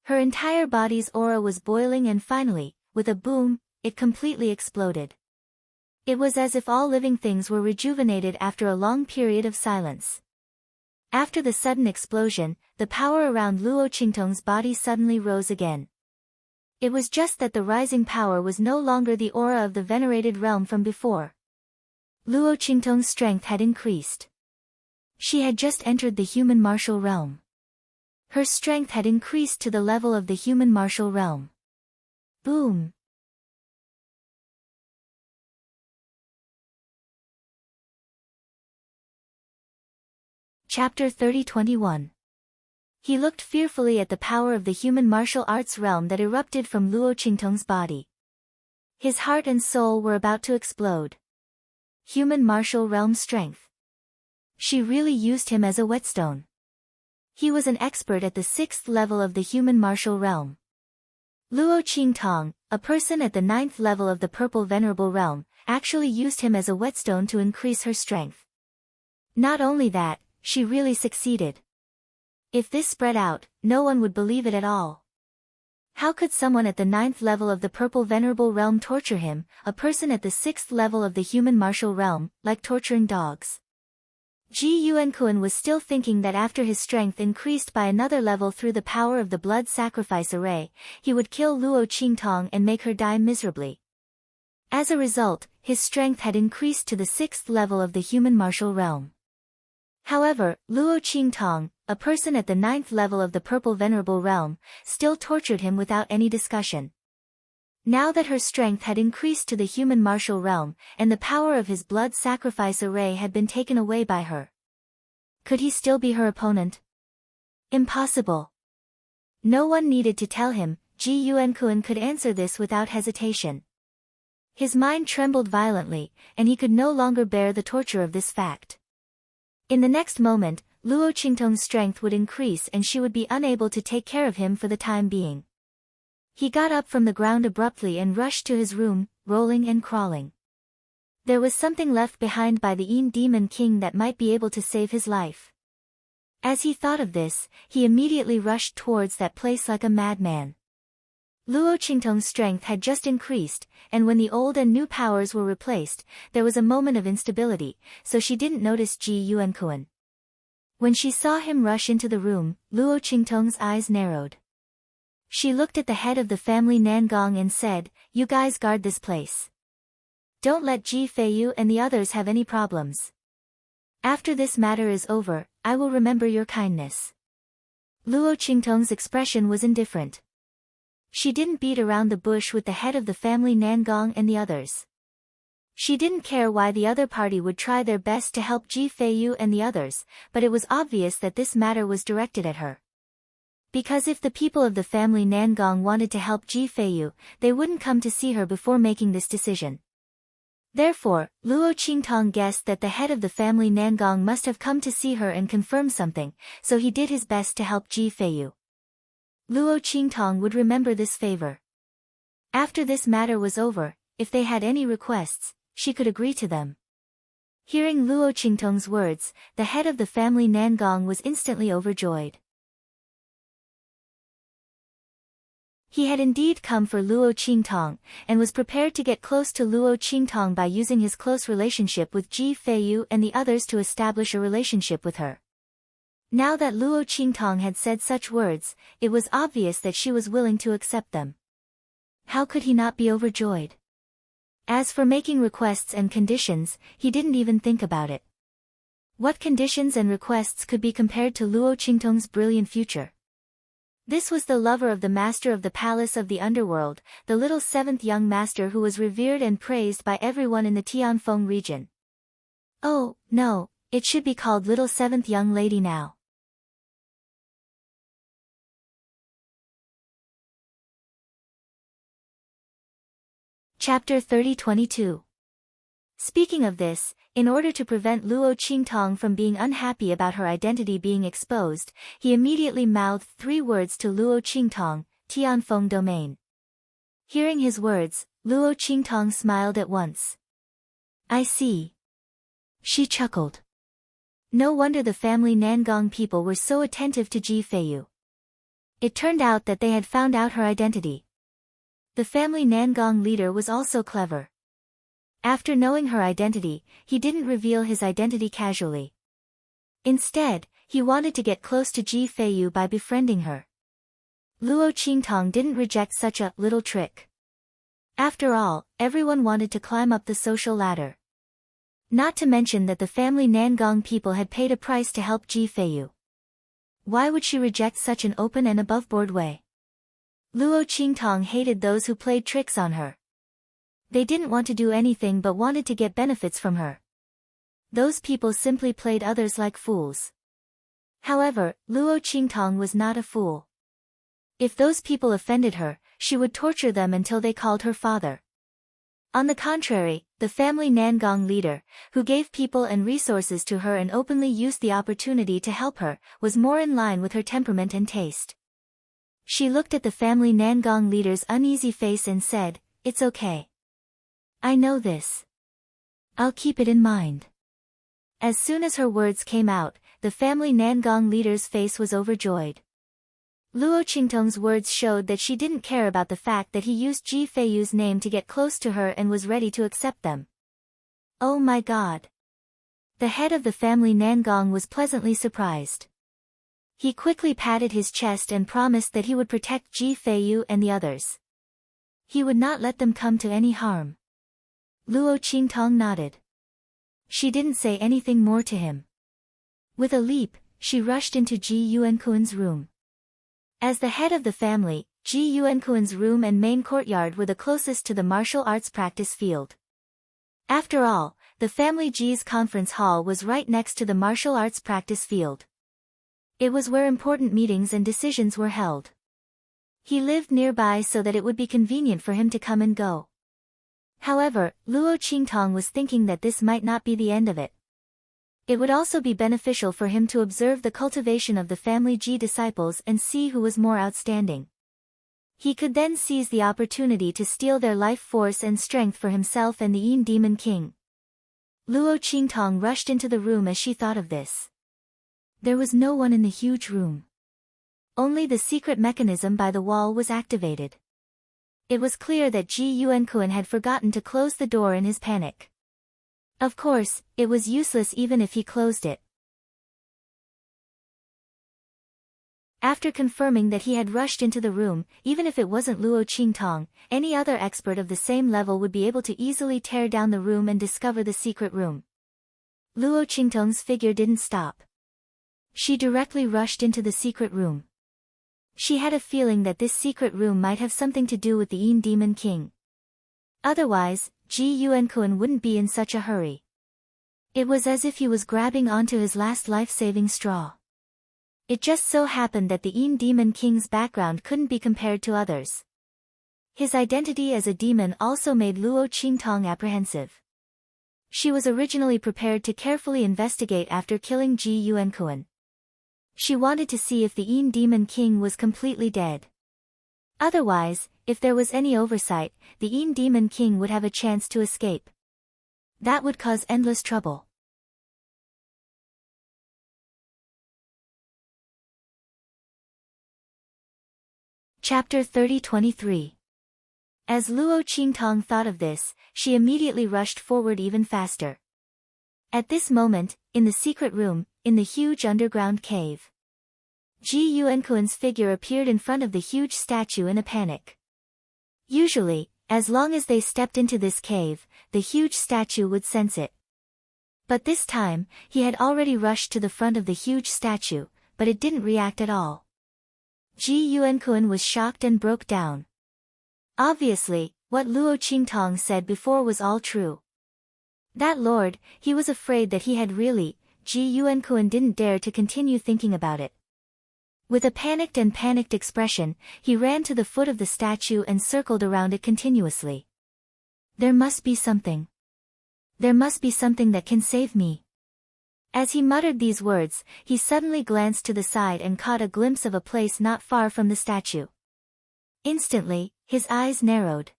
Her entire body's aura was boiling and finally, with a boom, it completely exploded. It was as if all living things were rejuvenated after a long period of silence. After the sudden explosion, the power around Luo Qingtong's body suddenly rose again. It was just that the rising power was no longer the aura of the venerated realm from before. Luo Qingtong's strength had increased. She had just entered the human martial realm. Her strength had increased to the level of the human martial realm. Boom! Chapter 30-21. He looked fearfully at the power of the human martial arts realm that erupted from Luo Qingtong's body. His heart and soul were about to explode. Human martial realm strength. She really used him as a whetstone. He was an expert at the 6th level of the human martial realm. Luo Qingtong, a person at the 9th level of the purple venerable realm, actually used him as a whetstone to increase her strength. Not only that, she really succeeded. If this spread out, no one would believe it at all. How could someone at the 9th level of the purple venerable realm torture him, a person at the 6th level of the human martial realm, like torturing dogs? Ji Yuankuan was still thinking that after his strength increased by another level through the power of the blood sacrifice array, he would kill Luo Qingtong and make her die miserably. As a result, his strength had increased to the 6th level of the human martial realm. However, Luo Qingtong, a person at the 9th level of the purple venerable realm, still tortured him without any discussion. Now that her strength had increased to the human martial realm, and the power of his blood sacrifice array had been taken away by her. Could he still be her opponent? Impossible. No one needed to tell him, Ji Yuankuan could answer this without hesitation. His mind trembled violently, and he could no longer bear the torture of this fact. In the next moment, Luo Qingtong's strength would increase and she would be unable to take care of him for the time being. He got up from the ground abruptly and rushed to his room, rolling and crawling. There was something left behind by the Demon King that might be able to save his life. As he thought of this, he immediately rushed towards that place like a madman. Luo Qingtong's strength had just increased, and when the old and new powers were replaced, there was a moment of instability, so she didn't notice Ji Yuankuan. When she saw him rush into the room, Luo Qingtong's eyes narrowed. She looked at the head of the family Nangong and said, "You guys guard this place. Don't let Ji Feiyu and the others have any problems. After this matter is over, I will remember your kindness. Luo Qingtong's expression was indifferent. She didn't beat around the bush with the head of the family Nangong and the others. She didn't care why the other party would try their best to help Ji Feiyu and the others, but it was obvious that this matter was directed at her. Because if the people of the family Nangong wanted to help Ji Feiyu, they wouldn't come to see her before making this decision. Therefore, Luo Qingtong guessed that the head of the family Nangong must have come to see her and confirm something, so he did his best to help Ji Feiyu. Luo Qingtong would remember this favor. After this matter was over, if they had any requests, she could agree to them. Hearing Luo Qingtong's words, the head of the family Nangong was instantly overjoyed. He had indeed come for Luo Qingtong, and was prepared to get close to Luo Qingtong by using his close relationship with Ji Feiyu and the others to establish a relationship with her. Now that Luo Qingtong had said such words, it was obvious that she was willing to accept them. How could he not be overjoyed? As for making requests and conditions, he didn't even think about it. What conditions and requests could be compared to Luo Qingtong's brilliant future? This was the lover of the master of the palace of the underworld, the little seventh young master who was revered and praised by everyone in the Tianfeng region. Oh, no, it should be called little seventh young lady now. Chapter 30-22. Speaking of this, in order to prevent Luo Qingtong from being unhappy about her identity being exposed, he immediately mouthed 3 words to Luo Qingtong, Tianfeng domain. Hearing his words, Luo Qingtong smiled at once. I see. She chuckled. No wonder the family Nangong people were so attentive to Ji Feiyu. It turned out that they had found out her identity. The family Nangong leader was also clever. After knowing her identity, he didn't reveal his identity casually. Instead, he wanted to get close to Ji Feiyu by befriending her. Luo Qingtong didn't reject such a little trick. After all, everyone wanted to climb up the social ladder. Not to mention that the family Nangong people had paid a price to help Ji Feiyu. Why would she reject such an open and above-board way? Luo Qingtong hated those who played tricks on her. They didn't want to do anything but wanted to get benefits from her. Those people simply played others like fools. However, Luo Qingtong was not a fool. If those people offended her, she would torture them until they called her father. On the contrary, the family Nangong leader, who gave people and resources to her and openly used the opportunity to help her, was more in line with her temperament and taste. She looked at the family Nangong leader's uneasy face and said, "It's okay. I know this. I'll keep it in mind." As soon as her words came out, the family Nangong leader's face was overjoyed. Luo Qingtong's words showed that she didn't care about the fact that he used Ji Feiyu's name to get close to her and was ready to accept them. Oh my God! The head of the family Nangong was pleasantly surprised. He quickly patted his chest and promised that he would protect Ji Feiyu and the others. He would not let them come to any harm. Luo Qingtong nodded. She didn't say anything more to him. With a leap, she rushed into Ji Yuankuan's room. As the head of the family, Ji Yuankuan's room and main courtyard were the closest to the martial arts practice field. After all, the family Ji's conference hall was right next to the martial arts practice field. It was where important meetings and decisions were held. He lived nearby so that it would be convenient for him to come and go. However, Luo Qingtong was thinking that this might not be the end of it. It would also be beneficial for him to observe the cultivation of the family Ji disciples and see who was more outstanding. He could then seize the opportunity to steal their life force and strength for himself and the Yin Demon King. Luo Qingtong rushed into the room as she thought of this. There was no one in the huge room. Only the secret mechanism by the wall was activated. It was clear that Ji Yuankuan had forgotten to close the door in his panic. Of course, it was useless even if he closed it. After confirming that he had rushed into the room, even if it wasn't Luo Qingtong, any other expert of the same level would be able to easily tear down the room and discover the secret room. Luo Qingtong's figure didn't stop. She directly rushed into the secret room. She had a feeling that this secret room might have something to do with the Yin Demon King. Otherwise, Ji Yuankun wouldn't be in such a hurry. It was as if he was grabbing onto his last life-saving straw. It just so happened that the Yin Demon King's background couldn't be compared to others. His identity as a demon also made Luo Qingtong apprehensive. She was originally prepared to carefully investigate after killing Ji Yuankun. She wanted to see if the Yin Demon King was completely dead. Otherwise, if there was any oversight, the Yin Demon King would have a chance to escape. That would cause endless trouble. Chapter 30-23. As Luo Qingtong thought of this, she immediately rushed forward even faster. At this moment, in the secret room, in the huge underground cave, Ji Yuankun's figure appeared in front of the huge statue in a panic. Usually, as long as they stepped into this cave, the huge statue would sense it. But this time, he had already rushed to the front of the huge statue, but it didn't react at all. Ji Yuankun was shocked and broke down. Obviously, what Luo Qingtong said before was all true. That lord, he was afraid that he had really, Ji Yuankun didn't dare to continue thinking about it. With a panicked expression, he ran to the foot of the statue and circled around it continuously. There must be something. There must be something that can save me. As he muttered these words, he suddenly glanced to the side and caught a glimpse of a place not far from the statue. Instantly, his eyes narrowed.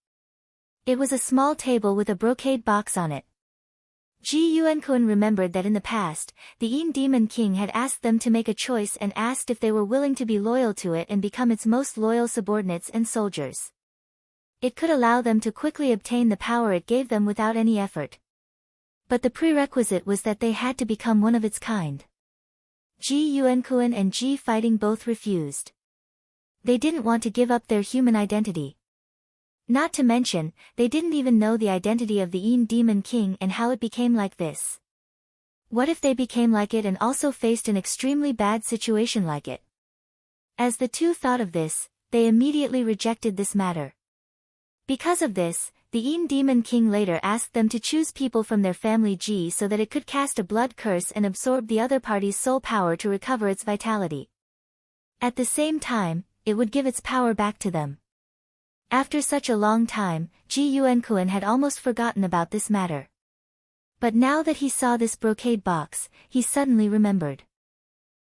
It was a small table with a brocade box on it. Ji Yuankun remembered that in the past, the Yin Demon King had asked them to make a choice and asked if they were willing to be loyal to it and become its most loyal subordinates and soldiers. It could allow them to quickly obtain the power it gave them without any effort. But the prerequisite was that they had to become one of its kind. Ji Yuankun and Ji Fighting both refused. They didn't want to give up their human identity. Not to mention, they didn't even know the identity of the Yin Demon King and how it became like this. What if they became like it and also faced an extremely bad situation like it? As the two thought of this, they immediately rejected this matter. Because of this, the Yin Demon King later asked them to choose people from their family Ji so that it could cast a blood curse and absorb the other party's soul power to recover its vitality. At the same time, it would give its power back to them. After such a long time, Ji Yuankun had almost forgotten about this matter. But now that he saw this brocade box, he suddenly remembered.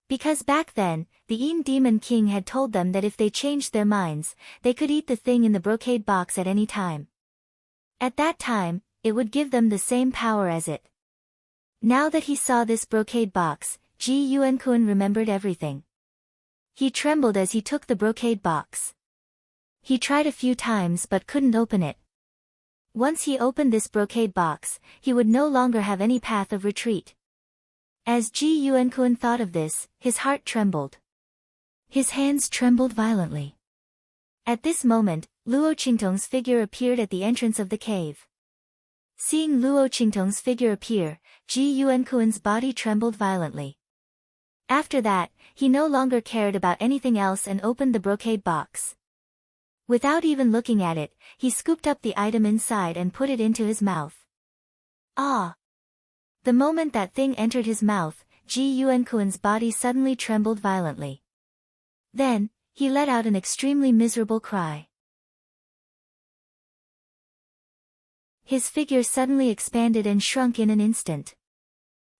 Because back then, the Yin Demon King had told them that if they changed their minds, they could eat the thing in the brocade box at any time. At that time, it would give them the same power as it. Now that he saw this brocade box, Ji Yuankun remembered everything. He trembled as he took the brocade box. He tried a few times but couldn't open it. Once he opened this brocade box, he would no longer have any path of retreat. As Ji Yuankun thought of this, his heart trembled. His hands trembled violently. At this moment, Luo Qingtong's figure appeared at the entrance of the cave. Seeing Luo Qingtong's figure appear, Ji Yuankun's body trembled violently. After that, he no longer cared about anything else and opened the brocade box. Without even looking at it, he scooped up the item inside and put it into his mouth. Ah! The moment that thing entered his mouth, Ji Yuankun's body suddenly trembled violently. Then, he let out an extremely miserable cry. His figure suddenly expanded and shrunk in an instant.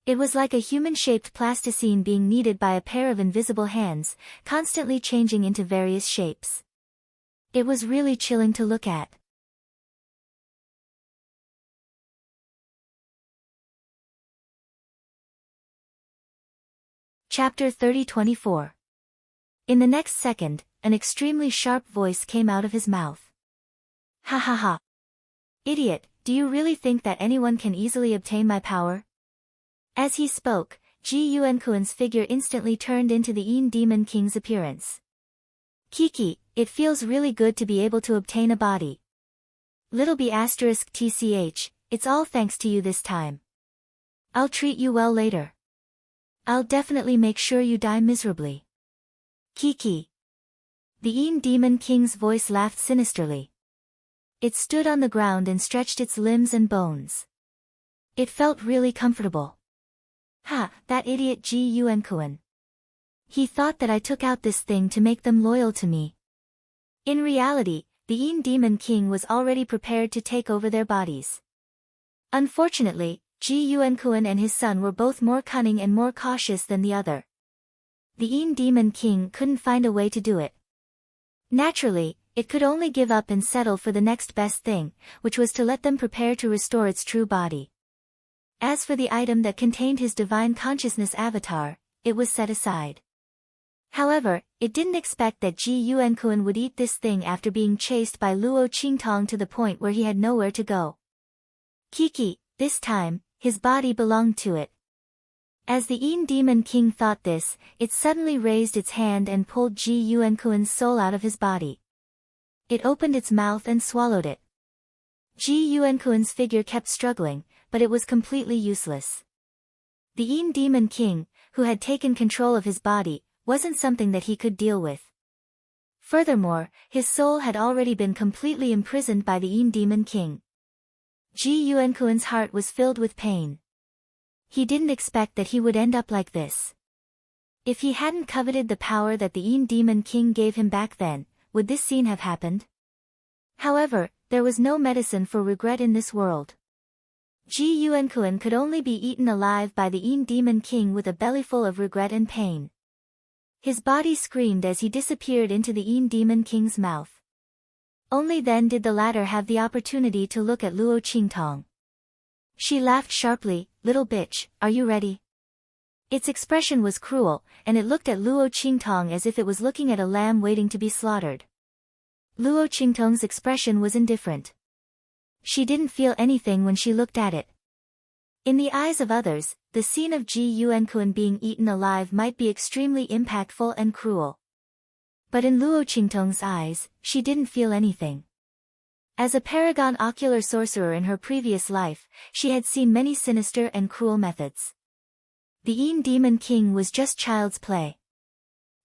It was like a human-shaped plasticine being kneaded by a pair of invisible hands, constantly changing into various shapes. It was really chilling to look at. Chapter 30-24. In the next second, an extremely sharp voice came out of his mouth. Ha ha ha! Idiot, do you really think that anyone can easily obtain my power? As he spoke, Ji Yuankuan's figure instantly turned into the Yin Demon King's appearance. Kiki, it feels really good to be able to obtain a body. Little b asterisk tch, it's all thanks to you this time. I'll treat you well later. I'll definitely make sure you die miserably. Kiki. The Yin Demon King's voice laughed sinisterly. It stood on the ground and stretched its limbs and bones. It felt really comfortable. Ha, that idiot Ji Yuankuan. He thought that I took out this thing to make them loyal to me. In reality, the Yin Demon King was already prepared to take over their bodies. Unfortunately, Ji Yuankuan and his son were both more cunning and more cautious than the other. The Yin Demon King couldn't find a way to do it. Naturally, it could only give up and settle for the next best thing, which was to let them prepare to restore its true body. As for the item that contained his divine consciousness avatar, it was set aside. However, it didn't expect that Ji Yuankuan would eat this thing after being chased by Luo Qingtong to the point where he had nowhere to go. Kiki, this time, his body belonged to it. As the Yin Demon King thought this, it suddenly raised its hand and pulled Ji Yuankuan's soul out of his body. It opened its mouth and swallowed it. Ji Yuankuan's figure kept struggling, but it was completely useless. The Yin Demon King, who had taken control of his body, wasn't something that he could deal with. Furthermore, his soul had already been completely imprisoned by the Yin Demon King. Ji Yuankuan's heart was filled with pain. He didn't expect that he would end up like this. If he hadn't coveted the power that the Yin Demon King gave him back then, would this scene have happened? However, there was no medicine for regret in this world. Ji Yuankuan could only be eaten alive by the Yin Demon King with a bellyful of regret and pain. His body screamed as he disappeared into the Yin Demon King's mouth. Only then did the latter have the opportunity to look at Luo Qingtong. She laughed sharply, "Little bitch, are you ready?" Its expression was cruel, and it looked at Luo Qingtong as if it was looking at a lamb waiting to be slaughtered. Luo Qingtong's expression was indifferent. She didn't feel anything when she looked at it. In the eyes of others, the scene of Ji Yuankuan being eaten alive might be extremely impactful and cruel. But in Luo Qingtong's eyes, she didn't feel anything. As a paragon ocular sorcerer in her previous life, she had seen many sinister and cruel methods. The Yin Demon King was just child's play.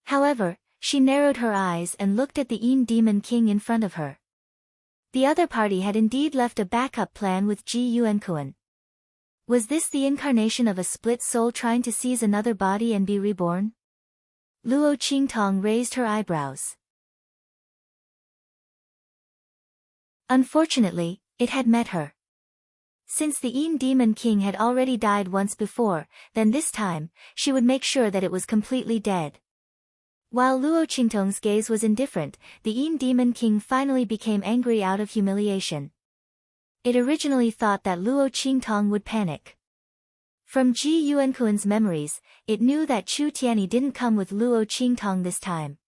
However, she narrowed her eyes and looked at the Yin Demon King in front of her. The other party had indeed left a backup plan with Ji Yuankuan. Was this the incarnation of a split soul trying to seize another body and be reborn? Luo Qingtong raised her eyebrows. Unfortunately, it had met her. Since the Yin Demon King had already died once before, then this time, she would make sure that it was completely dead. While Luo Qingtong's gaze was indifferent, the Yin Demon King finally became angry out of humiliation. It originally thought that Luo Qingtong would panic. From Ji Yuankuan's memories, it knew that Chu Tianyi didn't come with Luo Qingtong this time.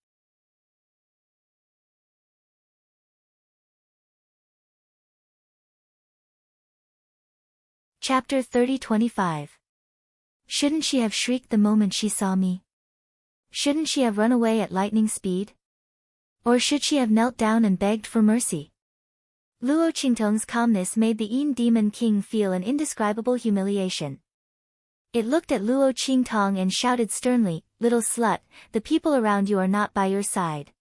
Chapter 30-25. Shouldn't she have shrieked the moment she saw me? Shouldn't she have run away at lightning speed? Or should she have knelt down and begged for mercy? Luo Qingtong's calmness made the Yin Demon King feel an indescribable humiliation. It looked at Luo Qingtong and shouted sternly, "Little slut, the people around you are not by your side.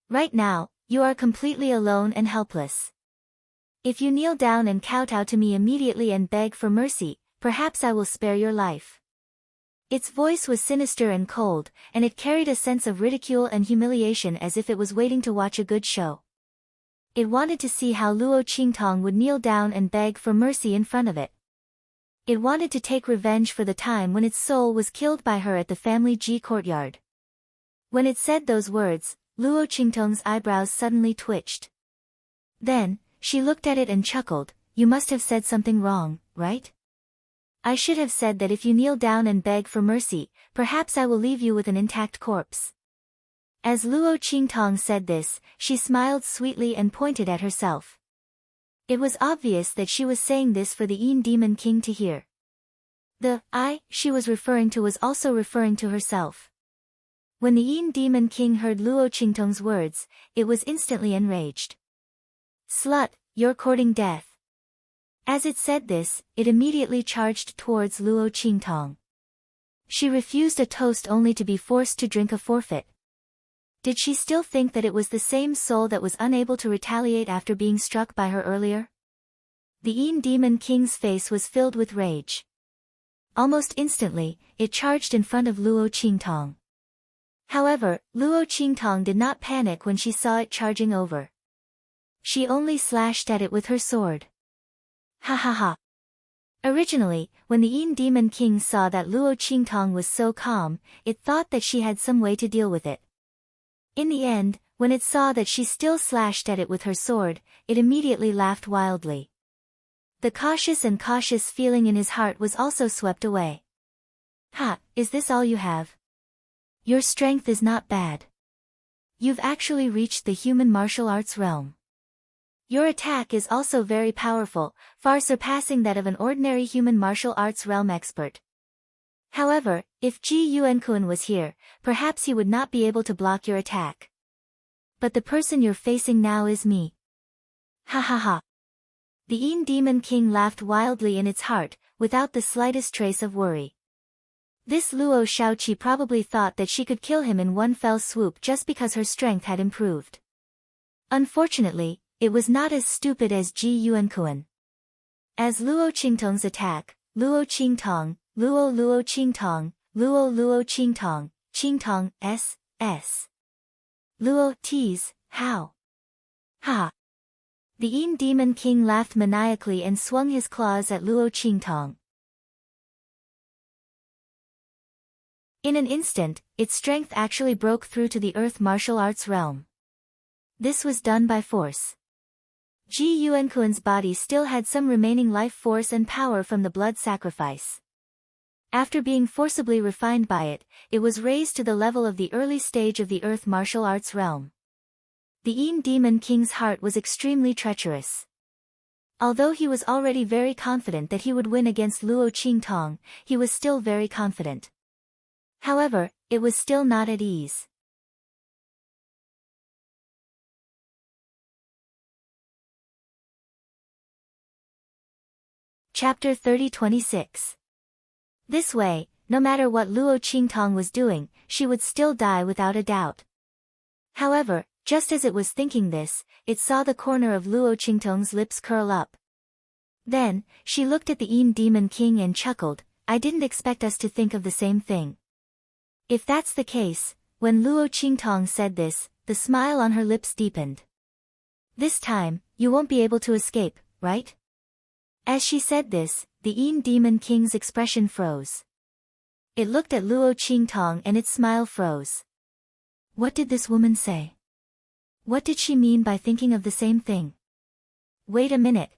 Right now, you are completely alone and helpless. If you kneel down and kowtow to me immediately and beg for mercy, perhaps I will spare your life." Its voice was sinister and cold, and it carried a sense of ridicule and humiliation as if it was waiting to watch a good show. It wanted to see how Luo Qingtong would kneel down and beg for mercy in front of it. It wanted to take revenge for the time when its soul was killed by her at the family Ji courtyard. When it said those words, Luo Qingtong's eyebrows suddenly twitched. Then, she looked at it and chuckled, "You must have said something wrong, right? I should have said that if you kneel down and beg for mercy, perhaps I will leave you with an intact corpse." As Luo Qingtong said this, she smiled sweetly and pointed at herself. It was obvious that she was saying this for the Yin Demon King to hear. The I she was referring to was also referring to herself. When the Yin Demon King heard Luo Qingtong's words, it was instantly enraged. Slut, you're courting death. As it said this, it immediately charged towards Luo Qingtong. She refused a toast only to be forced to drink a forfeit. Did she still think that it was the same soul that was unable to retaliate after being struck by her earlier? The Yin Demon King's face was filled with rage. Almost instantly, it charged in front of Luo Qingtong. However, Luo Qingtong did not panic when she saw it charging over. She only slashed at it with her sword. Ha ha ha. Originally, when the Yin Demon King saw that Luo Qingtong was so calm, it thought that she had some way to deal with it. In the end, when it saw that she still slashed at it with her sword, it immediately laughed wildly. The cautious feeling in his heart was also swept away. Ha, is this all you have? Your strength is not bad. You've actually reached the human martial arts realm. Your attack is also very powerful, far surpassing that of an ordinary human martial arts realm expert. However, if Ji Yuankun was here, perhaps he would not be able to block your attack. But the person you're facing now is me. Ha ha ha. The Yin Demon King laughed wildly in its heart, without the slightest trace of worry. This Luo Shaoqi probably thought that she could kill him in one fell swoop just because her strength had improved. Unfortunately, it was not as stupid as Ji Yuankun. As Luo Qingtong's attack, Luo Qingtong, Luo Qingtong, Luo Qingtong, Qingtong, S. Luo tease, how? Ha! The Yin Demon King laughed maniacally and swung his claws at Luo Qingtong. In an instant, its strength actually broke through to the earth martial arts realm. This was done by force. Ji Yuankun's body still had some remaining life force and power from the blood sacrifice. After being forcibly refined by it, it was raised to the level of the early stage of the earth martial arts realm. The Yin Demon King's heart was extremely treacherous. Although he was already very confident that he would win against Luo Qingtong, he was still very confident. However, it was still not at ease. Chapter 30-26. This way, no matter what Luo Qingtong was doing, she would still die without a doubt. However, just as it was thinking this, it saw the corner of Luo Qingtong's lips curl up. Then, she looked at the Yin Demon King and chuckled, I didn't expect us to think of the same thing. If that's the case, when Luo Qingtong said this, the smile on her lips deepened. This time, you won't be able to escape, right? As she said this, the Yin Demon King's expression froze. It looked at Luo Qingtong and its smile froze. What did this woman say? What did she mean by thinking of the same thing? Wait a minute.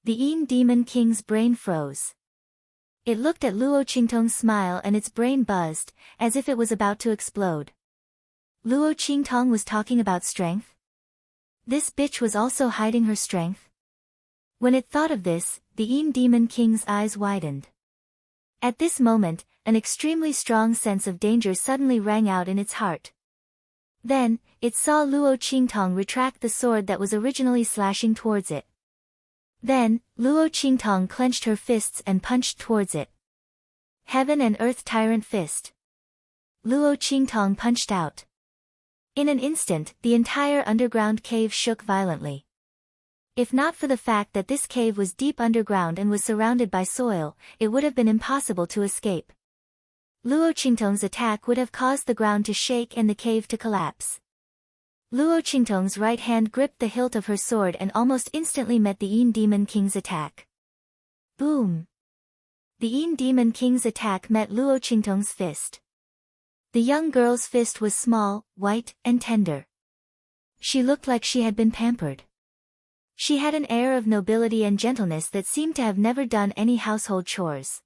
The Yin Demon King's brain froze. It looked at Luo Qingtong's smile and its brain buzzed, as if it was about to explode. Luo Qingtong was talking about strength? This bitch was also hiding her strength? When it thought of this, the Yin Demon King's eyes widened. At this moment, an extremely strong sense of danger suddenly rang out in its heart. Then, it saw Luo Qingtong retract the sword that was originally slashing towards it. Then, Luo Qingtong clenched her fists and punched towards it. Heaven and Earth Tyrant Fist. Luo Qingtong punched out. In an instant, the entire underground cave shook violently. If not for the fact that this cave was deep underground and was surrounded by soil, it would have been impossible to escape. Luo Qingtong's attack would have caused the ground to shake and the cave to collapse. Luo Qingtong's right hand gripped the hilt of her sword and almost instantly met the Yin Demon King's attack. Boom! The Yin Demon King's attack met Luo Qingtong's fist. The young girl's fist was small, white, and tender. She looked like she had been pampered. She had an air of nobility and gentleness that seemed to have never done any household chores.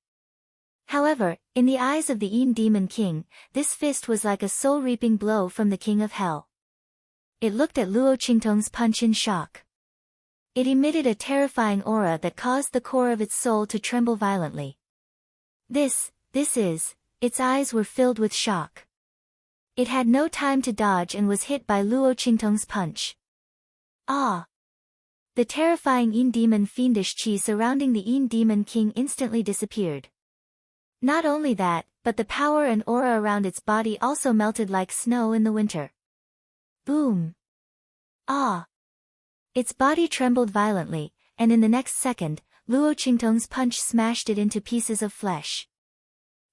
However, in the eyes of the Yin Demon King, this fist was like a soul-reaping blow from the King of Hell. It looked at Luo Qingtong's punch in shock. It emitted a terrifying aura that caused the core of its soul to tremble violently. Its eyes were filled with shock. It had no time to dodge and was hit by Luo Qingtong's punch. Ah! The terrifying Yin Demon fiendish chi surrounding the Yin Demon King instantly disappeared. Not only that, but the power and aura around its body also melted like snow in the winter. Boom! Ah! Its body trembled violently, and in the next second, Luo Qingtong's punch smashed it into pieces of flesh.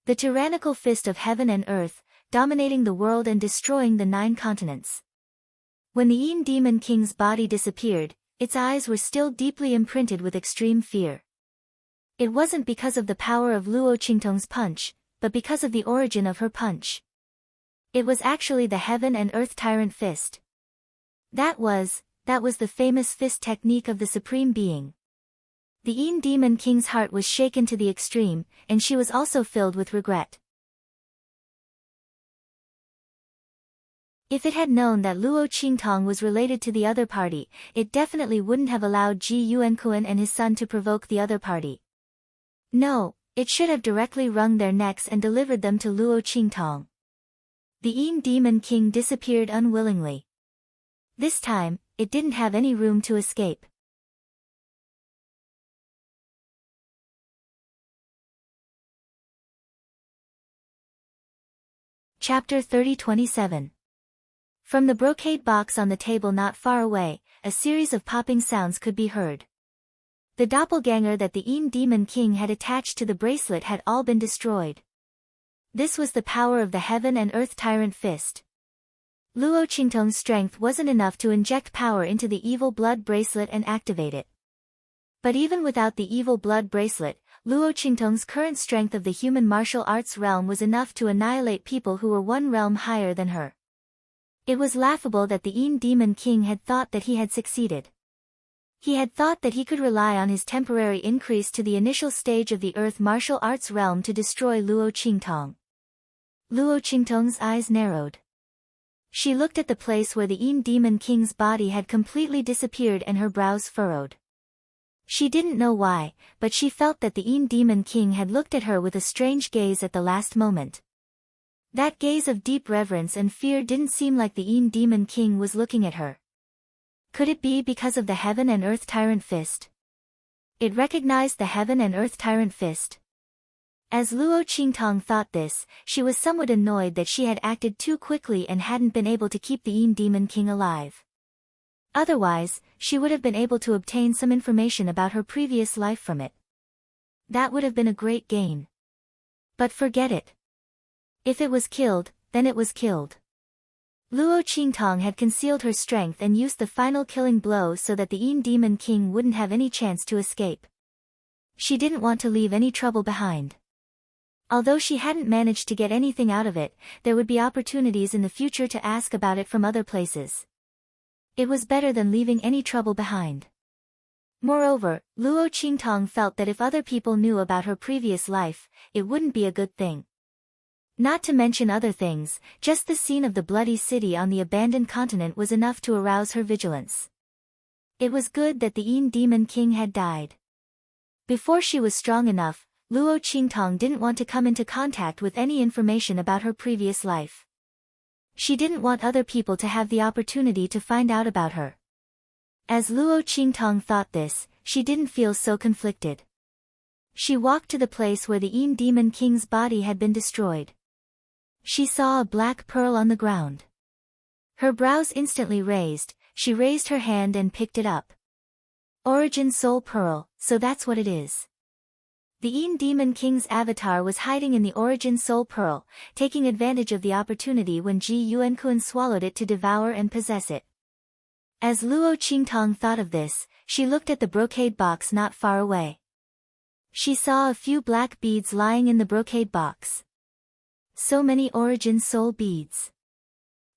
The tyrannical fist of heaven and earth, dominating the world and destroying the 9 continents. When the Yin Demon King's body disappeared, its eyes were still deeply imprinted with extreme fear. It wasn't because of the power of Luo Qingtong's punch, but because of the origin of her punch. It was actually the Heaven and Earth Tyrant Fist. That was the famous fist technique of the Supreme Being. The Yin Demon King's heart was shaken to the extreme, and she was also filled with regret. If it had known that Luo Qingtong was related to the other party, it definitely wouldn't have allowed Ji Yuankuan and his son to provoke the other party. No, it should have directly wrung their necks and delivered them to Luo Qingtong. The Yin Demon King disappeared unwillingly. This time, it didn't have any room to escape. Chapter 30-27. From the brocade box on the table not far away, a series of popping sounds could be heard. The doppelganger that the Yin Demon King had attached to the bracelet had all been destroyed. This was the power of the Heaven and Earth Tyrant Fist. Luo Qingtong's strength wasn't enough to inject power into the evil blood bracelet and activate it. But even without the evil blood bracelet, Luo Qingtong's current strength of the human martial arts realm was enough to annihilate people who were 1 realm higher than her. It was laughable that the Yin Demon King had thought that he had succeeded. He had thought that he could rely on his temporary increase to the initial stage of the Earth martial arts realm to destroy Luo Qingtong. Luo Qingtong's eyes narrowed. She looked at the place where the Yin Demon King's body had completely disappeared and her brows furrowed. She didn't know why, but she felt that the Yin Demon King had looked at her with a strange gaze at the last moment. That gaze of deep reverence and fear didn't seem like the Yin Demon King was looking at her. Could it be because of the Heaven and Earth Tyrant Fist? It recognized the Heaven and Earth Tyrant Fist. As Luo Qingtong thought this, she was somewhat annoyed that she had acted too quickly and hadn't been able to keep the Yin Demon King alive. Otherwise, she would have been able to obtain some information about her previous life from it. That would have been a great gain. But forget it. If it was killed, then it was killed. Luo Qingtong had concealed her strength and used the final killing blow so that the Yin Demon King wouldn't have any chance to escape. She didn't want to leave any trouble behind. Although she hadn't managed to get anything out of it, there would be opportunities in the future to ask about it from other places. It was better than leaving any trouble behind. Moreover, Luo Qingtong felt that if other people knew about her previous life, it wouldn't be a good thing. Not to mention other things, just the scene of the bloody city on the abandoned continent was enough to arouse her vigilance. It was good that the Yin Demon King had died. Before she was strong enough, Luo Qingtong didn't want to come into contact with any information about her previous life. She didn't want other people to have the opportunity to find out about her. As Luo Qingtong thought this, she didn't feel so conflicted. She walked to the place where the Yin Demon King's body had been destroyed. She saw a black pearl on the ground. Her brows instantly raised, she raised her hand and picked it up. Origin Soul Pearl, so that's what it is. The Yin Demon King's avatar was hiding in the Origin Soul Pearl, taking advantage of the opportunity when Ji Yuankuan swallowed it to devour and possess it. As Luo Qingtong thought of this, she looked at the brocade box not far away. She saw a few black beads lying in the brocade box. So many Origin Soul beads.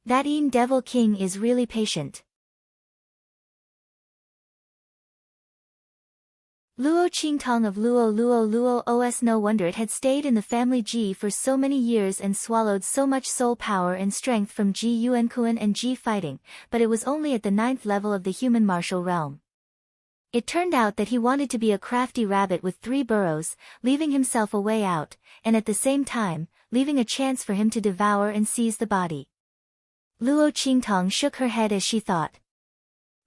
That Yin Devil King is really patient. Luo Qingtong of Luo Os, no wonder it had stayed in the family Ji for so many years and swallowed so much soul power and strength from Ji Yuankuan and Ji fighting, but it was only at the 9th level of the human martial realm. It turned out that he wanted to be a crafty rabbit with 3 burrows, leaving himself a way out, and at the same time, leaving a chance for him to devour and seize the body. Luo Qingtong shook her head as she thought.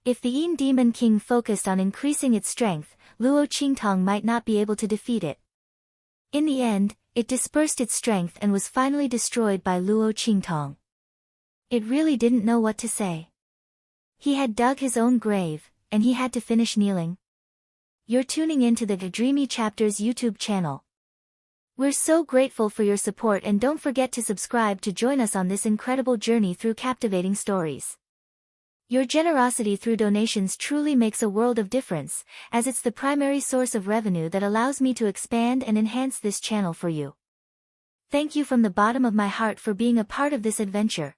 If the Yin Demon King focused on increasing its strength, Luo Qingtong might not be able to defeat it. In the end, it dispersed its strength and was finally destroyed by Luo Qingtong. It really didn't know what to say. He had dug his own grave, and he had to finish kneeling. You're tuning into the Dreamy Chapters YouTube channel. We're so grateful for your support, and don't forget to subscribe to join us on this incredible journey through captivating stories. Your generosity through donations truly makes a world of difference, as it's the primary source of revenue that allows me to expand and enhance this channel for you. Thank you from the bottom of my heart for being a part of this adventure.